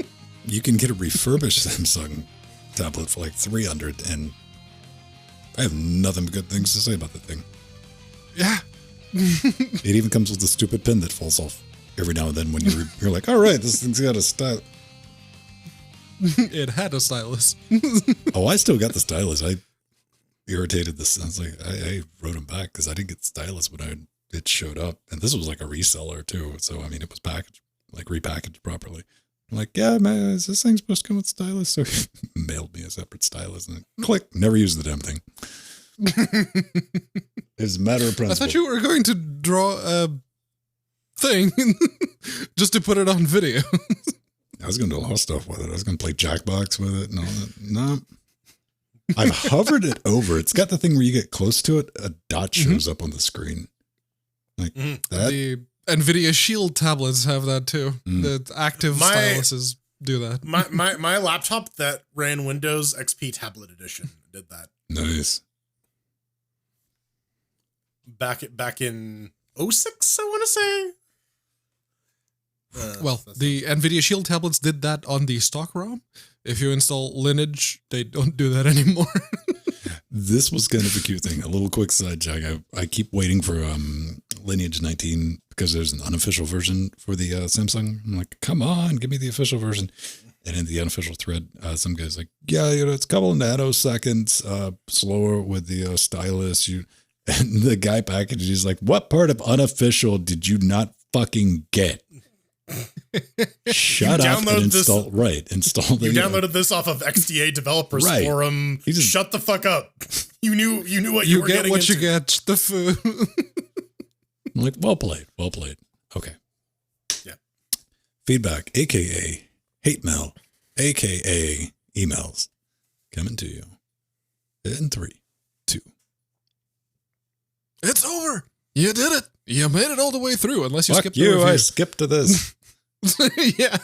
you can get a refurbished Samsung tablet for like $300, and I have nothing but good things to say about the thing. Yeah. It even comes with a stupid pin that falls off every now and then when you're like, all right, this thing's got a style. It had a stylus. Oh, I still got the stylus. I irritated this. I was like, I wrote him back because I didn't get the stylus when it showed up. And this was like a reseller too. So, I mean, it was packaged, like repackaged properly. I'm like, yeah, man, is this thing supposed to come with stylus? So he mailed me a separate stylus and click, never used the damn thing. It's a matter of principle. I thought you were going to draw a thing just to put it on video. I was going to do a lot of stuff with it. I was going to play Jackbox with it and all that. No. I've hovered it over. It's got the thing where you get close to it, a dot shows up on the screen. Like that. The NVIDIA Shield tablets have that too. The active styluses do that. My laptop that ran Windows XP Tablet Edition did that. Nice. Back in 06, I want to say. Well, the NVIDIA Shield tablets did that on the stock ROM. If you install Lineage, they don't do that anymore. This was kind of a cute thing. A little quick side check. I keep waiting for Lineage 19 because there's an unofficial version for the Samsung. I'm like, come on, give me the official version. And in the unofficial thread, some guy's like, yeah, it's a couple of nanoseconds slower with the stylus. And the guy packaged, he's like, what part of unofficial did you not fucking get? Shut up and install. Right. Install the. You downloaded this off of XDA developers forum. Just, shut the fuck up. You knew what you were getting. You get what you get. The food. I'm like, well played. Well played. Okay. Yeah. Feedback, aka hate mail, aka emails, coming to you in 3, 2. It's over. You did it. You made it all the way through, unless you skipped the review. I skipped to this. Yeah.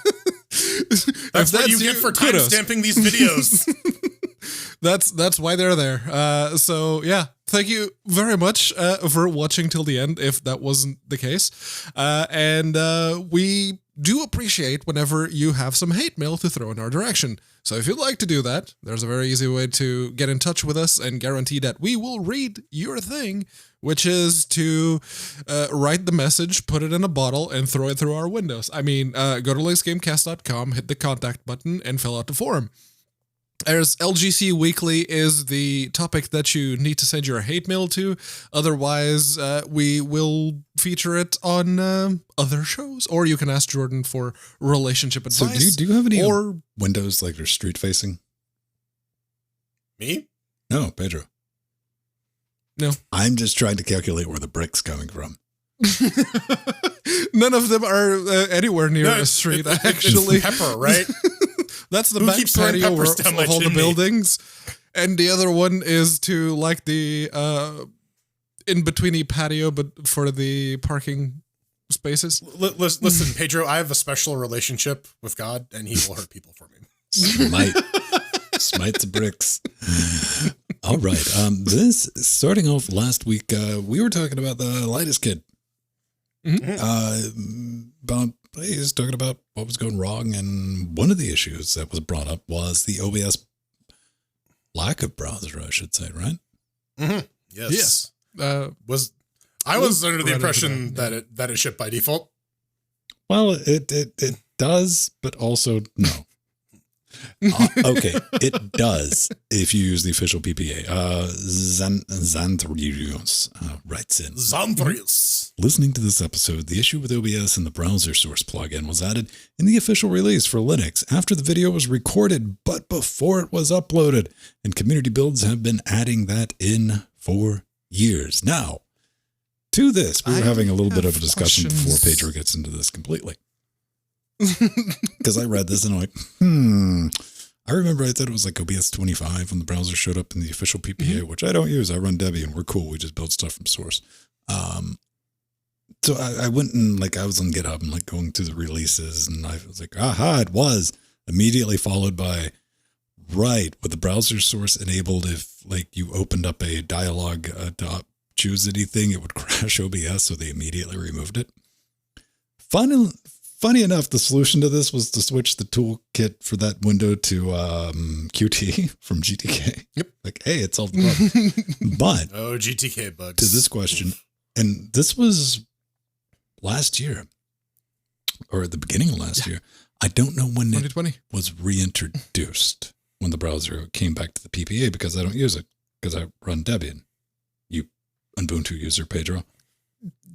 That's what you get for timestamping these videos. That's why they're there. So yeah, thank you very much for watching till the end, if that wasn't the case. And we do appreciate whenever you have some hate mail to throw in our direction. So if you'd like to do that, there's a very easy way to get in touch with us and guarantee that we will read your thing, which is to write the message, put it in a bottle, and throw it through our windows. I mean, go to linuxgamecast.com, hit the contact button, and fill out the form. There's LGC Weekly is the topic that you need to send your hate mail to. Otherwise, we will feature it on other shows. Or you can ask Jordan for relationship advice. So do you have any windows like they're street facing? Me? No, Pedro. No. I'm just trying to calculate where the brick's coming from. None of them are anywhere near a street, actually. It's pepper, right? That's the back patio of all the buildings. And the other one is to like the in-betweeny patio, but for the parking spaces. Listen, Pedro, I have a special relationship with God, and he will hurt people for me. Smite the bricks. All right. This starting off last week, we were talking about the lightest kid. He's talking about what was going wrong, and one of the issues that was brought up was the OBS lack of browser, I should say, right? Mm-hmm. Yes. I was under the impression that it shipped by default. Well, it does, but also no. Okay, it does if you use the official PPA. Xanthrius writes in. Xanthrius. Listening to this episode, the issue with OBS and the browser source plugin was added in the official release for Linux after the video was recorded, but before it was uploaded. And community builds have been adding that in for years. Now, to this, we were having a little bit of a discussion before Pedro gets into this completely. Because I read this and I'm like, I remember I thought it was like OBS 25 when the browser showed up in the official PPA, which I don't use. I run Debian. We're cool. We just build stuff from source. So I went and I was on GitHub and going through the releases, and I was like, aha, it was immediately followed by, right, with the browser source enabled, if you opened up a dialog choose anything, it would crash OBS. So they immediately removed it. Funny enough, the solution to this was to switch the toolkit for that window to Qt from GTK. Yep. Hey, it solved the problem. But GTK bugs. To this question, and this was last year, or at the beginning of last year. I don't know when 2020 it was reintroduced, when the browser came back to the PPA, because I don't use it, because I run Debian. You Ubuntu user, Pedro.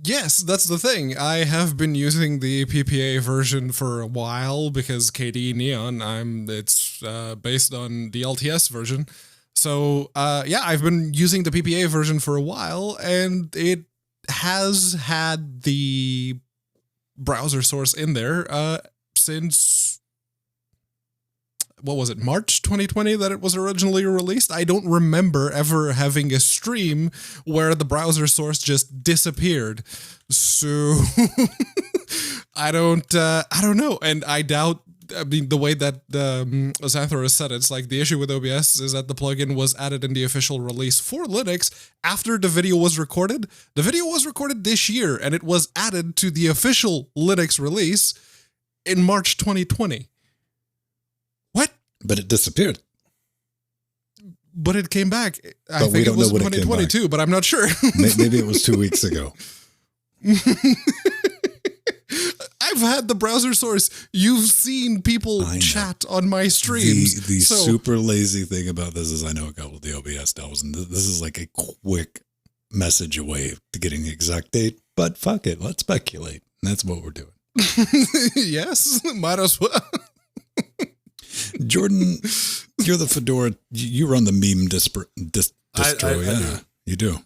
Yes, that's the thing. I have been using the PPA version for a while because KDE Neon, it's based on the LTS version. So, I've been using the PPA version for a while, and it has had the browser source in there since, what was it, March 2020 that it was originally released? I don't remember ever having a stream where the browser source just disappeared. So I don't know. And I doubt, the way that Xanthorus said it's the issue with OBS is that the plugin was added in the official release for Linux after the video was recorded. The video was recorded this year, and it was added to the official Linux release in March 2020. What? But it disappeared. But it came back. I think it was 2022, but I'm not sure. Maybe it was 2 weeks ago. I've had the browser source. You've seen people chat on my streams. The super lazy thing about this is I know a couple of the OBS devs, and this is a quick message away to getting the exact date. But fuck it, let's speculate. And that's what we're doing. Yes, might as well. Jordan, you're the Fedora. You run the meme distro. I do. You do.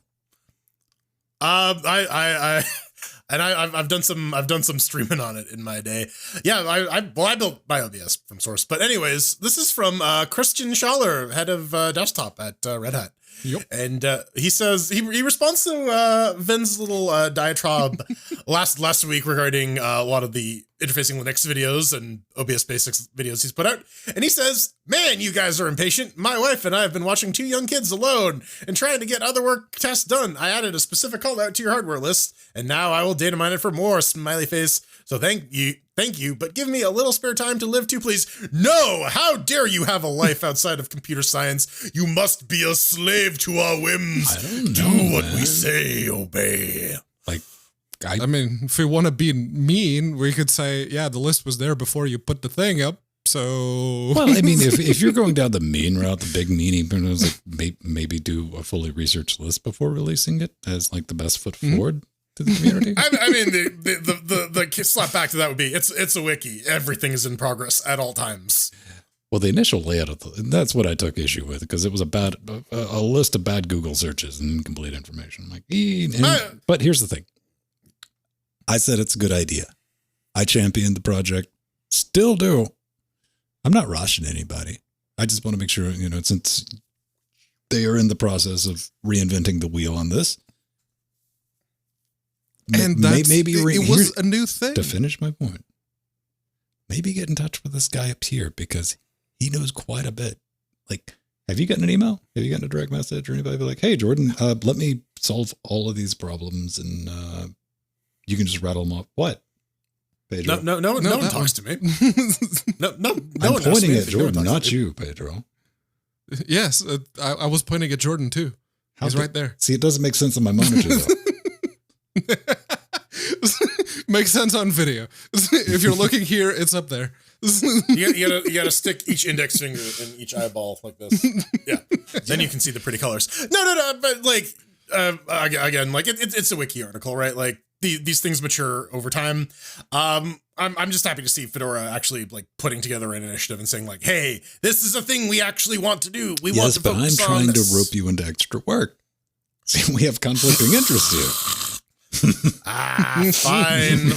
I've done some streaming on it in my day. Yeah, I built my OBS from source. But anyways, this is from Christian Schaller, head of desktop at Red Hat. Yep. And he says he responds to Vin's little diatribe last week regarding a lot of the interfacing Linux videos and OBS Basics videos he's put out. And he says, "Man, you guys are impatient. My wife and I have been watching 2 young kids alone and trying to get other work tasks done. I added a specific call out to your hardware list, and now I will data mine it for more, smiley face. So thank you, but give me a little spare time to live too, please." No, how dare you have a life outside of computer science? You must be a slave to our whims. I don't know, do what we say, obey. I mean, if we want to be mean, we could say, yeah, the list was there before you put the thing up. So, well, I mean, if you're going down the mean route, the big meanie, maybe do a fully researched list before releasing it as the best foot forward to the community. I mean, the slap back to that would be it's a wiki. Everything is in progress at all times. Well, the initial layout that's what I took issue with, because it was a list of bad Google searches and incomplete information. But here's the thing. I said it's a good idea. I championed the project. Still do. I'm not rushing anybody. I just want to make sure, since they are in the process of reinventing the wheel on this. And it was a new thing. To finish my point, maybe get in touch with this guy up here, because he knows quite a bit. Have you gotten an email? Have you gotten a direct message or anybody be like, "Hey, Jordan, let me solve all of these problems," and you can just rattle them off? What? Pedro? No one talks to me. No I'm one pointing at Jordan, not you, Pedro. Yes, I was pointing at Jordan too. He's right there. See, it doesn't make sense on my monitor though. Makes sense on video. If you're looking here, it's up there. You gotta stick each index finger in each eyeball like this. Yeah. Then you can see the pretty colors. No. But like, again, like it's a wiki article, right? Like these things mature over time. I'm just happy to see Fedora actually like putting together an initiative and saying like, hey, this is a thing we actually want to do. We want to focus on this. Yes, but I'm trying to rope you into extra work. See, we have conflicting interests here. Fine.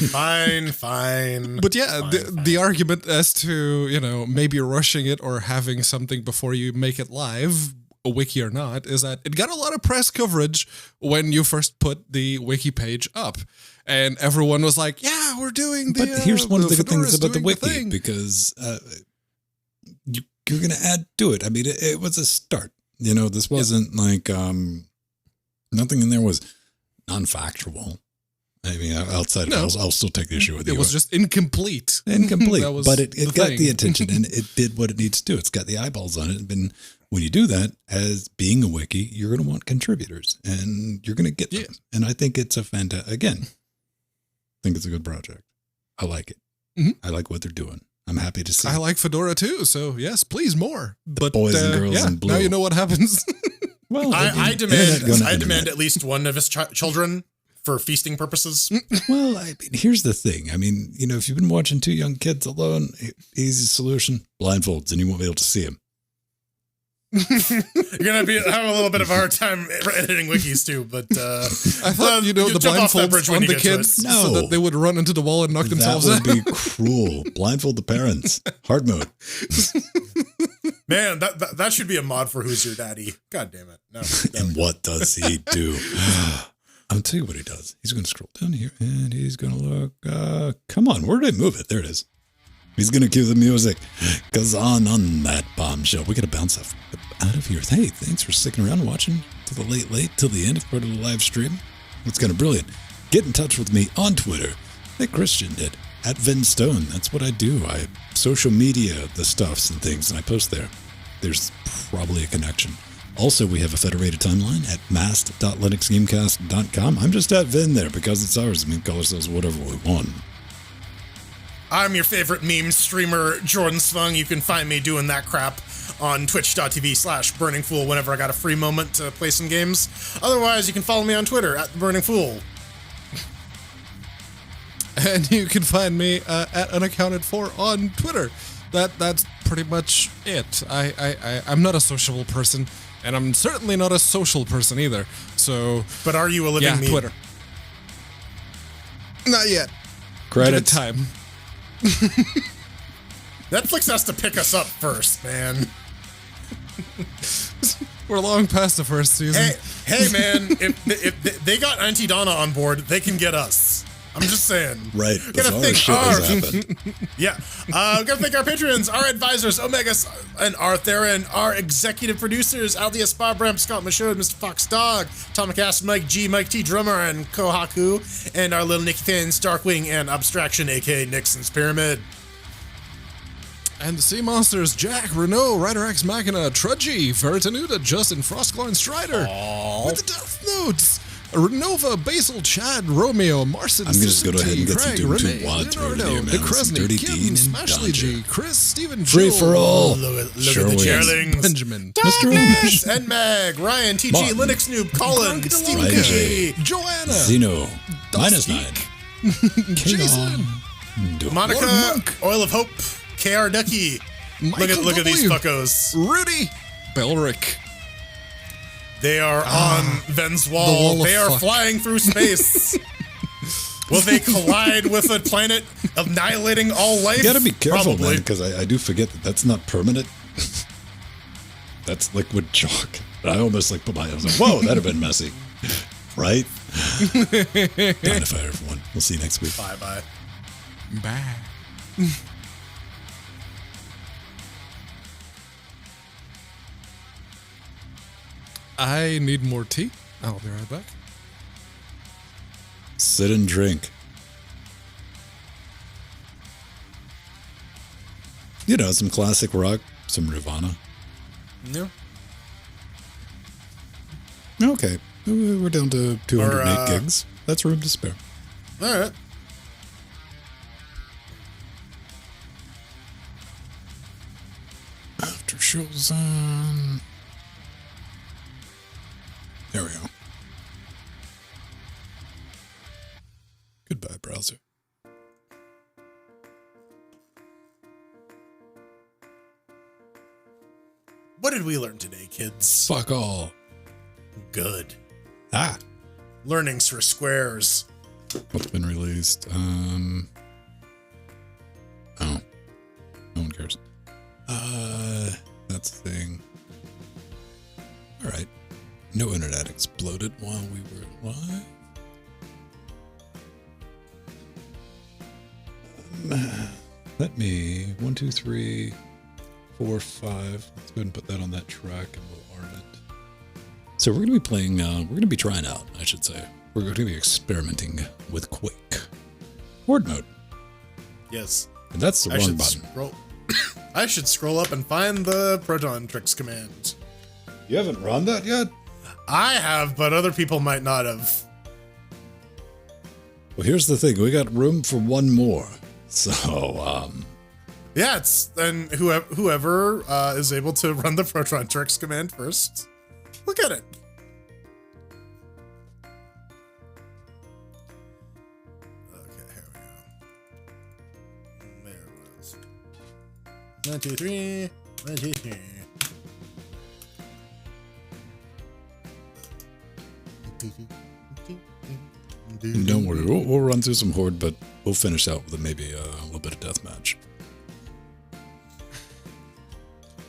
But yeah, the argument as to, you know, maybe rushing it or having something before you make it live, a wiki or not, is that it got a lot of press coverage when you first put the wiki page up. And everyone was like, yeah, we're doing the. But here's one of the good things about the wiki, thing. because you're going to add to it. I mean, it was a start. You know, this wasn't like nothing in there was non-factual. I mean, outside of I'll still take the issue with you. It was just incomplete. But it got the attention and it did what it needs to do. It's got the eyeballs on it. And when you do that, as being a wiki, you're going to want contributors and you're going to get them. And I think it's again, I think it's a good project. I like it. Mm-hmm. I like what they're doing. I'm happy to see. I like Fedora too. So yes, please more. But boys and girls in blue. Now you know what happens. Well, I demand at least one of his children for feasting purposes. Well, I mean, here's the thing. I mean, you know, if you've been watching two young kids alone, easy solution, blindfolds, and you won't be able to see them. You're going to be having a little bit of a hard time editing wikis too, but I thought, the blindfolds on the kids so that they would run into the wall and knock themselves out. That would be cruel. Blindfold the parents. Hard mode. Man, that should be a mod for Who's Your Daddy. God damn it. No. And what does he do? I'll tell you what he does. He's going to scroll down here and he's going to look. Come on, where did I move it? There it is. He's going to cue the music. Because on that bombshell, we got to bounce out of here. Hey, thanks for sticking around and watching to the late, till the end of part of the live stream. It's kind of brilliant. Get in touch with me on Twitter, like Christian did, at Vin Stone. That's what I do. I social media the stuffs and things, and I post there. There's probably a connection. Also, we have a federated timeline at mast.linuxgamecast.com. I'm just at Vin there because it's ours. I mean, call ourselves whatever we want. I'm your favorite meme streamer, Jordan Svung. You can find me doing that crap on twitch.tv/burningfool whenever I got a free moment to play some games. Otherwise, you can follow me on Twitter at @burningfool. And you can find me at unaccounted for on Twitter. That's pretty much it. I'm not a sociable person, and I'm certainly not a social person either. So, but are you a living meme? Twitter. Not yet. Credits. Give it time. Netflix has to pick us up first, man. We're long past the first season. Hey, man! if they got Auntie Donna on board, they can get us. I'm just saying. Right. Gotta thank yeah. Gotta thank our patrons, our advisors, Omegas and Artherin, our executive producers, Aldia Spabram, Scott Mashod, Mr. Fox Dog, Tom McCass, Mike G, Mike T Drummer, and Kohaku, and our little Nicky fans, Darkwing and Abstraction, aka Nixon's Pyramid. And the Sea Monsters, Jack, Renault, Rider X Machina, Trudgy, Veritanuta, Justin, Frostclaw, Strider. Aww. With the Death Notes. Renova, Basil, Chad, Romeo, Marcin, I'm just going to go ahead and get Craig, some Doom Renee, 2 wads right Leonardo, here, man. DeCresney, Dirty Kim, Dean and Smashly G, Dodger. Chris, Stephen, Free Joel, for all. Look at the Sherwin. chairlings. Benjamin, Mr. Amish, and Meg, Ryan, TG, Martin, Linux Noob, Colin, Grunk, Stephen Right. G, Joanna, Zeno, -9, Jason, Monica, Monk. Oil of Hope, KR Ducky. Michael Look at these W. fuckos. Rudy, Belric. They are on Ven's the wall. wall of They are fuck. flying through space. Will they collide with a planet annihilating all life? You got to be careful, Probably. man, because I do forget that that's not permanent. That's liquid chalk. I almost put my hands like, whoa, that'd have been messy. Right? Time to fire, everyone. We'll see you next week. Bye-bye. Bye. I need more tea. I'll be right back. Sit and drink. You know, some classic rock, some Nirvana. Yeah. Okay. We're down to 208 Or, gigs. That's room to spare. All right. Chosen. There we go. Goodbye, browser. What did we learn today, kids? Fuck all. Good. Ah. Learnings for squares. What's been released? Oh. No one cares. That's the thing. All right. No internet exploded while we were live. Let me 1, 2, 3, 4, 5. Let's go ahead and put that on that track, and we'll arm it. So we're going to be playing. We're going to be trying out, I should say. We're going to be experimenting with Quake Horde mode. Yes. And that's the wrong button. I should scroll up and find the Proton Tricks command. You haven't run that yet? I have, but other people might not have. Well, here's the thing. We got room for one more. So, yeah, it's then whoever is able to run the Proton Tricks command first. Look at it. Okay, here we go. There it was. 1, 2, 3. 1, 2, 3. don't worry. We'll run through some Horde, but we'll finish out with maybe a little bit of deathmatch.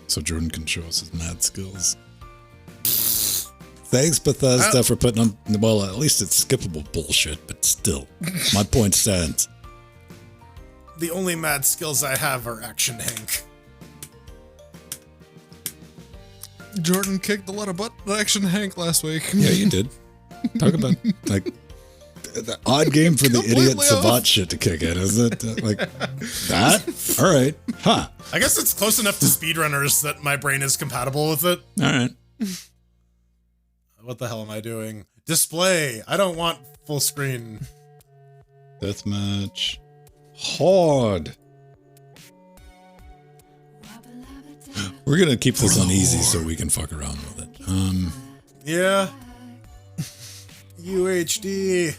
So Jordan can show us his mad skills. Thanks, Bethesda, for putting on... Well, at least it's skippable bullshit, but still. My point stands. The only mad skills I have are Action Hank. Jordan kicked a lot of butt in Action Hank last week. Yeah, you did. Talk about, like, the odd game for the idiot savant shit to kick in, isn't it? Like, that? All right. Huh. I guess it's close enough to speedrunners that my brain is compatible with it. All right. What the hell am I doing? Display. I don't want full screen. Deathmatch. Horde. We're going to keep this on easy so we can fuck around with it. Yeah. UHD.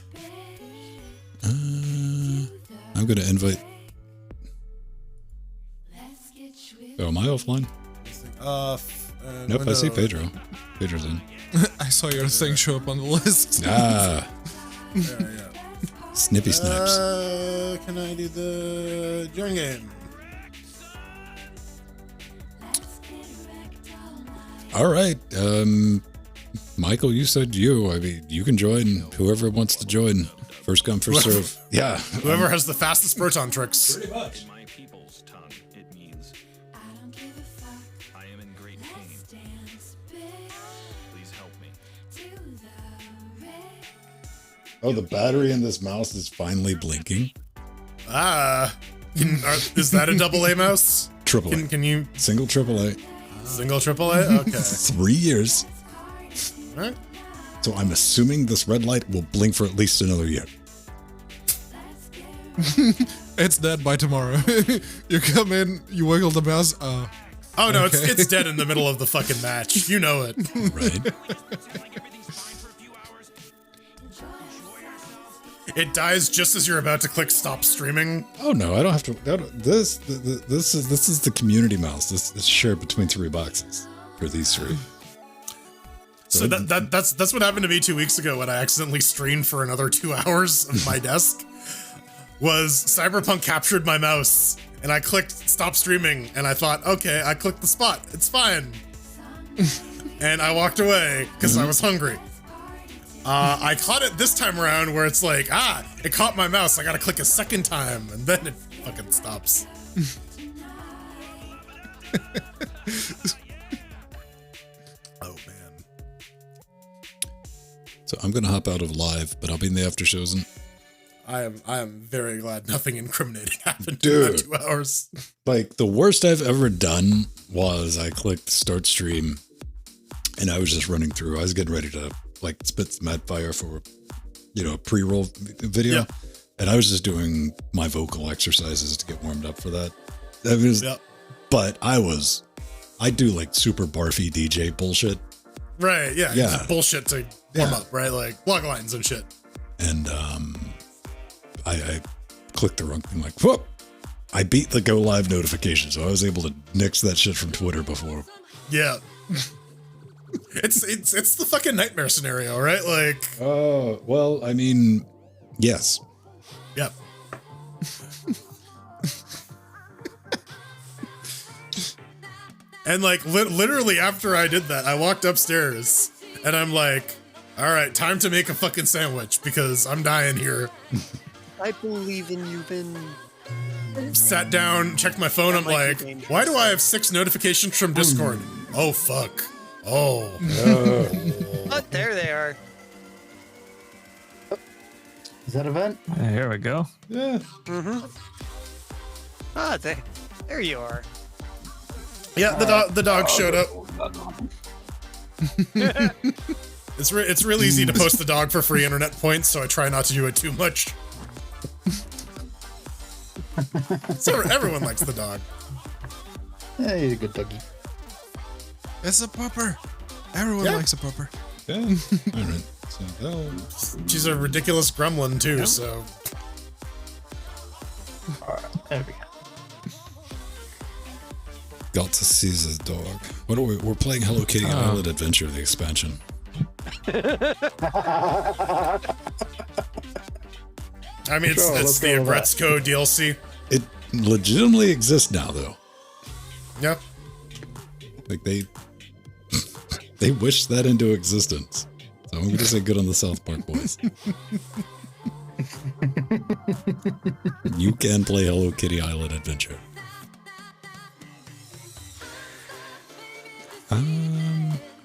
I'm going to invite... Oh, am I offline? Nope, I see Pedro. Pedro's in. I saw your thing show up on the list. Ah. Yeah. Snippy snaps. Can I do the join game? All right. Michael, you said you. I mean, you can join. Whoever wants to join. First come, first serve. Yeah. Whoever has the fastest Proton Tricks. Pretty much. In my people's tongue, it means I am in great pain. Please help me. Oh, the battery in this mouse is finally blinking. Is that a double A mouse? Triple A. Can you Single AAA. single triple A? Okay. 3 years. All right. So I'm assuming this red light will blink for at least another year. It's dead by tomorrow. You come in, you wiggle the mouse. Oh no, okay. it's dead in the middle of the fucking match. You know it. Right? It dies just as you're about to click stop streaming. Oh no, I don't have to. This is the community mouse. This is shared between 3 boxes for these 3. So that's what happened to me 2 weeks ago when I accidentally streamed for another 2 hours of my desk. Was Cyberpunk captured my mouse and I clicked stop streaming and I thought, okay, I clicked the spot. It's fine. And I walked away because I was hungry. I caught it this time around where it's like, it caught my mouse. I gotta click a second time and then it fucking stops. Oh man. So I'm gonna hop out of live, but I'll be in the after shows. And I am very glad nothing incriminating happened Dude. in that 2 hours. like the worst I've ever done was I clicked start stream, and I was just running through. I was getting ready to like spit some mad fire for, a pre-roll video, Yeah. and I was just doing my vocal exercises to get warmed up for that. That was, Yeah. but I I do like super barfy DJ bullshit. Right, yeah. Yeah. Just bullshit to warm up, right? Like log lines and shit. And I clicked the wrong thing, like, whoop! I beat the go live notification, so I was able to nix that shit from Twitter before. Yeah. It's the fucking nightmare scenario, right? Like, Oh, well, I mean, yes. yeah. And like literally after I did that, I walked upstairs and I'm like, all right, time to make a fucking sandwich because I'm dying here. I believe in you, Ben. Sat down, checked my phone. I'm might be like, dangerous. why do I have 6 notifications from Discord? Oh, fuck. Oh. But there they are. Is that a vent? Here we go. Yeah. Ah, there you are. Yeah, the dog showed up. It's real easy to post the dog for free internet points, so I try not to do it too much. So everyone likes the dog. Yeah, he's a good doggy. It's a pupper. Everyone Yeah. likes a pupper. Yeah. All right. So that'll... She's a ridiculous gremlin too, so There we go. Got to seize his dog. What are we? We're playing Hello Kitty Island Adventure, the expansion. I mean Sure, it's let's the go with that. Agretzko DLC. It legitimately exists now, though. Yeah. Like they wished that into existence. So I'm gonna say good on the South Park boys. You can play Hello Kitty Island Adventure.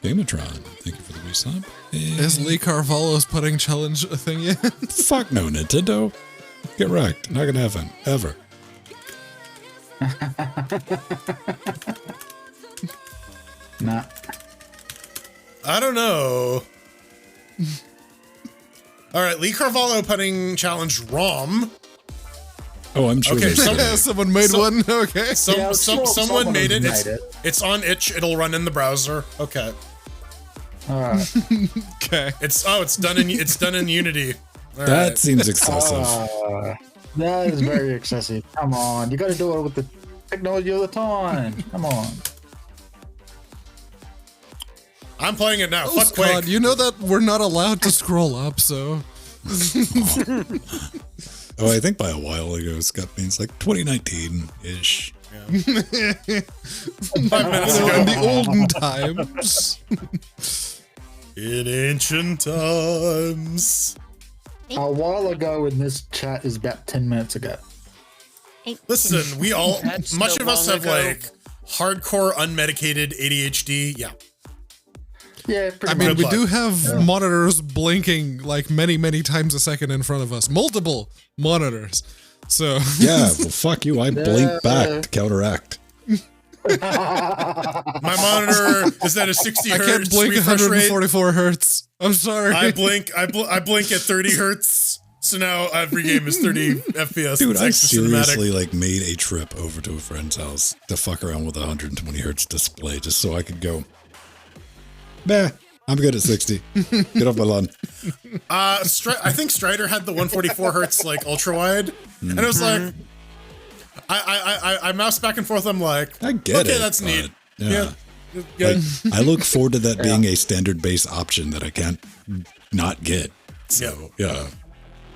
Gamatron, thank you for the resub. Is Lee Carvalho's putting challenge a thing yet? Fuck no, Nintendo. Get wrecked. Not gonna happen. Ever. Nah. I don't know. All right, Lee Carvalho putting challenge ROM. Oh, I'm sure. Okay, there's some- a- Someone made So- one. Okay. Yeah, Someone someone made it. made it. It's on itch. It'll run in the browser. Okay. All right. Okay. It's done in Unity. All that right. seems excessive. That is very excessive. Come on, you got to do it with the technology of the time. Come on. I'm playing it now. Oh, Fuck Quake. God, you know that we're not allowed to scroll up, so. Oh, I think by a while ago, Scott means like 2019-ish. 5 minutes You know, ago. in the olden times. In ancient times. A while ago in this chat is about 10 minutes ago. Listen, we all, That's much so of us long have ago. like hardcore unmedicated ADHD. Yeah. Yeah, pretty I mean, much. we luck. do have monitors blinking like many times a second in front of us. Multiple monitors. So. Yeah, well, fuck you. I blink back to counteract. My monitor is at a 60 I hertz can't blink refresh rate. 144 hertz. I'm sorry. I blink at 30 hertz. So now every game is 30 FPS. Dude, It's I extra cinematic. seriously like made a trip over to a friend's house to fuck around with a 120 hertz display just so I could go, nah, I'm good at 60. Get off my lawn. I think Strider had the 144 hertz like ultra wide, and it was like, I mouse back and forth. I'm like, I get it. okay, that's neat. but, Yeah. Yeah. Like, I look forward to that being a standard base option that I can't not get. So, yeah.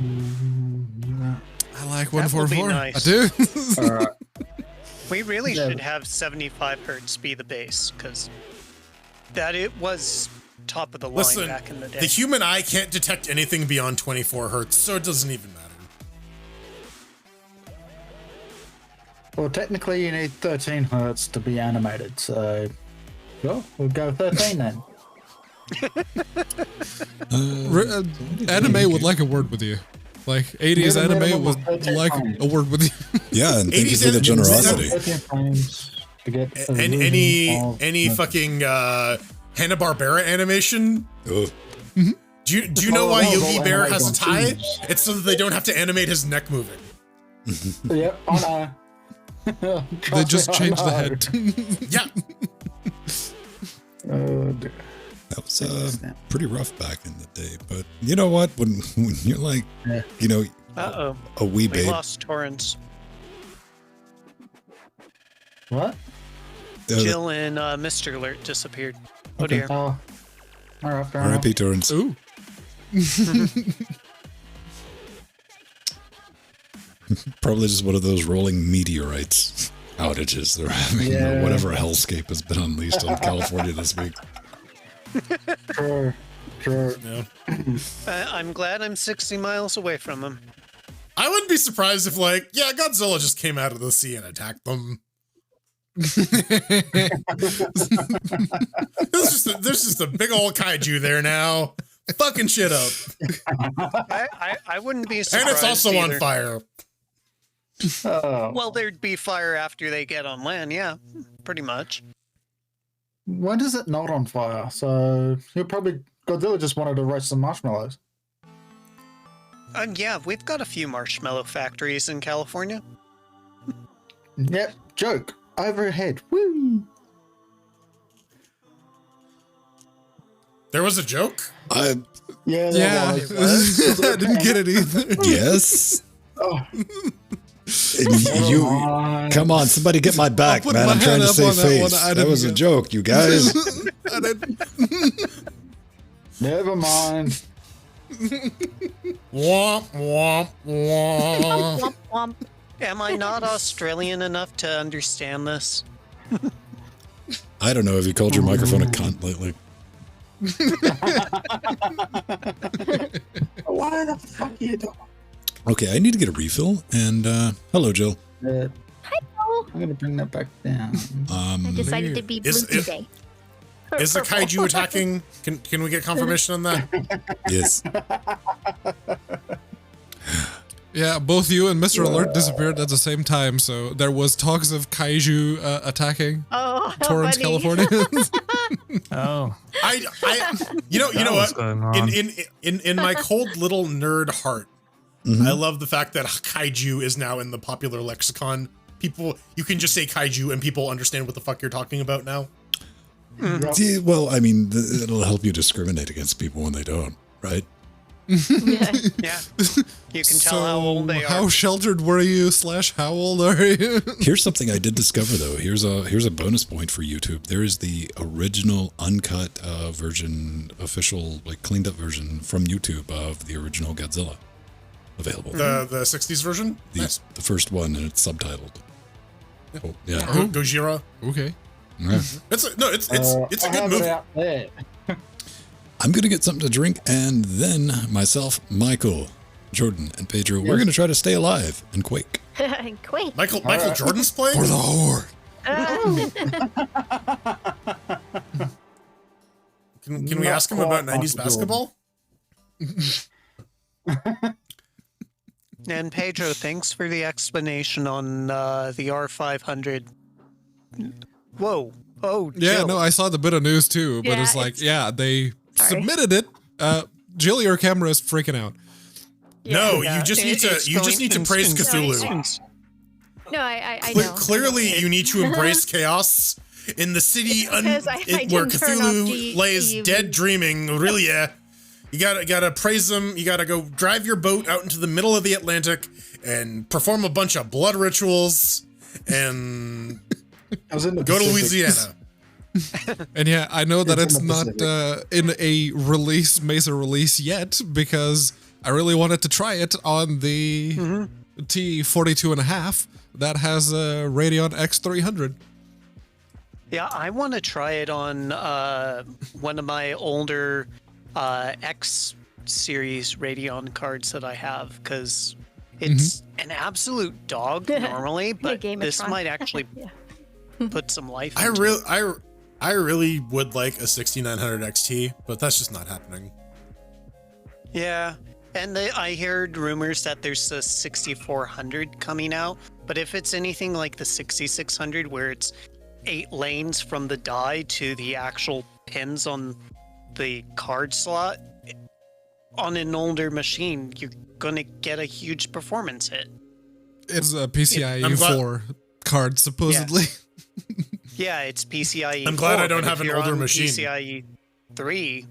I like That will be 144. nice. I do. We really Yeah. should have 75 hertz be the base, because that it was top of the line Listen, back in the day. the human eye can't detect anything beyond 24 hertz, so it doesn't even matter. Well, technically, you need 13 hertz to be animated, so. Well, we'll go 13 then. Anime would like a word with you. Like 80s Yeah, the anime minimum would of 13 like frames. a word with you. Yeah, and thank you 80s for the and- generosity. 13 frames to get a And illusion of any movement. fucking Hanna-Barbera animation. Ugh. Do you know why Oh, Yogi well, Bear animated has a on tie? teams. It's so that they don't have to animate his neck moving. Yep, I know. They just changed the head. Yeah. Oh, dear. That was pretty rough back in the day. But you know what? When you're like, you know, Uh-oh. a wee We babe. lost Torrance. What? Jill and Mr. Alert disappeared. Oh dear. Oh. All right, fair enough. R.I.P. Torrance. Ooh. Probably just one of those rolling meteorites outages they're having, or whatever hellscape has been unleashed on California this week. Sure. Yeah. I'm glad I'm 60 miles away from him. I wouldn't be surprised if, like, Godzilla just came out of the sea and attacked them. There's just a big old kaiju there now, fucking shit up, I wouldn't be surprised. and it's also either. on fire. Oh. Well, there'd be fire after they get on land, yeah, pretty much. When is it not on fire? So Godzilla just wanted to roast some marshmallows. Yeah, we've got a few marshmallow factories in California. Yep, joke. Overhead. Woo! There was a joke. Yeah, there Yeah. was. I didn't get it either. Yes. Oh, And you come on, somebody get my back, put man. my I'm trying hand to up save on that one. face. I That didn't was a get- joke, you guys. I didn't- never mind. Womp womp womp. Womp womp. Am I not Australian enough to understand this? I don't know. Have you called your microphone a cunt lately? Why the fuck are you doing? Okay, I need to get a refill. And hello, Jill. Hello. I'm gonna bring that back down. I decided to be blue Is- today. Is the kaiju attacking? Can we get confirmation on that? Yes. Yeah, both you and Mr. Alert disappeared at the same time, so there was talks of kaiju attacking Oh, Torrance, funny. California. Oh, You know what's what? going on. In my cold little nerd heart, I love the fact that kaiju is now in the popular lexicon. People, you can just say kaiju and people understand what the fuck you're talking about now. Yeah, well, I mean, it'll help you discriminate against people when they don't, right? Yeah. Yeah. You can tell how old they How are. sheltered were you / how old are you? Here's something I did discover, though. Here's a bonus point for YouTube. There is the original uncut version, official, like cleaned up version from YouTube of the original Godzilla available. The 60s version? The first one, and it's subtitled. Oh, yeah. Gojira. Okay. Yeah. It's a good movie. Out there. I'm going to get something to drink, and then myself, Michael, Jordan, and Pedro, we're going to try to stay alive and quake. Quake. Michael Jordan's playing? For the horde. Can we ask him about 90s basketball? And Pedro, thanks for the explanation on the R500. Whoa. Oh, Yeah, Jill. no, I saw the bit of news too, but Yeah, it's like, it's- they Sorry. submitted it. Jill, your camera is freaking out. No, Yeah, you just need it's to going- praise it's- Cthulhu. No, I know. Clearly, you need to embrace chaos in the city Because I where didn't turn off Cthulhu lays the dead dreaming. Really, yeah. You gotta praise him. You gotta go drive your boat out into the middle of the Atlantic and perform a bunch of blood rituals and I was in the go to Pacific. Louisiana. And yeah, I know that It's it's in the not in a Mesa release yet because I really wanted to try it on the T42.5 that has a Radeon X300. Yeah, I want to try it on one of my older X series Radeon cards that I have because it's an absolute dog normally, but this Gamatron. might actually Yeah. put some life I into it. really would like a 6900 XT, but that's just not happening. Yeah, and I heard rumors that there's a 6400 coming out, but if it's anything like the 6600 where it's 8 lanes from the die to the actual pins on the card slot, on an older machine, you're gonna get a huge performance hit. It's a PCIe I'm glad- 4 card, supposedly. Yeah, it's PCIe. I'm glad 4, I don't but have if an you're older on machine. PCIe 3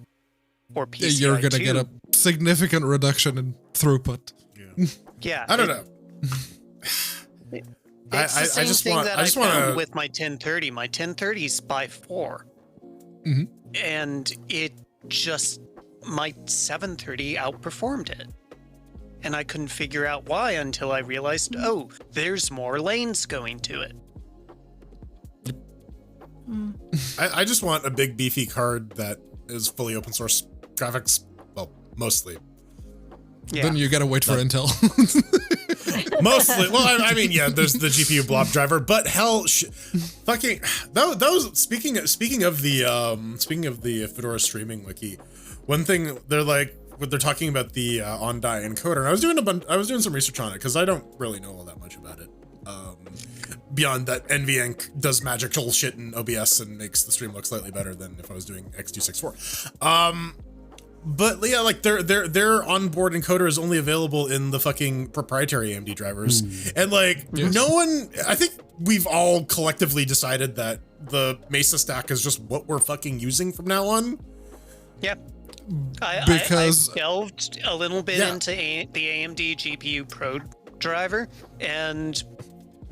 or PCIe You're gonna 2, get a significant reduction in throughput. yeah, I don't know. It's the same just thing want. that I just found want with my 1030. My 1030 is by 4, and it just my 730 outperformed it, and I couldn't figure out why until I realized, oh, there's more lanes going to it. I just want a big beefy card that is fully open source graphics. Well, mostly. Yeah. Then you gotta wait for Intel. Mostly. Well, I mean, yeah, there's the GPU blob driver, but hell, fucking those. Speaking of the Fedora streaming wiki, one thing they're like, when they're talking about the on-die encoder, and I was doing some research on it because I don't really know all that much about it. Beyond that, NVEnc does magical shit in OBS and makes the stream look slightly better than if I was doing X264. But yeah, like their onboard encoder is only available in the fucking proprietary AMD drivers. And like no one, I think we've all collectively decided that the Mesa stack is just what we're fucking using from now on. Yep. Because- I delved a little bit into the AMD GPU Pro driver and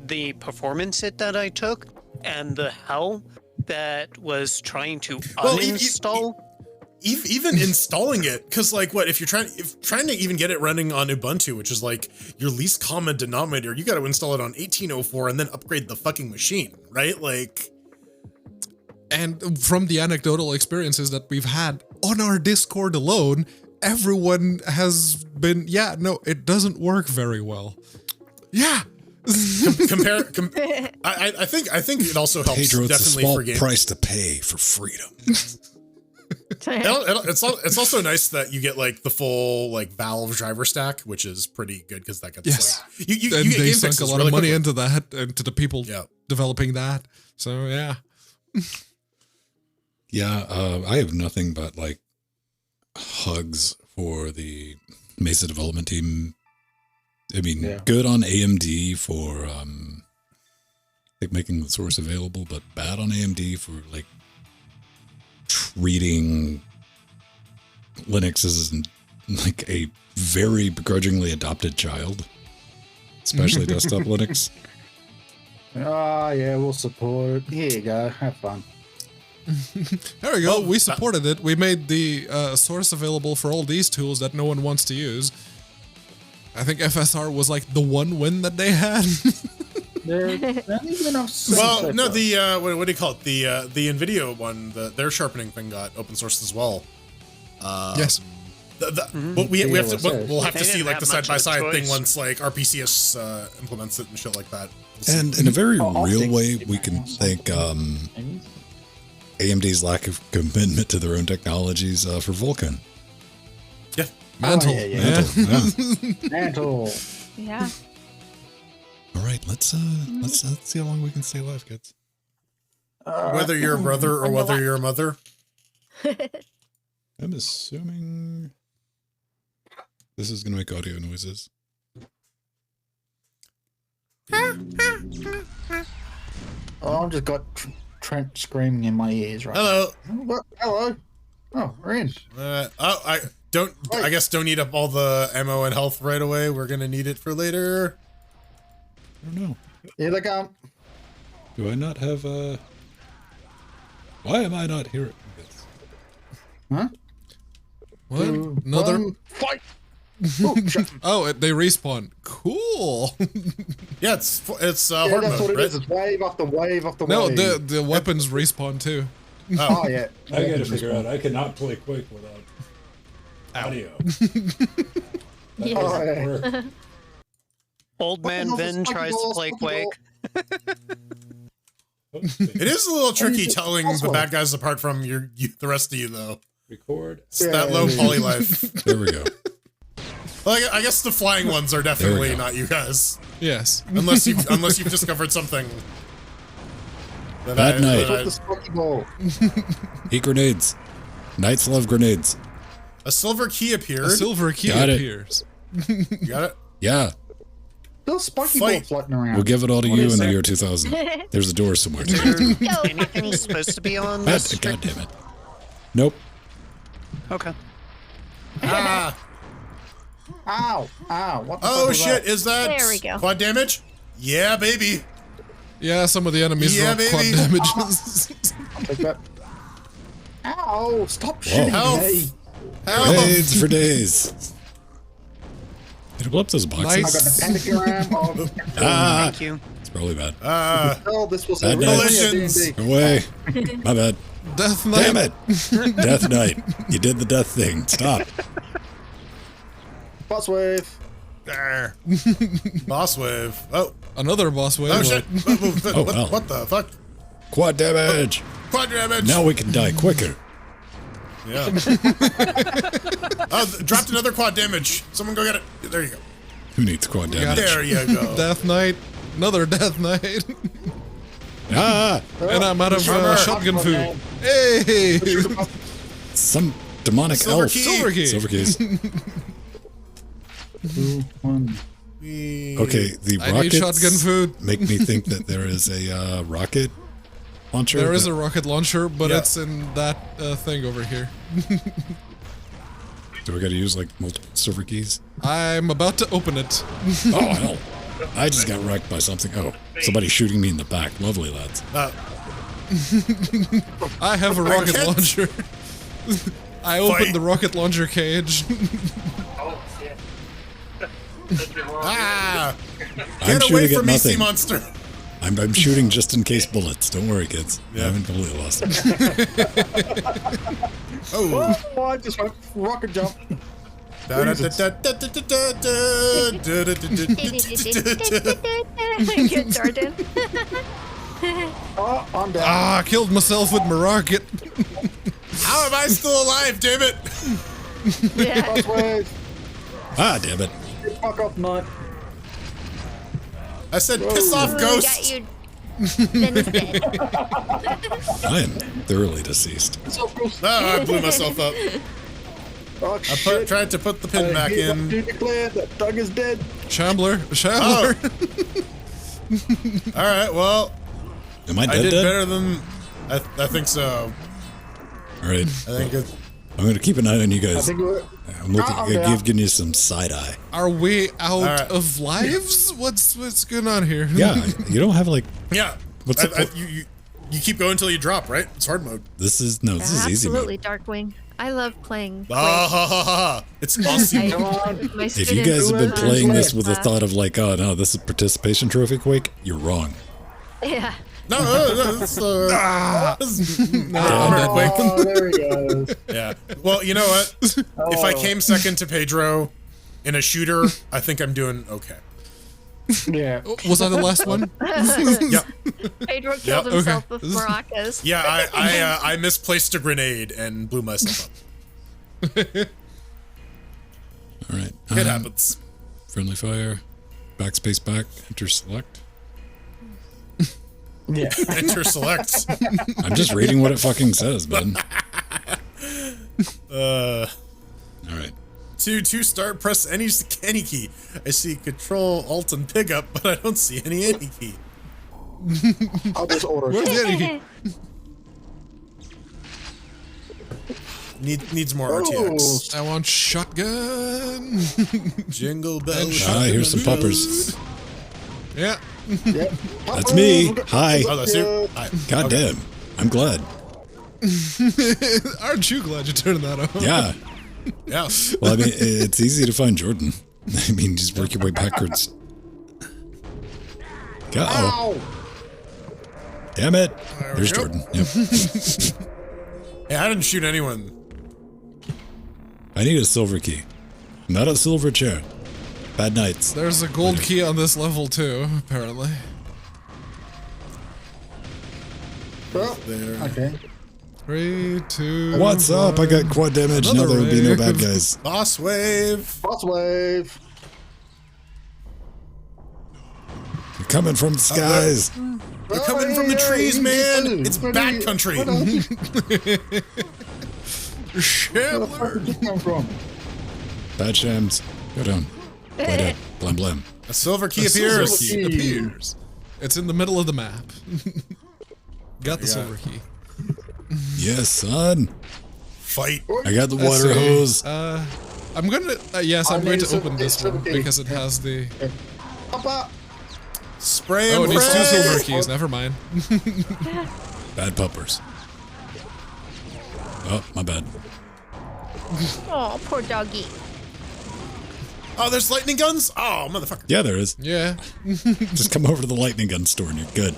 the performance hit that I took and the hell that was trying to uninstall. Even installing it, because like what if you're trying to even get it running on Ubuntu, which is like your least common denominator, you got to install it on 1804 and then upgrade the fucking machine, right? Like, and from the anecdotal experiences that we've had on our Discord alone, everyone has been, it doesn't work very well. Yeah. I think it also helps Pedro, it's definitely a small for games. price to pay for freedom. It's also nice that you get like the full like Valve driver stack, which is pretty good because that gets like, you and get they game sunk fixes a lot really of money quickly. into that, and to the people developing that. So yeah. Yeah, I have nothing but like hugs for the Mesa development team. I mean, good on AMD for like making the source available, but bad on AMD for like treating Linux as like a very begrudgingly adopted child, especially desktop Linux. Yeah, we'll support it. Here you go. Have fun. There we go. We supported it. We made the source available for all these tools that no one wants to use. I think FSR was like the one win that they had. Well, no, the what do you call it? The NVIDIA one, their sharpening thing got open source as well. Yes. But we'll have to see like the side by side thing choice. once like RPCS implements it and shit like that. And in a very real way, we can thank AMD's lack of commitment to their own technologies for Vulkan. Yeah. Mantle. Mantle. Yeah. All right, let's see how long we can stay alive, kids. Whether you're a brother or whether you're a mother. I'm assuming this is going to make audio noises. Oh, I've just got Trent screaming in my ears right Hello. now. Hello. Oh, we're in. I guess don't eat up all the ammo and health right away. We're gonna need it for later. I don't know. Here they come. Do I not have why am I not hearing this? Huh? What? Another? Fight! Oh, they respawn. Cool. Yeah, it's Yeah, hard that's mode, what it right? is. It's wave after wave after No, wave. the weapons respawn too. Oh, yeah. I gotta figure out. I cannot play Quake without audio. Yeah. Oh, yeah. Old man What the hell Vin is tries to Spikey play Balls? Quake. It is a little tricky telling the awesome. bad guys apart from the rest of you, though. Record. It's that low poly life. There we go. Well, I guess the flying ones are definitely not you guys, Yes. unless you've discovered something. Bad night. Put the Spikey Ball. Eat grenades. Knights love grenades. A silver key appeared. A silver key Got it. appears. You got it? Yeah. There's spiky Fight. ball floating around. We'll give it all to What you is in the that? year 2000. There's a door somewhere. Anything supposed to be on this? God damn it. Nope. Okay. Ah. Ow! Ow! What the fuck Oh was shit! that? Is that There we go. quad damage? Yeah, baby. Yeah, some of the enemies Yeah, drop quad baby. damage. I'll take that. Ow! Stop shooting Health. me! Help. Grenades for days. Did it blow up those boxes? I got Nice. the pentagram. Oh, Ah, Thank you. it's probably bad. oh, this was a Bad real Collisions. D&D. Away. My bad. Death Knight. Damn it. Death Knight. You did the death thing. Stop. Boss wave. There. Boss wave. Oh. Another boss wave. Oh shit. Oh, well. What the fuck? Quad damage. Quad damage. Now we can die quicker. Yeah. Oh, dropped another quad damage. Someone go get it. There you go. Who needs quad damage? There you go. Death Knight. Another Death Knight. Ah, And I'm out of Sure. shotgun food. Hey! some demonic Silver elf. key. Silver key. Silver keys. 2, 1. Okay, the I need rockets shotgun food. make me think that there is a rocket launcher. There is that- a rocket launcher, but Yeah. it's in that thing over here. Do we gotta use like multiple silver keys? I'm about to open it. Oh hell! I just got wrecked by something. Oh, somebody shooting me in the back. Lovely lads. I have a rocket can't- launcher. I opened Fight. the rocket launcher cage. Ah! I'm Get away shooting from at me, sea nothing. monster! I'm shooting just in case bullets. Don't worry, kids. I haven't completely lost it. Oh! Oh, I just went rocket jump. Good, Jordan. Oh, I'm down. Ah, I killed myself with my rocket. How am I still alive, damn it? Yeah. Boss wave. Ah, damn it! Fuck off, nut. I said piss off, Ooh, ghost! got you. Then he's dead. I am thoroughly deceased. Oh, I blew myself up. Oh, I shit. tried to put the pin back in. You declared that Doug is dead. Shambler. Oh. Shambler. Alright, well, Am I I dead? did dead? better than... I think so. All right. I think it's... I'm gonna keep an eye on you I guys. think we're. I'm looking. I'm down. giving you some side eye. Are we out Alright. of lives? What's going on here? Yeah, you don't have like. Yeah. What's the- You keep going until you drop, right? It's hard mode. This is this is easy Absolutely, mode. Darkwing. I love playing. Ah, ha, ha, ha, ha. It's awesome. Come on. My If you guys have been Students playing this play with the thought of like, oh no, this is participation trophy Quake, you're wrong. Yeah. No, it's, I'm dead. Quick. Oh, there he goes. Yeah. Well, you know what? If I came second to Pedro in a shooter, I think I'm doing okay. Yeah. Was I the last one? Yeah. Pedro killed Yep. himself Okay. with maracas. Yeah, I misplaced a grenade and blew myself up. All right. It happens. Friendly fire. Backspace back. Enter select. Yeah. Enter select. I'm just reading what it fucking says, man. All right. To start, press any key. I see Control, Alt, and Pick up, but I don't see any key. I'll just order. Where's Eddie? Needs more RTX. I want shotgun. Jingle bell. Ah, here's some puppers. Yeah. Yep. That's me. Hi. Oh, that's you. God damn. I'm glad. Aren't you glad you turned that on? Yeah. Yeah. Well, I mean, it's easy to find Jordan. I mean, just work your way backwards. Uh-oh. Ow! Damn it. There's we go. Jordan. Yep. Hey, I didn't shoot anyone. I need a silver key. Not a silver chair. Bad nights. There's a gold key on this level too, apparently. Oh, There. okay. 3, 2. What's up? I got quad damage. Now Another there would be no wave. bad guys. Boss wave. Boss wave. You're coming from the skies. They're coming from the trees, man. It's Bat Country. Where the Shambler. fuck did you come from? Bad shams. Go down. Play dead. Blam blam. A silver key A silver appears. key appears. It's in the middle of the map. Got the Yeah. silver key. Yes, son. Fight. I got the Let's water see. hose. I'm gonna. Yes, I'm I going need to open this silver one key. because it has the. Papa. Spray Oh, and it needs two pray. silver keys. Never mind. Bad puppers. Oh, my bad. Oh, poor doggy. Oh, there's lightning guns? Oh, motherfucker. Yeah, there is. Yeah. Just come over to the lightning gun store and you're good.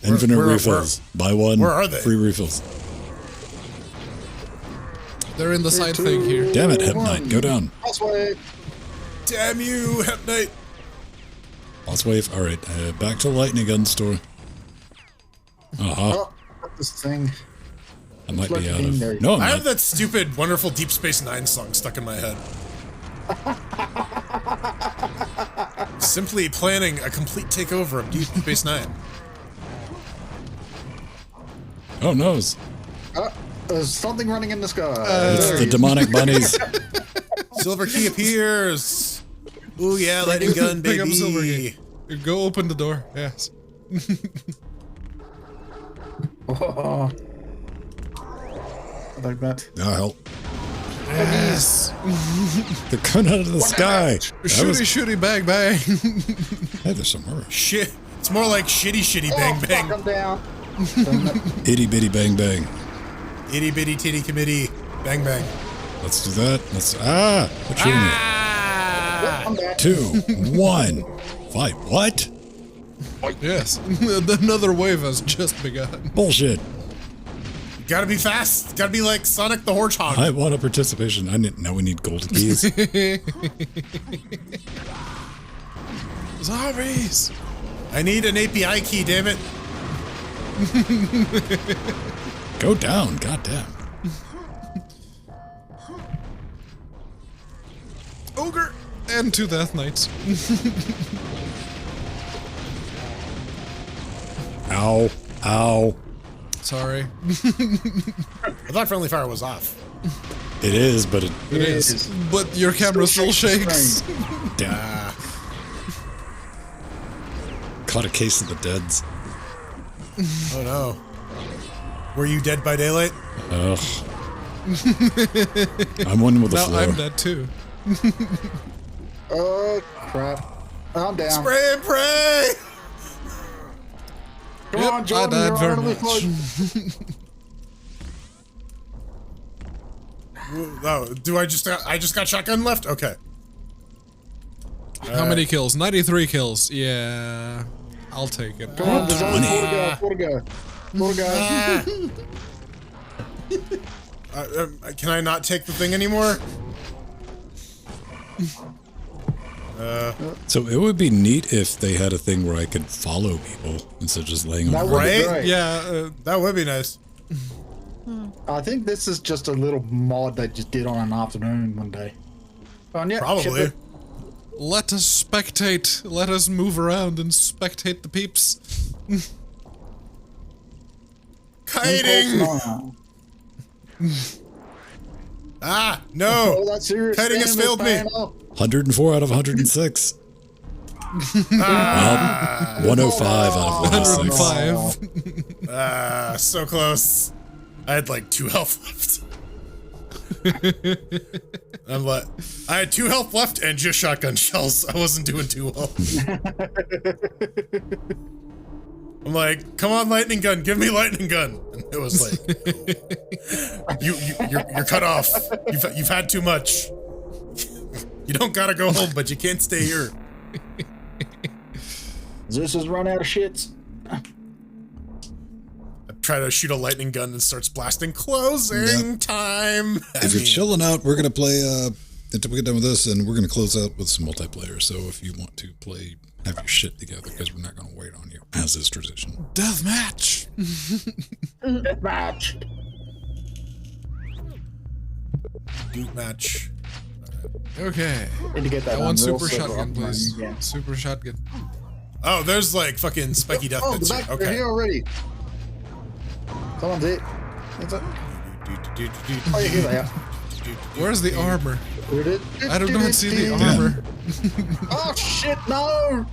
Infinite where- refills. Buy one. where are they? Free refills. They're in the side thing here. Damn it, Hep Knight. Go down. Crossway. Damn you, Hep Knight. Let's wave. All right, back to the lightning gun store. Uh-huh. Oh, got this thing. I might be out Reflecting there. of... No, I'm I have not. that stupid, wonderful Deep Space Nine song stuck in my head. Simply planning a complete takeover of Deep Space Nine. Oh, no. There's something running in the sky. It's There the he is. demonic bunnies. Silver key appears. Ooh yeah, lightning gun, Pick up silver baby. key. Go open the door. Yes. Oh. Like that. Oh, hell. Yes. They're coming out of the sky. That Shooty, was... shooty, bang, bang. Hey, there's some more. Shit. It's more like shitty bang Oh, bang. fuck, I'm down. Itty bitty bang bang. Itty bitty titty committee. Bang bang. Let's do that. Let's... Ah! What shooting me? Ah! I'm back. 2, 1. Fight. What? Yes. Another wave has just begun. Bullshit. Gotta be fast. Gotta be like Sonic the Hedgehog. I want a participation. Now we need gold keys. Zombies. I need an API key, damn it. Go down. Goddamn. Ogre. And 2 Death Knights. Ow. Ow. Sorry. I thought friendly fire was off. It is, but it... It is. But your camera still shakes. Damn. Caught a case of the deads. Oh no. Were you dead by daylight? Ugh. I'm one with the Now floor. I'm dead too. Oh, crap. I'm down. Spray and pray! Come Yep, on, Jordan. I died you're very on the much. floor. Oh, I just got shotgun left? Okay. How many kills? 93 kills. Yeah. I'll take it. Come on, there's only 4 to go. 4 to go. 4 to go. Can I not take the thing anymore? So it would be neat if they had a thing where I could follow people instead of just laying on That the would ground. be Right? great. Yeah. That would be nice. I think this is just a little mod they just did on an afternoon one day. Oh, yeah, Probably. ship it. Let us spectate. Let us move around and spectate the peeps. Kiting! No. Ah, no! Oh, that's serious. Kiting has damage failed me. paying off. 104 out of 106. Well, 105 out of 106. 105. So close. I had like 2 health left. I had 2 health left and just shotgun shells. I wasn't doing too well. I'm like, come on, lightning gun, give me lightning gun. And it was like, you're cut off. You've had too much. You don't gotta go home, but you can't stay here. Zeus has run out of shits. I try to shoot a lightning gun and starts blasting. Closing time. If you're chilling out, we're going to play until we get done with this, and we're going to close out with some multiplayer. So if you want to play, have your shit together, because we're not going to wait on you, as is tradition. Death match. Match. Duke match. Need Okay. to get that I want Unreal super server shotgun, up and running please. again. Super shotgun. Oh, there's like fucking spiky death Oh, pits the here. back, Okay. they're here already. Someone's it. It's a, oh, yeah, here they are. Where's the armor? I do not see the Yeah. armor. Oh shit! No!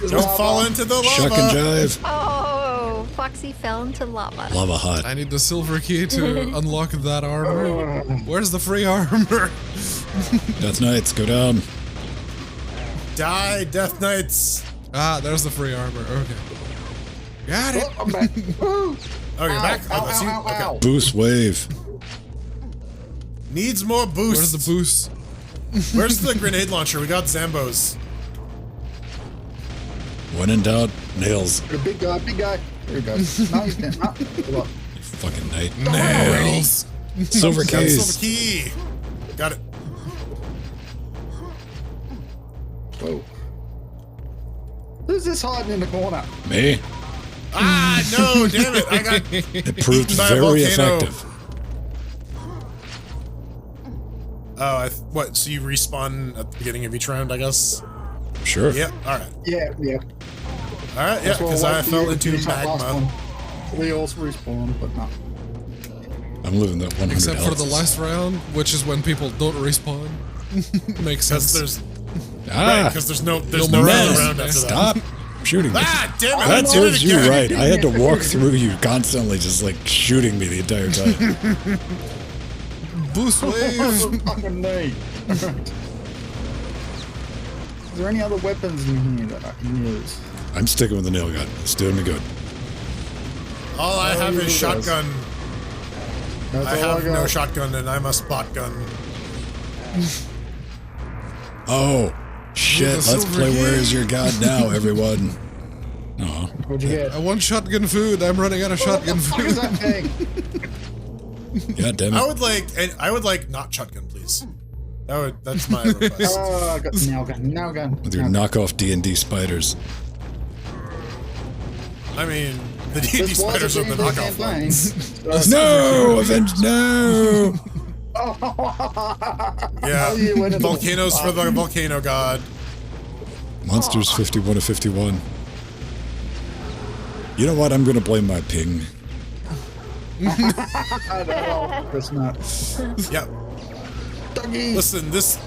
Don't fall into the lava. Shuck and jive. Oh, Foxy fell into lava. Lava hot. I need the silver key to unlock that armor. Where's the free armor? Death Knights, go down. Die, Death Knights. Ah, there's the free armor. Okay. Got it. I'm back. Woo. Oh, you're back? Oh, that's you? Okay. Boost wave. Needs more boost. Where's the boost? Where's the grenade launcher? We got Zambos. When in doubt, nails. The big guy, big guy. There he goes. No, he's dead. No. Look. You fucking knight. Nails. Silver Got a keys. silver key. Got it. Whoa. Who's this hiding in the corner? Me. Ah, no, damn it. I got It proved eaten by a very volcano. effective. Oh, what? So you respawn at the beginning of each round, I guess? Sure. Yeah, alright. Yeah, yeah. Alright, yeah, That's why because wait I for fell you to into finish that last magma. one. We all respawn, but no. I'm living that 100 Except for the health. last round, which is when people don't respawn. Makes Because sense. there's Ah, there's no more round rounds. around after that. stop shooting me. Ah, damn it! I That did it serves you again. right. I had to walk through you constantly, just like shooting me the entire time. Boost wave. Fucking neat. Is there any other weapons in here that I can use? I'm sticking with the nail gun. It's doing me good. All I have you is guys. shotgun. That's I all have got. no shotgun and I'm a spot gun. Oh, shit. Let's silver play key. Where Is Your God Now, everyone. Oh, What'd you get? I want shotgun food. I'm running out of shotgun What is food. that thing? God damn I it. would like not shotgun, please. That's my request. Oh, I got the nail gun. Nail gun. With your knockoff D&D spiders. I mean, the D&D This was a spiders are the D&D knockoff campaign. ones. No! Avenge, no! Yeah, you went into the- volcanoes for the volcano god. Monsters 51 to 51. You know what? I'm going to blame my ping. That's not. Yep. Doggy. Listen, this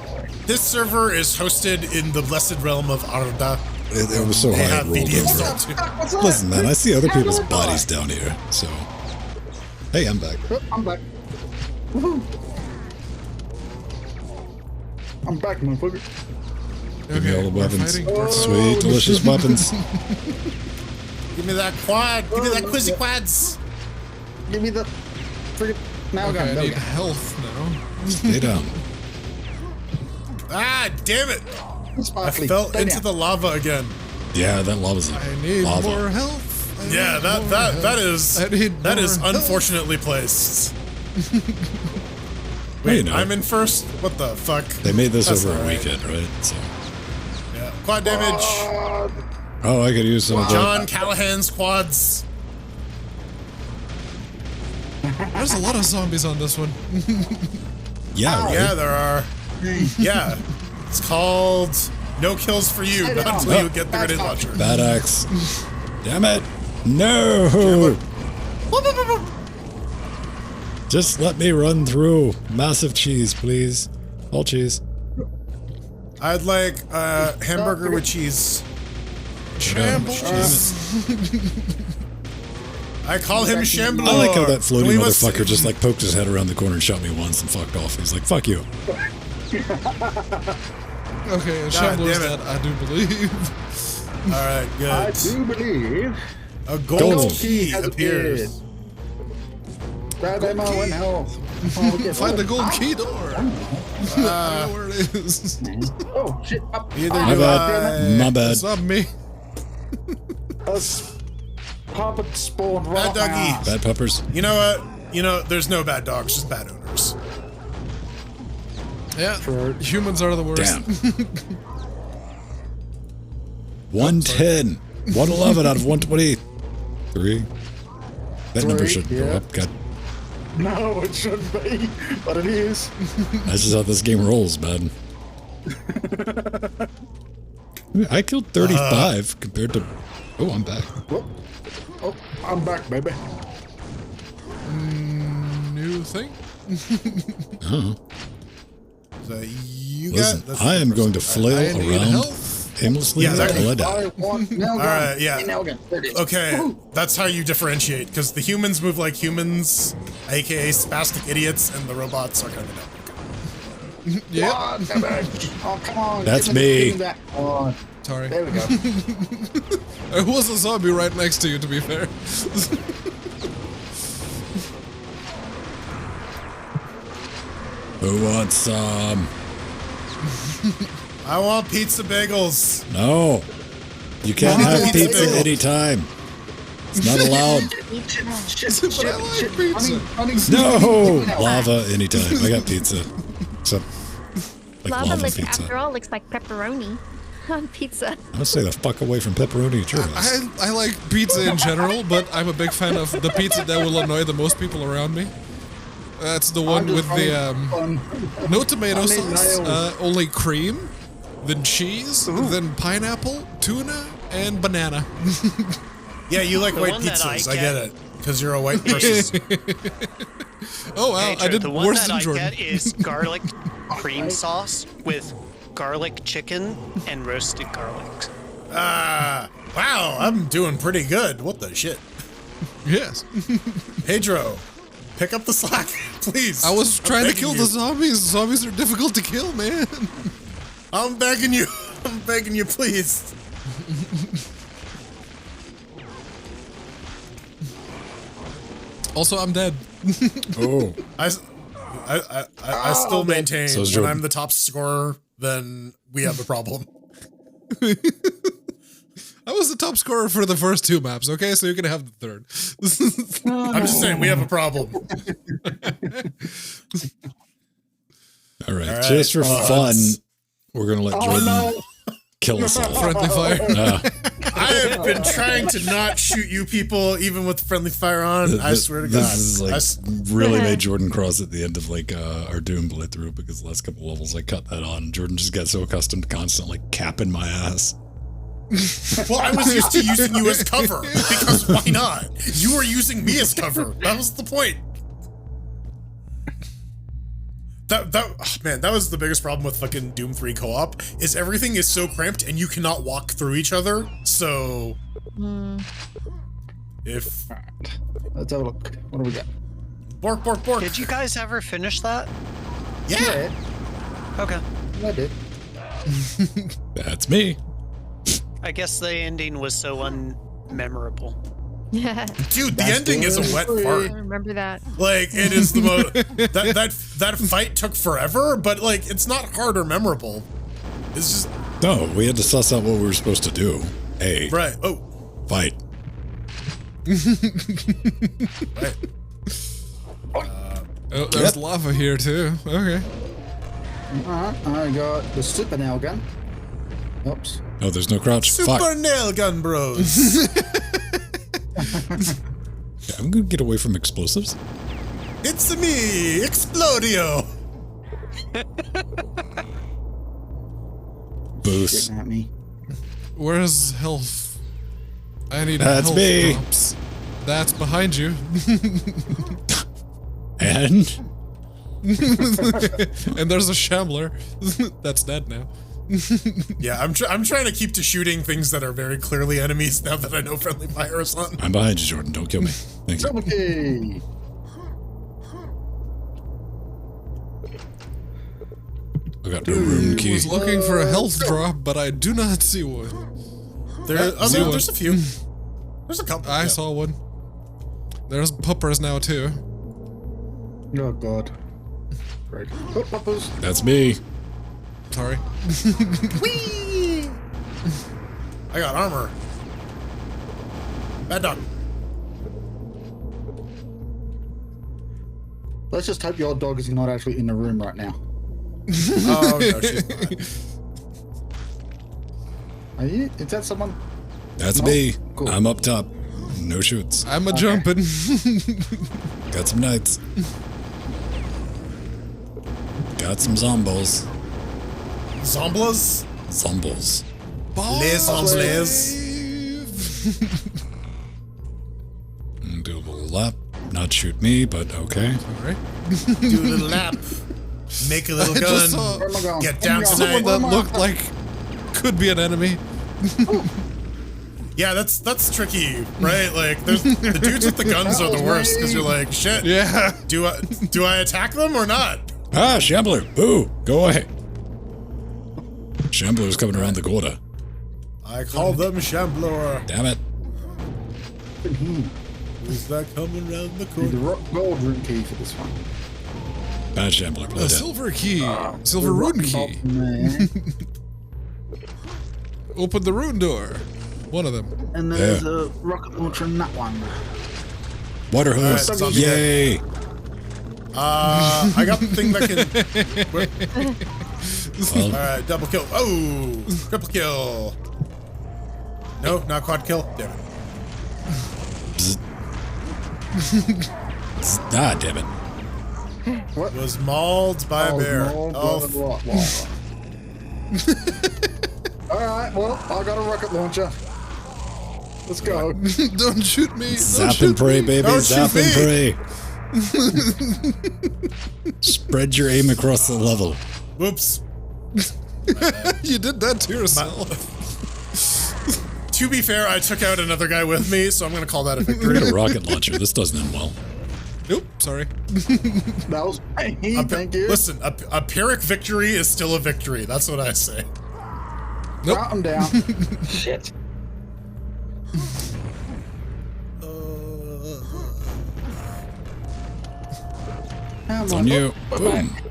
server is hosted in the blessed realm of Arda. It was so They high it have rolled BD over. installed too. What's that? Listen, man, I see other people's bodies down here, so... Hey, I'm back. Oh, I'm back. Woohoo. I'm back, motherfucker. Give me all the we're weapons. fighting Dark Souls. Sweet, delicious weapons. Give me that quad. Give me that quizzy quads. Give me the friggin' nail Okay, gun. I There we need go. health now. Stay down. Ah, damn it! I Sparkly. fell Stay into down. the lava again. Yeah, that lava's I need lava. more health. I Yeah, need that more that health. that is I need that more is health. unfortunately placed. Well, you Wait, know, I'm in first. What the fuck? they made this That's over not a right. weekend, right? So, Yeah, quad damage. oh, I could use some of John that. Callahan's quads. There's a lot of zombies on this one. Yeah, right? Yeah, there are. Yeah, it's called No Kills for You, not until you get the grenade launcher. Bad axe. Damn it! No! Just let me run through. Massive cheese, please. All cheese. I'd like hamburger with cheese. Shambles. I call him Shambler. I like how that floating We must- motherfucker just like poked his head around the corner and shot me once and fucked off. He's like, fuck you. Okay, a God Shambler is damn it. that, I do believe. All right, good. I do believe. A gold Gold. key has appears. Grab ammo and health. Oh, we get Find the gold ow. key door. I don't know where it is. Oh shit! Up. Either My do bad. I. My bad. It's not me. Puppet spawned Bad right doggy. now. Bad puppers. You know what? You know, there's no bad dogs, just bad owners. Yeah, True. humans are the worst. Damn. 110. 111 out of 123. That number should go yeah. up. God, No, it shouldn't be, but it is. that's just how this game rolls, man. I killed 35 compared to... Oh, I'm back. Oh, I'm back, baby. New thing? Oh. So you Listen, got. I am going to flail I need around health. aimlessly Yeah, that- until I die. I want nail gun. All right, yeah. Nail gun. There it is. Okay, Woo. that's how you differentiate, because the humans move like humans, aka spastic idiots, and the robots are kind of dumb. Yep. Oh, damage. Oh, come on. That's give me. me that. Oh, Sorry. there we go. There was a zombie right next to you, to be fair. Who wants some? I want pizza bagels. No. You can't No, have pizza pizza bagel. anytime. It's not allowed. But I like pizza. No! Lava anytime. I got pizza. Except, like Lava, lava like, pizza. after all, looks like pepperoni on pizza. I'll stay the fuck away from pepperoni churros. I like pizza in general, but I'm a big fan of the pizza that will annoy the most people around me. That's the one with the no tomato I need sauce, nails. only cream, then cheese, then pineapple, tuna, and banana. Yeah, you like The white one that pizzas. I I get it, because you're a white person. Oh wow, Hey, I did the one worse that than I Jordan. get is garlic cream sauce with garlic chicken and roasted garlic. Wow, I'm doing pretty good. What the shit? Yes, Pedro, pick up the slack, please. I was I'm trying to begging kill you. the zombies. Zombies are difficult to kill, man. I'm begging you. I'm begging you, please. Also, I'm dead. Oh. I still maintain So is when Jordan. I'm the top scorer, then we have a problem. I was the top scorer for the first two maps, okay? So you can have the third. I'm just saying we have a problem. All right. All right, Just for fun, let's- we're going to let Oh, Jordan no. kill us all. Friendly fire. I have been trying to not shoot you people, even with friendly fire on. I swear to God. This is like I s- really made Jordan cross at the end of like our Doom playthrough because the last couple levels I cut that on. Jordan just got so accustomed to constantly capping my ass. well, I was used to using you as cover because why not? You were using me as cover. That was the point. Man, that was the biggest problem with fucking Doom 3 co-op is everything is so cramped and you cannot walk through each other. So if Let's have a look. What do we got? bork bork bork. Did you guys ever finish that? Yeah. Okay. I did. That's me. I guess the ending was so unmemorable. Yeah, Dude, the That's ending is a wet good. I fart. remember that. Like it is the most that fight took forever, but like it's not hard or memorable. It's just No, we had to suss out what we were supposed to do. Hey, right. Oh, fight. right. Oh, there's lava here too. Okay. I got the super nail gun. Oops. Oh, there's no crouch. Super Fuck. nail gun bros. Yeah, I'm gonna get away from explosives. It's me, Explodio. Boost. Getting at me. Where's health? I need That's health me. drops. That's behind you. And And there's a shambler. That's dead now. Yeah, I'm trying to keep to shooting things that are very clearly enemies now that I know friendly fire is on. I'm behind you, Jordan. Don't kill me. Thank you. Double key. I got no room I key. was looking for a health drop, but I do not see one. There's a few. There's a couple. I yeah. saw one. There's puppers now too. Oh god. Right. Oh, poppers. That's me. Sorry. I got armor. Bad dog. Let's just hope your dog is not actually in the room right now. Oh no, she's not. Are you? Is that someone? That's Oh, me. cool. I'm up top. No shoots. I'm a jumping. Got some knights. Got some zombos. Zomblas? Zombles. Les zombles. Do a little lap. not shoot me, but okay. All right. Do a little lap. Make a little I just saw gun. Where am I going? Get down someone tonight. that looked like could be an enemy. Yeah, that's tricky, right? Like, there's the dudes with the guns are the worst because you're like, shit. Yeah. Do I attack them or not? Ah, Shambler! Boo! Go away! Shambler's coming around the corner. I call them Shambler. Damn it. Who's that coming around the The corner? rock gold room key for this one. Bad Shambler, play A dead. silver key. Silver rune key. Man. Open the rune door. One of them. And then there's a rocket launcher in that one. Water hose! Alright, zombie Yay! I got the thing that can. Well, Alright, double kill. Oh, triple kill. No, not quad kill. Damn it. ah, damn it. Was mauled by a bear. Oh, Alright, well, I got a rocket launcher. Let's go. Don't shoot me. Don't Zap shoot and pray, me. baby. Don't Zap shoot and pray. Spread your aim across the level. whoops. You did that to yourself. To be fair, I took out another guy with me, so I'm gonna call that a We victory. got a rocket launcher. This doesn't end well. Nope. Sorry. That was thank you. Listen, a Pyrrhic victory is still a victory. That's what I say. Nope. Shot him down. Shit. It's on you. We're Boom. back.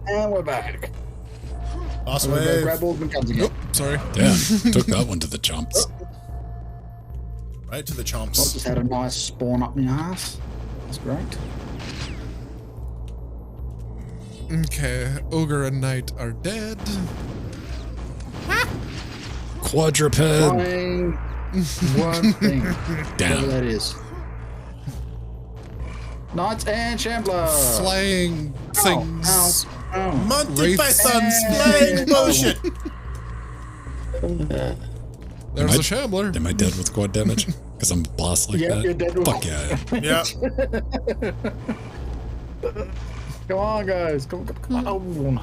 And we're back. Boss I'm gonna go wave. grab all the guns again. Nope. Sorry. Damn. Took that one to the chomps. Right to the I chomps. just had a nice spawn up my ass. That's great. Okay. Ogre and Knight are dead. Quadruped. Trying one thing. Whatever Damn. that is. Knights and Shambler. Flying things. Ow. Monty Wraiths. Python's flying bullshit. There's a Shambler. Am I dead with quad damage? Because I'm a boss like Yeah, that? you're dead with- Fuck yeah. Yeah. Come on, guys. Come on.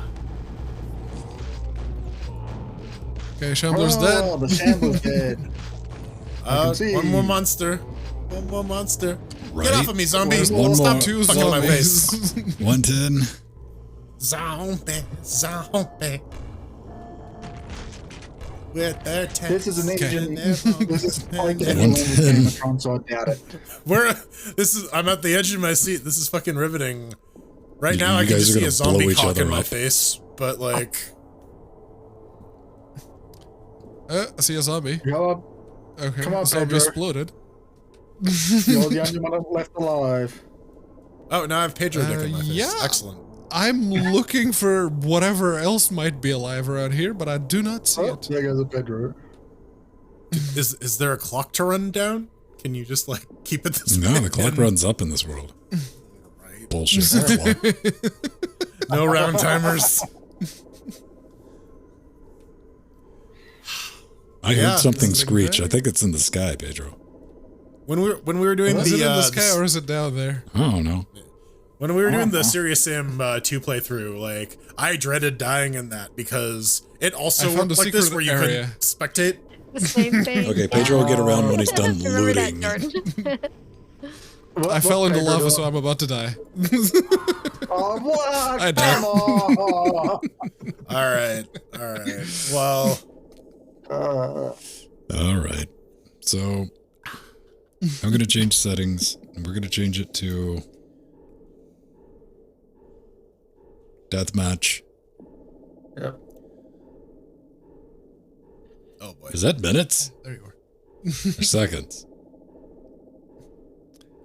Okay, Shambler's Oh, dead. the Shambler's dead. see. One more monster. One more monster. Right. Get off of me, zombie. One Stop more. Two fucking in my face. zombies. 110. Zombie. With their This is an engine. This is like the One Game of Thrones, so I doubt it. I'm at the edge of my seat. This is fucking riveting. Right You- now, I you can guys just are see a gonna blow zombie each cock other in my up. face, but like, I see a zombie. Go up. Okay. Come on, zombie Pedro. exploded. You're the only one left alive. oh, now I have Pedro dick in my face. yeah. Excellent. I'm looking for whatever else might be alive around here, but I do not see Oh, it. there goes a Pedro. Is there a clock to run down? Can you just like keep it this No, way? the clock runs up in this world. Right. Bullshit. Clock. No round timers. I Yeah, heard something something screech. there. I think it's in the sky, Pedro. When we were doing Is it in the the sky or is it down there? I don't know. when we were doing the Serious Sam 2 playthrough, like I dreaded dying in that because it also I found worked a like this secret where you area. could spectate. The same thing. Okay, Pedro will get around when he's done Remember that, looting. Jordan. I fell into Pedro lava, do? so I'm about to die. Oh, what? I died. Come on. All right. Well, All right. So I'm going to change settings. And we're going to change it to deathmatch. Yep. oh boy. Is that minutes There you are. or seconds?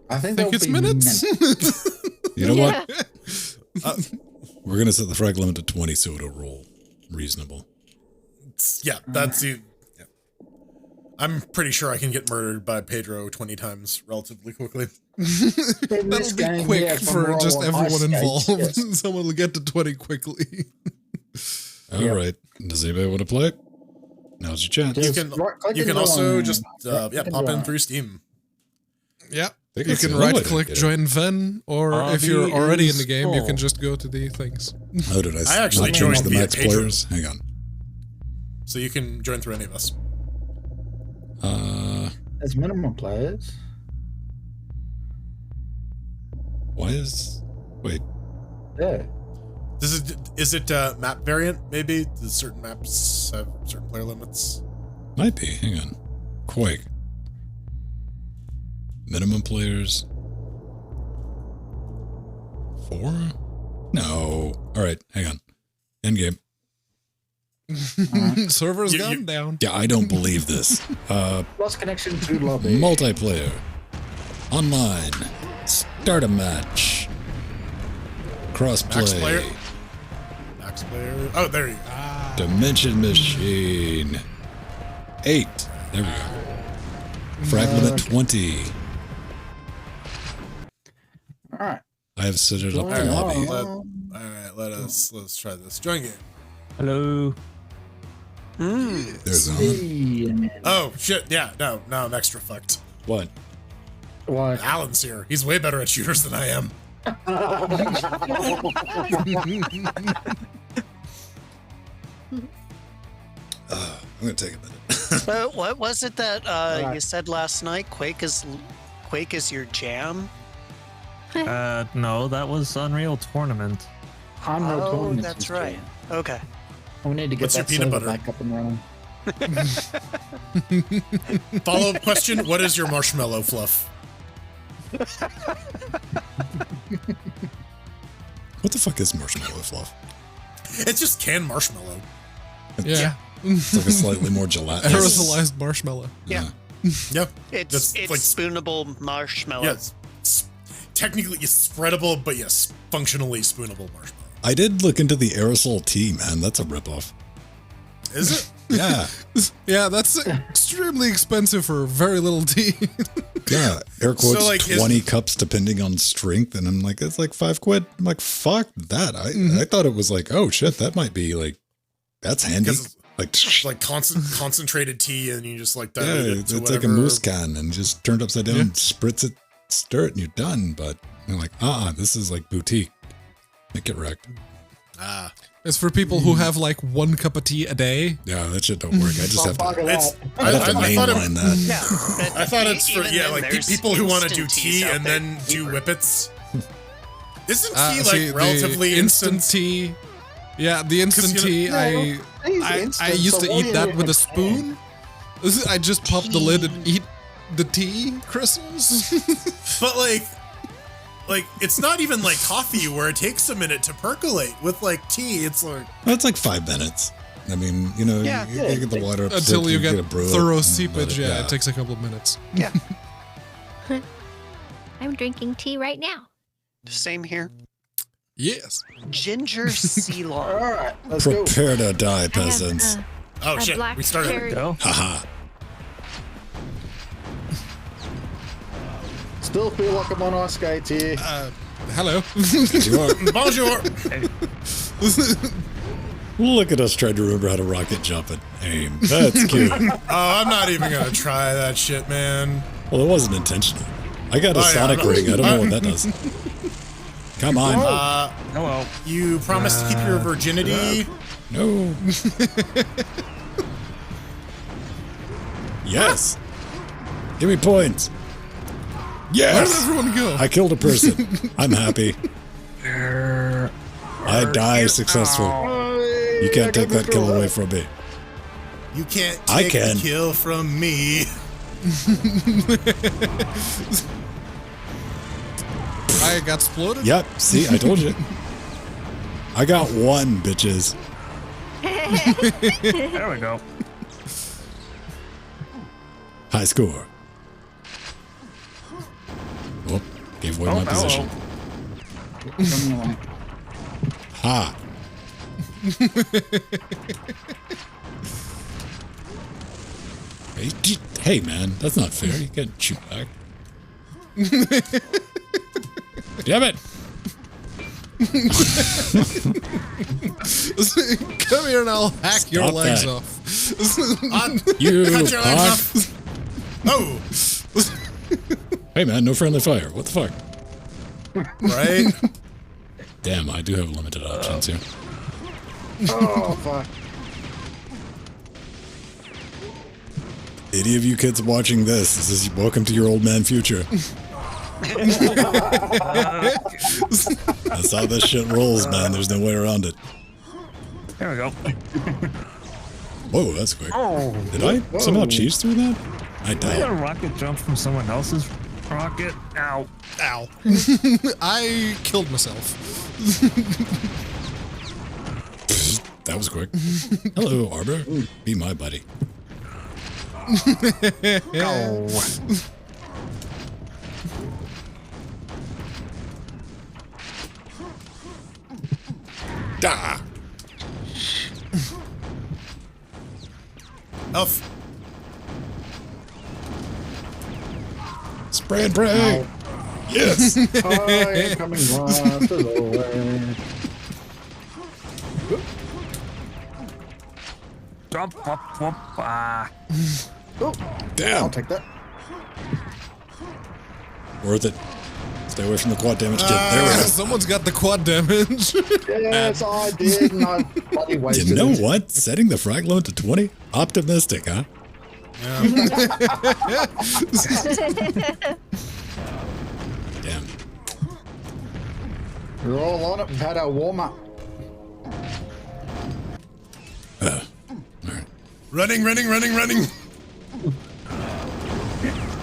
I think, I think it's minutes. You know Yeah. what? We're going to set the frag limit to 20 so it'll roll reasonable. Yeah, that's you. Yeah. I'm pretty sure I can get murdered by Pedro 20 times relatively quickly. That'll be quick for just everyone involved. Someone will get to 20 quickly. All right. Does anybody want to play? Now's your chance. You Just can right-click you and can go also on. just Right-click and pop go in on. through Steam. Yeah. You can right-click join Ven, or if you're already in the game, you can just go to the things. How did I actually not change joined the via max Patreon. players? Hang on. So you can join through any of us. There's minimum players. Why is... Wait. Yeah. Is it map variant, maybe? Does certain maps have certain player limits? Might be. Hang on. Quake. Minimum players. 4? No. All right. Hang on. End game. Server's You- gone you- down. Yeah, I don't believe this. Lost connection to lobby. Multiplayer. Online. Start a match. Crossplay. Max player. Max player. Oh, there you go. Dimension Machine. 8. There we go. Frag limit 20. All right. I have set it up the Alright. lobby. All right, let's try this. Join game. Hello. There's on. Hey. Oh shit! Yeah, no, I'm extra fucked. What? Why? Alan's here. He's way better at shooters than I am. I'm gonna take a minute. What was it that you said last night? Quake is your jam. No, that was Unreal Tournament. Unreal Oh, Tournament's that's is right. jam. Okay. We need to get What's your that peanut server butter? back up and running. Follow-up question: what is your marshmallow fluff? What the fuck is marshmallow fluff? It's just canned marshmallow. Yeah. It's like a slightly more gelatinous. Aerosolized marshmallow. Yeah. Yep. It's That's spoonable marshmallow. Yes. Technically, it's spreadable, but yes, functionally spoonable marshmallow. I did look into the aerosol tea, man. That's a ripoff. Is it? Yeah. Yeah, that's extremely expensive for very little tea. Yeah. Air quotes, So, like, 20 cups depending on strength. And I'm like, it's like $5. I'm like, fuck that. I thought it was like, oh shit, that might be like, that's handy. Because Like, It's like concentrated tea, and you just like yeah, dilute it it's to like a whatever. moose can and just turned upside down, spritz it, stir it, and you're done. But I'm like, this is like boutique. Make it wrecked. Ah, It's for people who have like 1 cup of tea a day. Yeah, that shit don't work. I just have to. it's. I'd have to I thought it, mainline that. Yeah. I thought it's for Even then, like there's people who want to do instant tea teas out and there. then do whippets. Isn't tea like See, relatively the instant? tea. Yeah, the instant 'Cause, you tea. I used to eat that with a spoon. I just pop the lid and eat the tea crystals. But like it's not even like coffee where it takes a minute to percolate. With like tea, it's like That's like 5 minutes. I mean, you know, Yeah. you get the water up Until thick, you get a brew it, thorough and seepage, let it takes a couple of minutes. Yeah. I'm drinking tea right now. Same here. Yes. Ginger sea All long. right, let's go. Prepare to die, I have, peasants. oh a shit, black we started. cherry. Go. Haha. Still feel like I'm on ice skates here. Hello. You are. Bonjour. Look at us trying to remember how to rocket jump and aim. That's cute. Oh, I'm not even gonna try that shit, man. Well, it wasn't intentional. I got a Oh, yeah, sonic I'm not- ring. I don't know what that does. Come on. Hello. You promised to keep your virginity. No. Yes. Give me points. Where did Yes. everyone go? I killed a person. I'm happy. I die successful. You can't take that kill away from me. You can't I take can. the kill from me. I got exploded. Yep. See, I told you. I got 1, bitches. There we go. High score. Oh, gave away my position. Ha. Hey, man, that's not fair. You can't shoot back. Damn it! Come here and I'll hack your Stop legs that. off. On. You Cut your legs punk. off. Oh. Hey man, no friendly fire. What the fuck? Right? Damn, I do have limited options here. Oh, fuck. Any of you kids watching this is welcome to your old man future. That's how this shit rolls, man. There's no way around it. There we go. Whoa, that's quick. Oh, Did I somehow cheese through that? I I got doubt. a rocket jump from someone else's rocket. Ow. Ow. I killed myself. That was quick. Hello, Arbor. Be my buddy. Oh. Da! Elf. Spray and pray! Yes! I am coming fast as always. Jump, whoop, whoop, ah. Oh, I'll Damn! take that. Worth it. Stay away from the quad damage kit. There we go. Someone's got the quad damage. Yes, I did, and I bloody wasted You know it. what? Setting the frag load to 20? Optimistic, huh? Damn. We're all on it. We've had our warm-up. Alright. Running.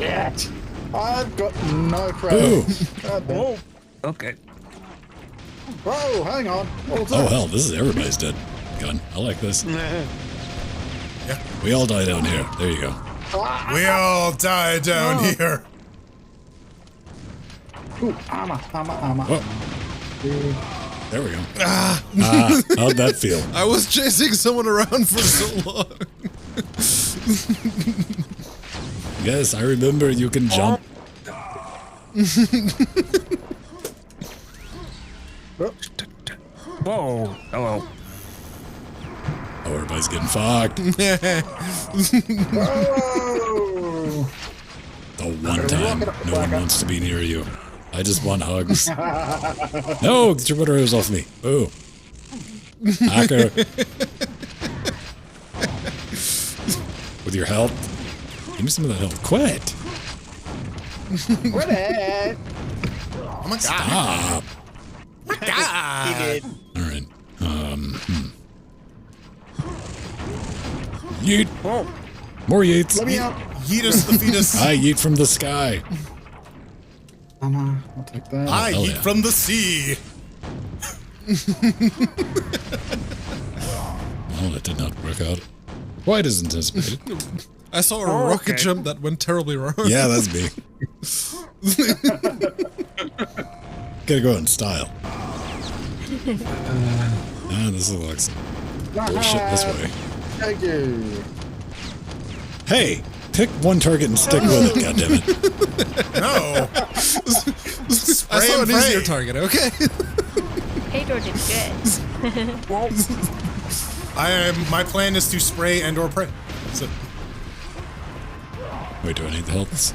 Yes. I've got no Ooh. friends. God damn. Whoa. Okay. Whoa, hang on. What's Oh that? hell, this is everybody's dead. Gun. I like this. Yeah. We all die down here. There you go. We all die down here. Ooh, armor. Whoa. There we go. How'd that feel? I was chasing someone around for so long. Yes, I remember you can jump. Whoa. Hello. Oh, everybody's getting fucked. Oh. The one time no one wants to be near you. I just want hugs. No, get your butter off me. Ooh. Hacker. With your health. Give me some of that health. Quit. What it? Oh my god. Stop. He did. All right. Yeet. Whoa. More yeets. Let me out. Yeetus the fetus. I yeet from the sky. Armor. I'll take that. I hell eat yeah. from the sea. Well, that did not work out quite as anticipated. I saw a Oh, rocket okay. jump that went terribly wrong. Yeah, that's me. Gotta go in style. This looks bullshit this way. Thank you. Hey, pick one target and stick with it, goddammit. No. I saw and an easier pray. target, okay? Pedro did good. My plan is to spray and or pray. So Wait, do I need the health?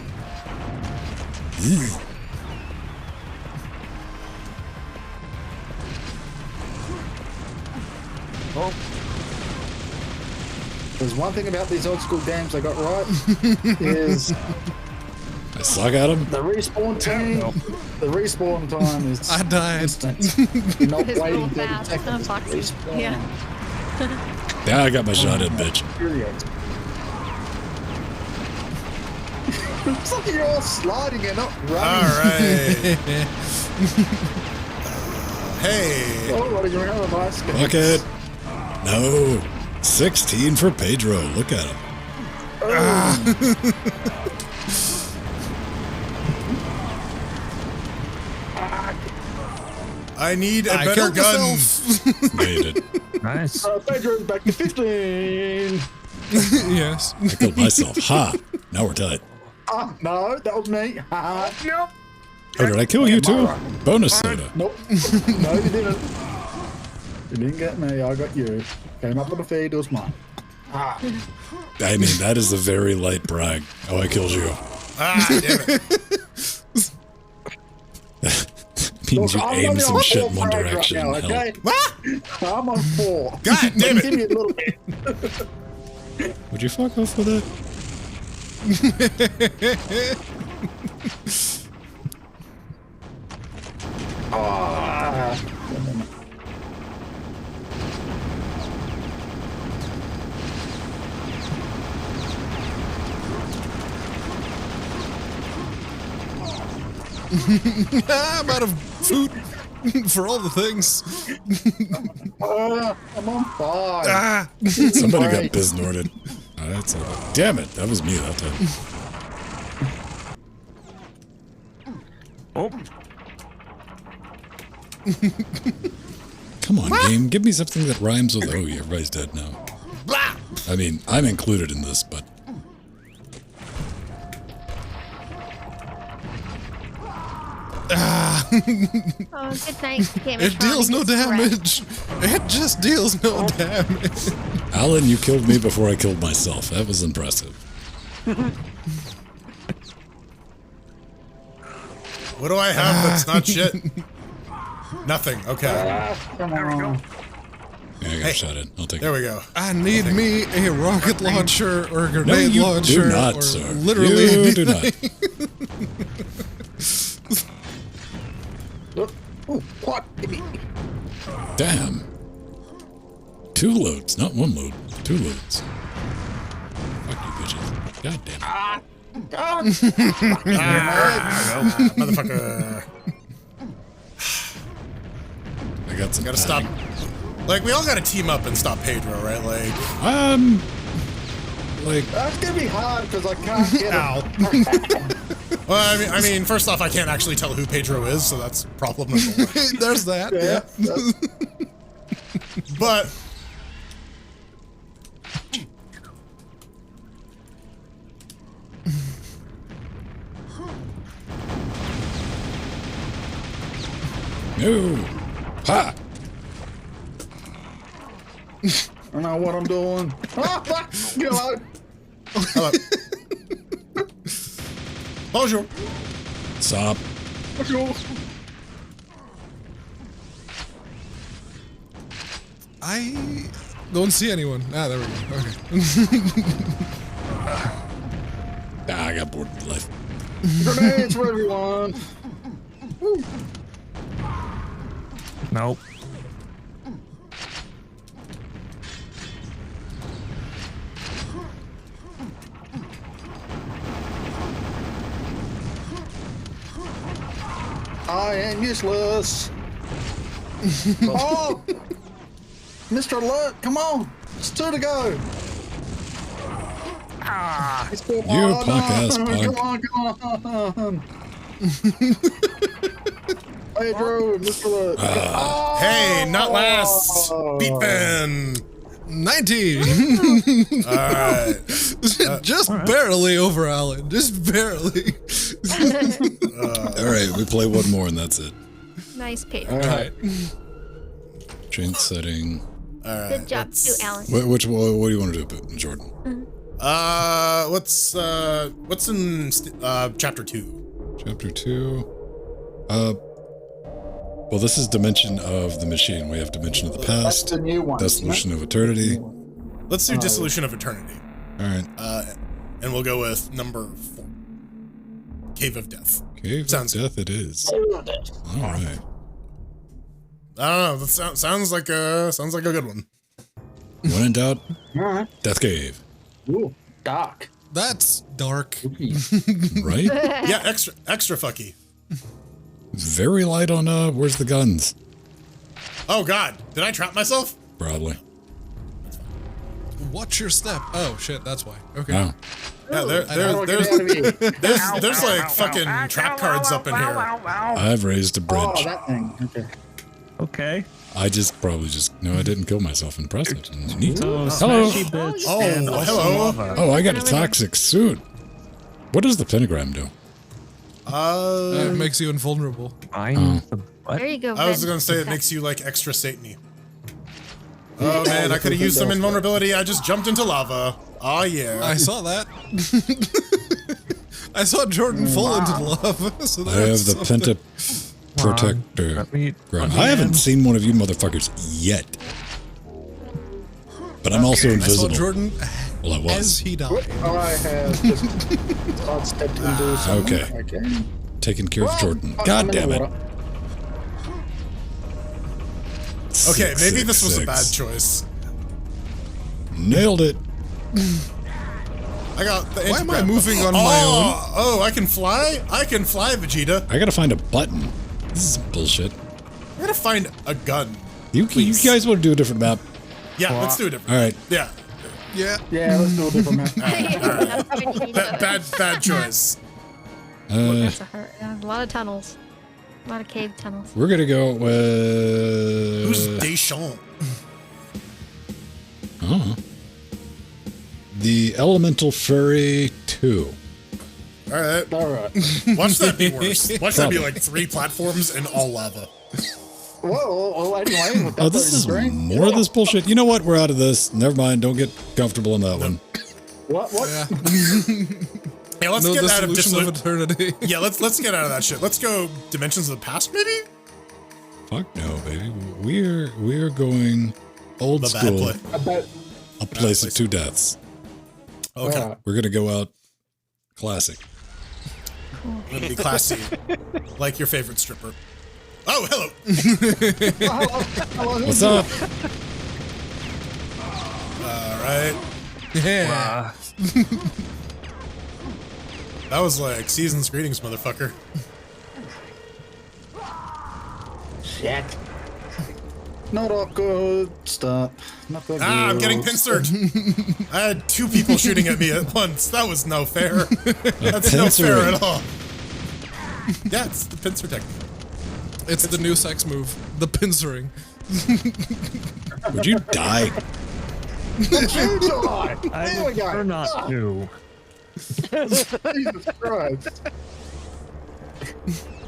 Oh. There's one thing about these old school games I got right is I suck at him. the respawn time. The respawn time is I died. instant. You're not It's waiting real 30 fast. seconds. Foxy. Respawn. Yeah. Yeah, I got my shot in, bitch. Period. It's like you're all sliding and not running. all right. Hey. Oh, what did you remember, nice? Fuck it. No. 16 for Pedro. Look at him. I need a I better killed gun. myself. Made it. Nice. Pedro's back to 15. Yes. I killed myself. Ha. Now we're tied. No, that was me. Nope. Oh, did I kill you too? Bonus soda. Nope. No, you didn't. You didn't get me. I got you. Came up with a feed. It was mine. I mean, that is a very light brag. Oh, I killed you. Ah, damn it. means you I'm aim only some on shit 4 in one frags direction. Right now, and okay? I'm on 4. God damn Give it! me a little bit. Would you fuck off with that? Ah. I'm out of food for all the things. I'm on 5. Ah. Somebody got Right. biznorted. Alright, so damn it, that was me that time. Oh, Come on, game, give me something that rhymes with oh, everybody's dead now. I mean, I'm included in this, but Oh, good night, Game It deals no damage. It just deals no damage. Alan, you killed me before I killed myself. That was impressive. What do I have that's not shit? Nothing. Okay. Come on. Yeah, I got shot in. I'll take There it. we go. I need me a rocket launcher or a No, grenade you launcher do not, or sir. literally You do anything. not. Oh, what? Give me. Damn. 2 loads, not 1 load. 2 loads. Fuck you, bitches. God damn it. Motherfucker. I got some. Gotta stop. Like, we all gotta team up and stop Pedro, right? Like, Like, That's gonna be hard because I can't get ow. it. Well, I mean, first off, I can't actually tell who Pedro is, so that's problem number 1. There's that. Yeah. But no. Ha! I don't know what I'm doing. Get out. hello. Bonjour. Stop. I don't see anyone. Ah, there we go. Okay. Ah, I got bored with life. Grenades for everyone. nope. I am useless. Oh, Mr. Alert, come on. It's 2 to go. Ah, You punk ass punk. Come on. Pedro, Mr. Alert. Oh, Hey, not last. Beepin'. 19. Alright. Just barely over Alan. Just barely. Alright, we play 1 more and that's it. Nice, Pedro. All right. Chain setting. Alright. Good job, too, Alan. What do you want to do, Jordan? What's in chapter 2? Chapter 2. Well, this is Dimension of the Machine. We have Dimension of the That's Past, the new one. Dissolution of Eternity. Let's do Dissolution of Eternity. Alright. And we'll go with number 4. Cave of Death. Cave Sounds of Death it is. Alright. I don't know. That sounds like a good one. When in doubt, Alright. Death Cave. Ooh, dark. That's dark. Right? Yeah, extra fucky. Very light on, where's the guns? Oh God, did I trap myself? Probably. Watch your step. Oh shit, that's why. Okay. Oh. Yeah, How do I get out of here? there's like fucking trap cards up in here. I've raised a bridge. Oh, that thing. Okay. okay. I I didn't kill myself. Impressive. Neat. So Hello. smashy bits Oh, and also hello. lava. Oh, I got a toxic suit. What does the pentagram do? It makes you invulnerable. Find the butt. There you go. I was Ben. gonna say it makes you like extra Satan-y. Oh man, I could have used some invulnerability. I just jumped into lava. Oh yeah. I saw that. I saw Jordan fall into the lava. So I have that's the something. protector. Let me Ground. I haven't seen one of you motherfuckers yet. But I'm also I saw invisible. Jordan Well, I as was. he died. I have just sidestepped into something. Okay. Taking care of Well, Jordan. I'm God in the damn it. water. Okay, maybe this was a 666. bad choice. Nailed it. I got the Why am I anti-grav. moving on my own? Oh, I can fly? I can fly, Vegeta. I gotta find a button. This is bullshit. I gotta find a gun. You guys want to do a different map? Yeah, let's do a different. All right. Yeah. Yeah. Yeah, let's do a different map. Bad choice. That's a lot of tunnels. A lot of cave tunnels. We're gonna go with. Who's Deschamps? The Elemental Furry 2. All right. All right. Watch that be worse. Watch that be like 3 platforms and all lava. Well, anyway. With that Oh, this is green. more of this bullshit. You know what? We're out of this. Never mind. Don't get comfortable in that one. What? Yeah. Hey, let's No get out of dissolution of eternity. Yeah, let's get out of that shit. Let's go Dimensions of the Past, maybe? Fuck no, baby. We're going old The bad school. play. I bet. A place of 2 deaths. Okay. Alright. We're gonna go out classic. It'll be classy. Like your favorite stripper. Oh, hello. What's up? All right. Yeah. That was like season's greetings, motherfucker. Shit. Not a good start. Not good. I'm getting pincered. I had 2 people shooting at me at once. That was no fair. That's no fair Pincering. at all. Yeah, it's the pincer technique. It's the new sex move. The pincering. Would you die? I There we go. prefer not to. Jesus Christ.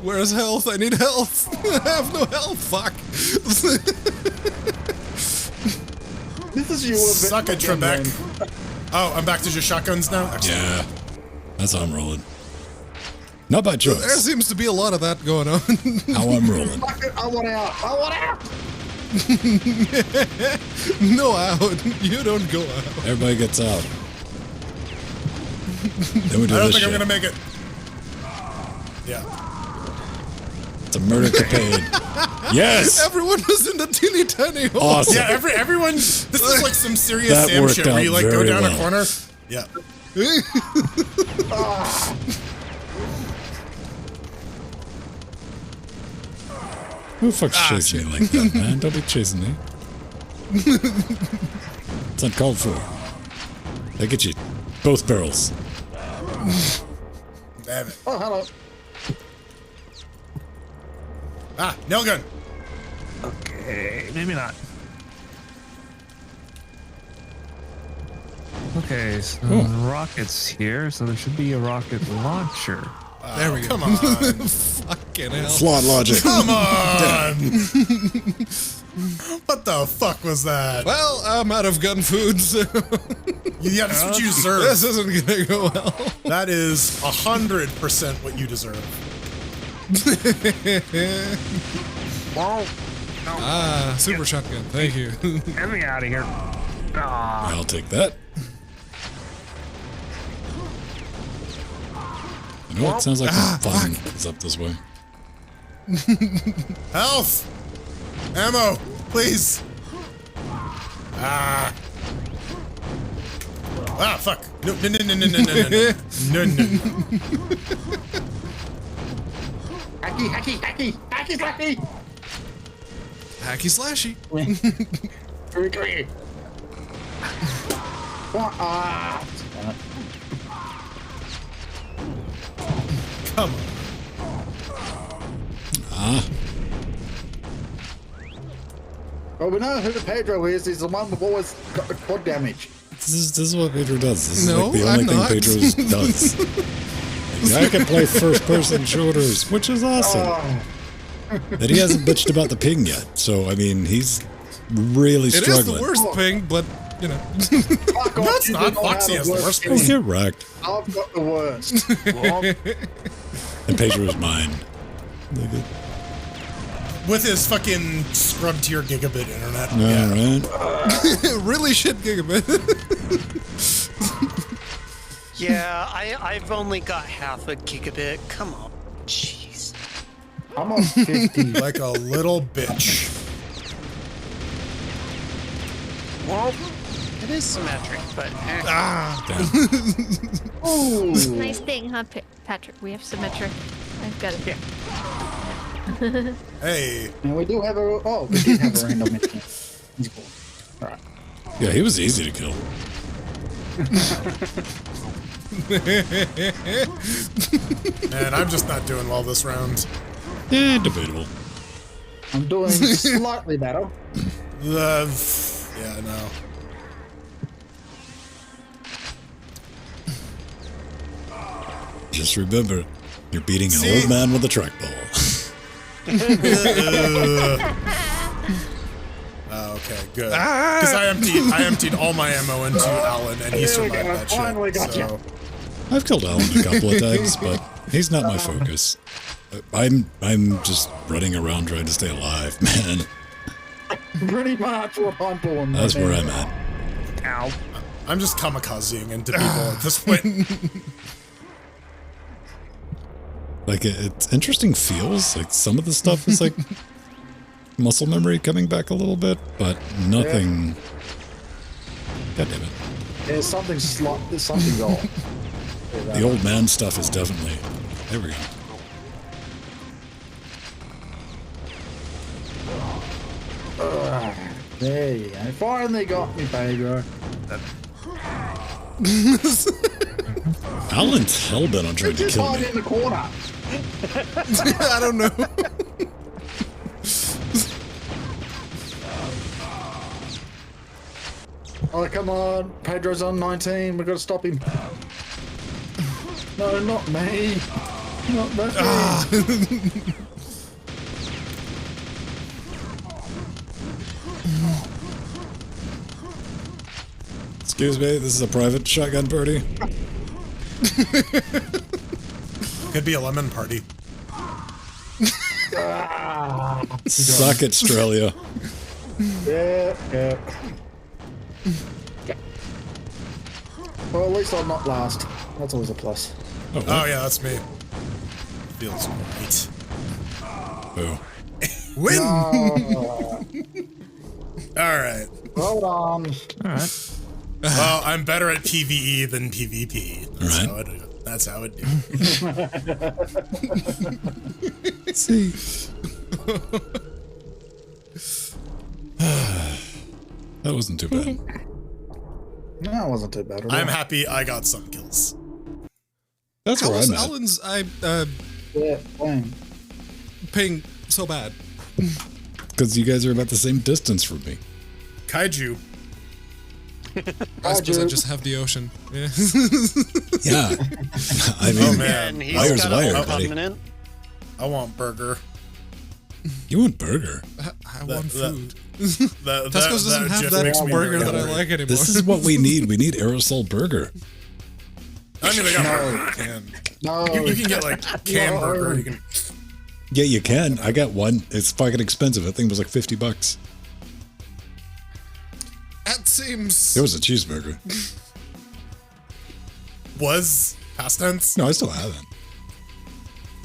Where's health? I need health. I have no health. Fuck. This is you. Suck it, Trebek. Oh, I'm back to just shotguns now? Excellent. Yeah. That's how I'm rolling. Not by There choice. seems to be a lot of that going on. How I'm rolling. Fuck it, I want out. I want out. No out. You don't go out. Everybody gets out. Then we do I don't this think I'm shit. gonna make it. Yeah. It's a murder capade. Yes! Everyone was in the teeny tiny hole. Awesome. Yeah, everyone. This is like some serious That Sam worked shit where out you like go very down well. a corner. Yeah. Who the fuck's chasing me like that, man? Don't be chasing me. It's uncalled for. They get you both barrels. Damn it. Oh, hello. Ah, nail gun. Okay, maybe not. Okay, so the rocket's here, so there should be a rocket launcher. There we go. Come on. Fucking hell. Flawed logic. Come on. What the fuck was that? Well, I'm out of gun food, so Yeah, that's what you deserve. this isn't gonna go well. That is 100% what you deserve. Ah, super shotgun. Thank you. Get me out of here. Ah, I'll take that. You know what? Sounds like fun is up this way. Health! Ammo, please! Ah! Ah, fuck! No, no, no, no, no, no, no, no, no, no, no. Hacky. Hacky slashy. Very. Come on. Well, we know who the Pedro is. He's the one who've always got the quad damage. This is what Pedro does. This is No, like the I'm only thing not. Pedro does. I can play first-person shooters, which is awesome. That he hasn't bitched about the ping yet. So, I mean, he's really It is struggling. the worst ping, but you know. Fuck off, No, it's you not. do know Foxy how has to the work worst Oh, things. get wrecked. I've got the worst. And Pedro is mine. Look at With his fucking scrub tier gigabit internet. All right. Really shit gigabit. Yeah, I've only got half a gigabit. Come on. Jeez. I'm on 50. Like a little bitch. Well, it is symmetric, but Ooh. Nice thing, huh, Patrick? We have symmetric. I've got it. Yeah. Hey. And we do have a. Oh, we did have a random incident. He's cool. All right. Yeah, he was easy to kill. Man, I'm just not doing well this round. Yeah, debatable. I'm doing slightly better. Yeah, no. Just remember, you're beating an old man with a trackball. Okay, good. Because I emptied all my ammo into Alan, and he survived that Finally shit. got you. I've killed Alan a couple of times, but he's not my focus. I'm just running around trying to stay alive, man. Pretty much what I'm doing. That's where I'm at. Ow. I'm just kamikazing into people at this point. Like, it's interesting feels. Like, some of the stuff is like muscle memory coming back a little bit, but nothing. God damn it. There's something off. The old man stuff is definitely. There we go. There you go. Finally got me, Pedro. Alan's hellbent on trying to Just kill hide me. in the corner. I don't know. Oh, come on. Pedro's on 19. We've got to stop him. No, not me. Not me. Excuse me, this is a private shotgun party. Could be a lemon party. Suck it, Australia. Yeah. Well, at least I'm not last. That's always a plus. Oh, yeah, that's me. Feels great. Oh. Win! Oh, All right. hold on. All right. Well, I'm better at PvE than PvP. That's Right. how I do it. That's how it do. See. That wasn't too bad. No, it wasn't too bad at all. I'm happy I got some kills. That's How where was I'm at. Alan's Yeah, fine. ping so bad? Because you guys are about the same distance from me. Kaiju. I suppose I just have the ocean. Yeah. Yeah. I mean, man. And he's wire's got wire, a buddy. permanent. I want burger. You want burger? I want food. That Tesco's doesn't have just that makes me burger very that I hungry. like anymore. This is what we need. We need aerosol burger. I mean, they got burger can. No, You can get like canned No. burger. You can. Yeah, you can. I got one. It's fucking expensive. I think it was like $50. That seems. It was a cheeseburger. Was past tense. No, I still have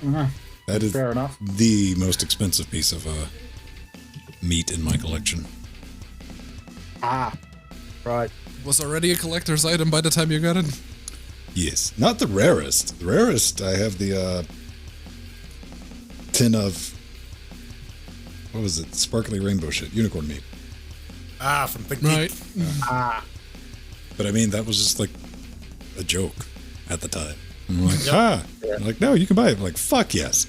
it. That is fair enough. the most expensive piece of meat in my collection. Right. Was already a collector's item by the time you got it. Yes, not the rarest. The rarest, I have the tin of what was it? Sparkly rainbow shit, unicorn meat. From Big Right. But I mean, that was just like a joke at the time. I'm like, They're like, no, you can buy it. I'm like, fuck yes.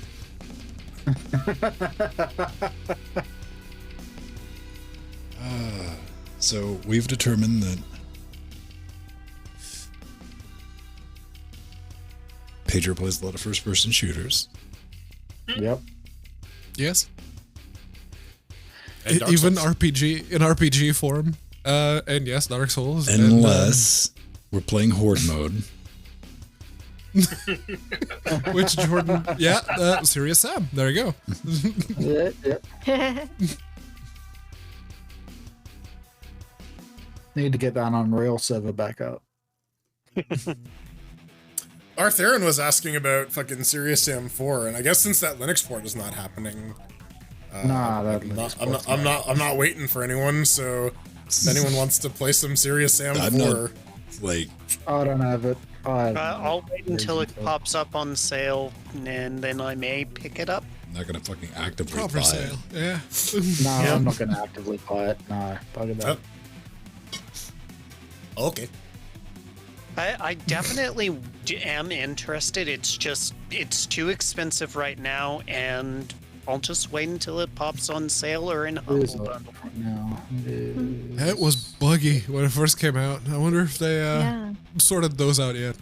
So we've determined that Pedro plays a lot of first-person shooters. Yep. Yes. And Dark Even Souls. RPG in RPG form. And yes, Dark Souls. Unless we're playing Horde mode. Which Jordan? Yeah, Serious Sam. There you go. Yeah. Need to get that Unreal server back up. Arthurian was asking about fucking Serious Sam 4, and I guess since that Linux port is not happening, I'm not waiting for anyone. So if anyone wants to play some Serious Sam 4, like I don't have it. I'll wait until it pops up on sale, and then I may pick it up. I'm not gonna fucking actively Proper buy sale. it. Yeah. No, I'm not gonna actively buy it. No, bugger that. Okay. I definitely am interested. It's just, it's too expensive right now, and I'll just wait until it pops on sale or in Humble Bundle. No, It was buggy when it first came out. I wonder if they sorted those out yet.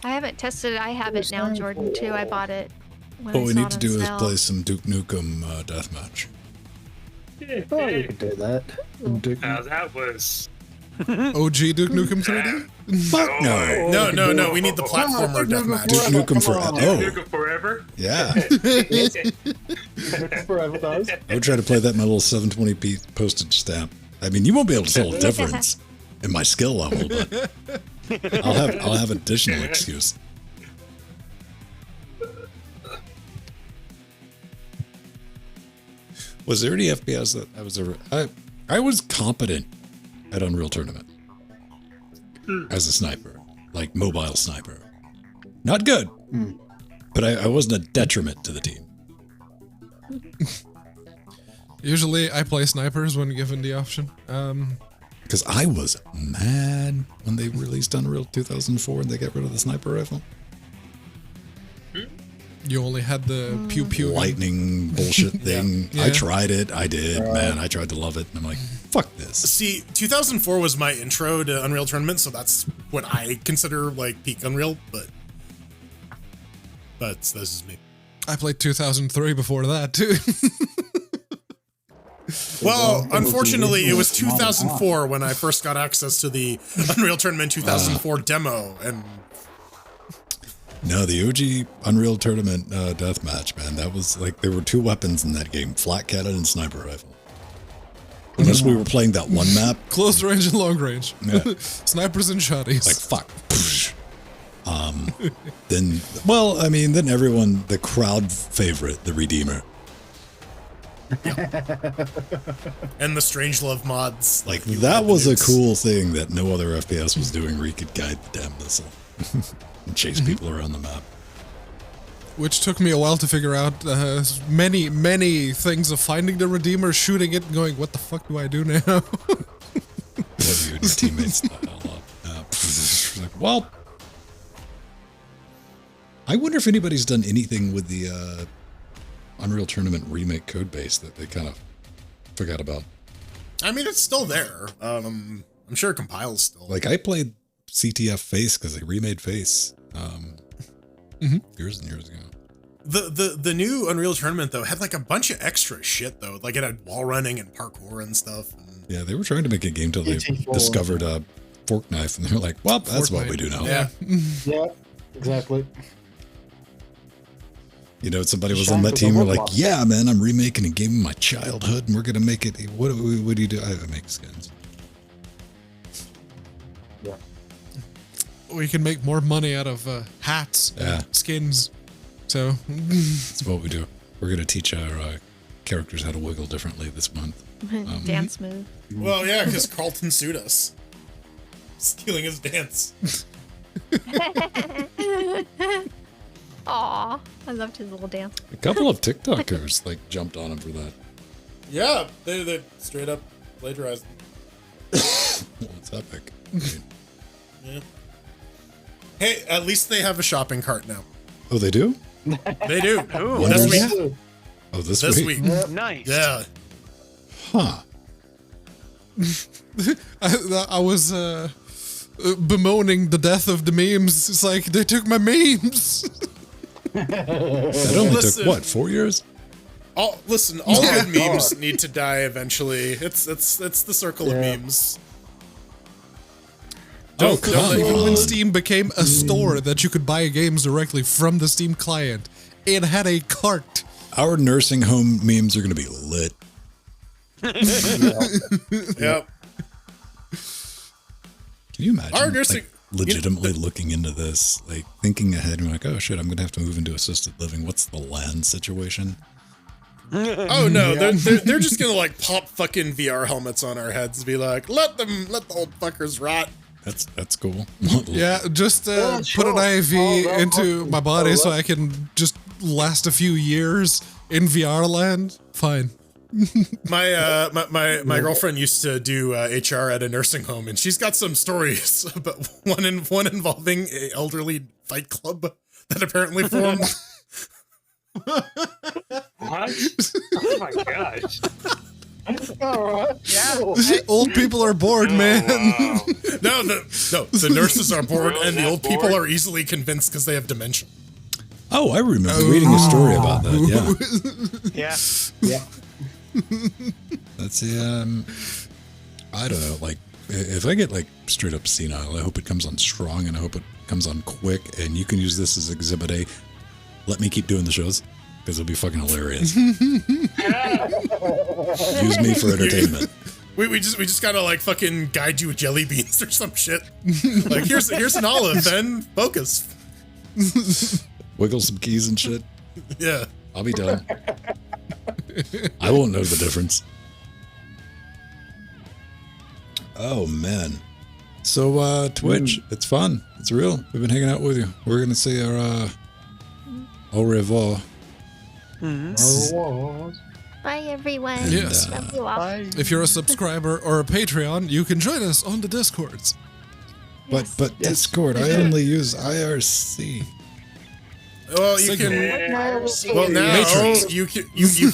I haven't tested it. I have it now, Jordan, too. I bought it when What I we saw need it to on do is sale. play some Duke Nukem deathmatch. Oh, you could do that. That was. OG Duke Nukem 3D? Fuck no. No. We need the platformer deathmatch. Duke Nukem forever. Nukem forever. Yeah. Forever does. I would try to play that in my little 720p postage stamp. I mean, you won't be able to tell a difference in my skill level, but I'll have additional excuse. Was there any FPS that I was ever? I was competent at Unreal Tournament as a sniper, like mobile sniper. Not good, but I wasn't a detriment to the team. Usually I play snipers when given the option. Because I was mad when they released Unreal 2004 and they got rid of the sniper rifle. You only had the pew pew Lightning bullshit thing. Yeah. I tried it. I did. Man, I tried to love it. And I'm like, fuck this. See, 2004 was my intro to Unreal Tournament, so that's what I consider like peak Unreal. But this is me. I played 2003 before that too. Well, unfortunately, it was 2004 when I first got access to the Unreal Tournament 2004 demo, and No, the OG Unreal Tournament deathmatch, man. That was like, there were two weapons in that game, flat cannon and sniper rifle. Unless we were playing that one map. Close range and long range. Yeah. Snipers and shotties. Like, fuck. Then everyone, the crowd favorite, the Redeemer. and the Strangelove mods. Like, that was a cool thing that no other FPS was doing, where you could guide the damn missile and chase people around the map. Which took me a while to figure out. Many things of finding the Redeemer, shooting it, and going, what the fuck do I do now? What do you and your teammates the hell up? Like, well, I wonder if anybody's done anything with the Unreal Tournament remake code base that they kind of forgot about. I mean, it's still there. I'm sure it compiles still. Like, I played CTF Face because they remade Face years and years ago. The new Unreal Tournament though had like a bunch of extra shit though. Like it had wall running and parkour and stuff. And Yeah, they were trying to make a game till they discovered a fork knife, and they're like, well, that's what we do now. yeah. Yeah, exactly. You know, somebody was on that team, were like, yeah, man, I'm remaking a game of my childhood, and we're going to make it. What do you do? I make skins. Yeah. We can make more money out of hats and skins. So That's what we do. We're going to teach our characters how to wiggle differently this month. Dance move. Well, yeah, because Carlton sued us, stealing his dance. Aw, I loved his little dance. A couple of TikTokers like jumped on him for that. Yeah, they straight up plagiarized. Well, it's epic. I mean, Yeah. Hey, at least they have a shopping cart now. oh, they do? They do. Ooh, This Wonders? week. Oh, this This week? week. nice. Yeah. Huh. I was bemoaning the death of the memes. It's like, they took my memes. That only Listen. took, what, 4 years? All good memes need to die eventually. It's the circle of memes. Don't Even when Steam became a store that you could buy games directly from the Steam client, it had a cart. Our nursing home memes are going to be lit. Yep. Can you imagine? Our nursing, legitimately looking into this, like thinking ahead and like, oh shit, I'm gonna have to move into assisted living. What's the land situation? Oh no, they're just gonna like pop fucking VR helmets on our heads and be like, let the old fuckers rot. That's cool. Yeah, just put an IV into my body so I can just last a few years in VR land. Fine. My girlfriend used to do HR at a nursing home, and she's got some stories, but one involving a elderly fight club that apparently formed. What? Oh my gosh. Old people are bored, man. Wow. No, the nurses are bored, and the old people are easily convinced because they have dementia. Oh, I remember reading a story about that. Yeah. Yeah. That's I don't know. Like, if I get like straight up senile, I hope it comes on strong, and I hope it comes on quick. And you can use this as Exhibit A. Let me keep doing the shows because it'll be fucking hilarious. Use me for entertainment. We just gotta like fucking guide you with jelly beans or some shit. Like here's an olive, then focus. Wiggle some keys and shit. Yeah. I'll be done. I won't know the difference. Oh man. So Twitch, it's fun. It's real. We've been hanging out with you. We're gonna say our au revoir. Bye, everyone. Yes. Love you all. If you're a subscriber or a Patreon, you can join us on the Discords. But Discord, I only use IRC. Well, you Signal. can. No, Well, now Matrix. you can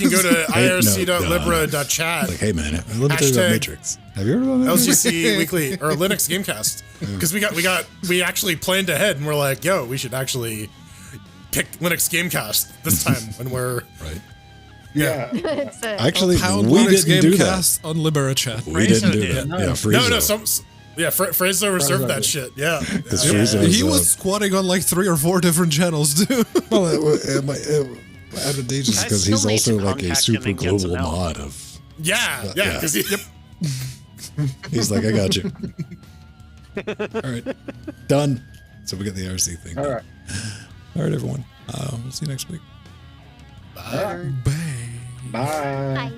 go to irc.libra.chat. Like, hey man, let me tell you about Hashtag Matrix. Have you heard about Matrix? LGC Weekly or Linux Gamecast, because we actually planned ahead and we're like, yo, we should actually pick Linux Gamecast this time when we're Right. yeah. it's a, Actually, Pound we Linux didn't do that. Gamecast on Libera Chat. We didn't do did. that. No. Yeah, No, Friezo. Fraser reserved that shit. Yeah. Because Yeah. Friezo He was squatting on like 3 or 4 different channels too. well, advantageous I because still he's need also to like a contact him super and get some global help. mod of. Yeah. Yeah. Because He's like, I got you. All right, done. So we got the RC thing. All right. All right, everyone. We'll see you next week. Bye. Bye. bye.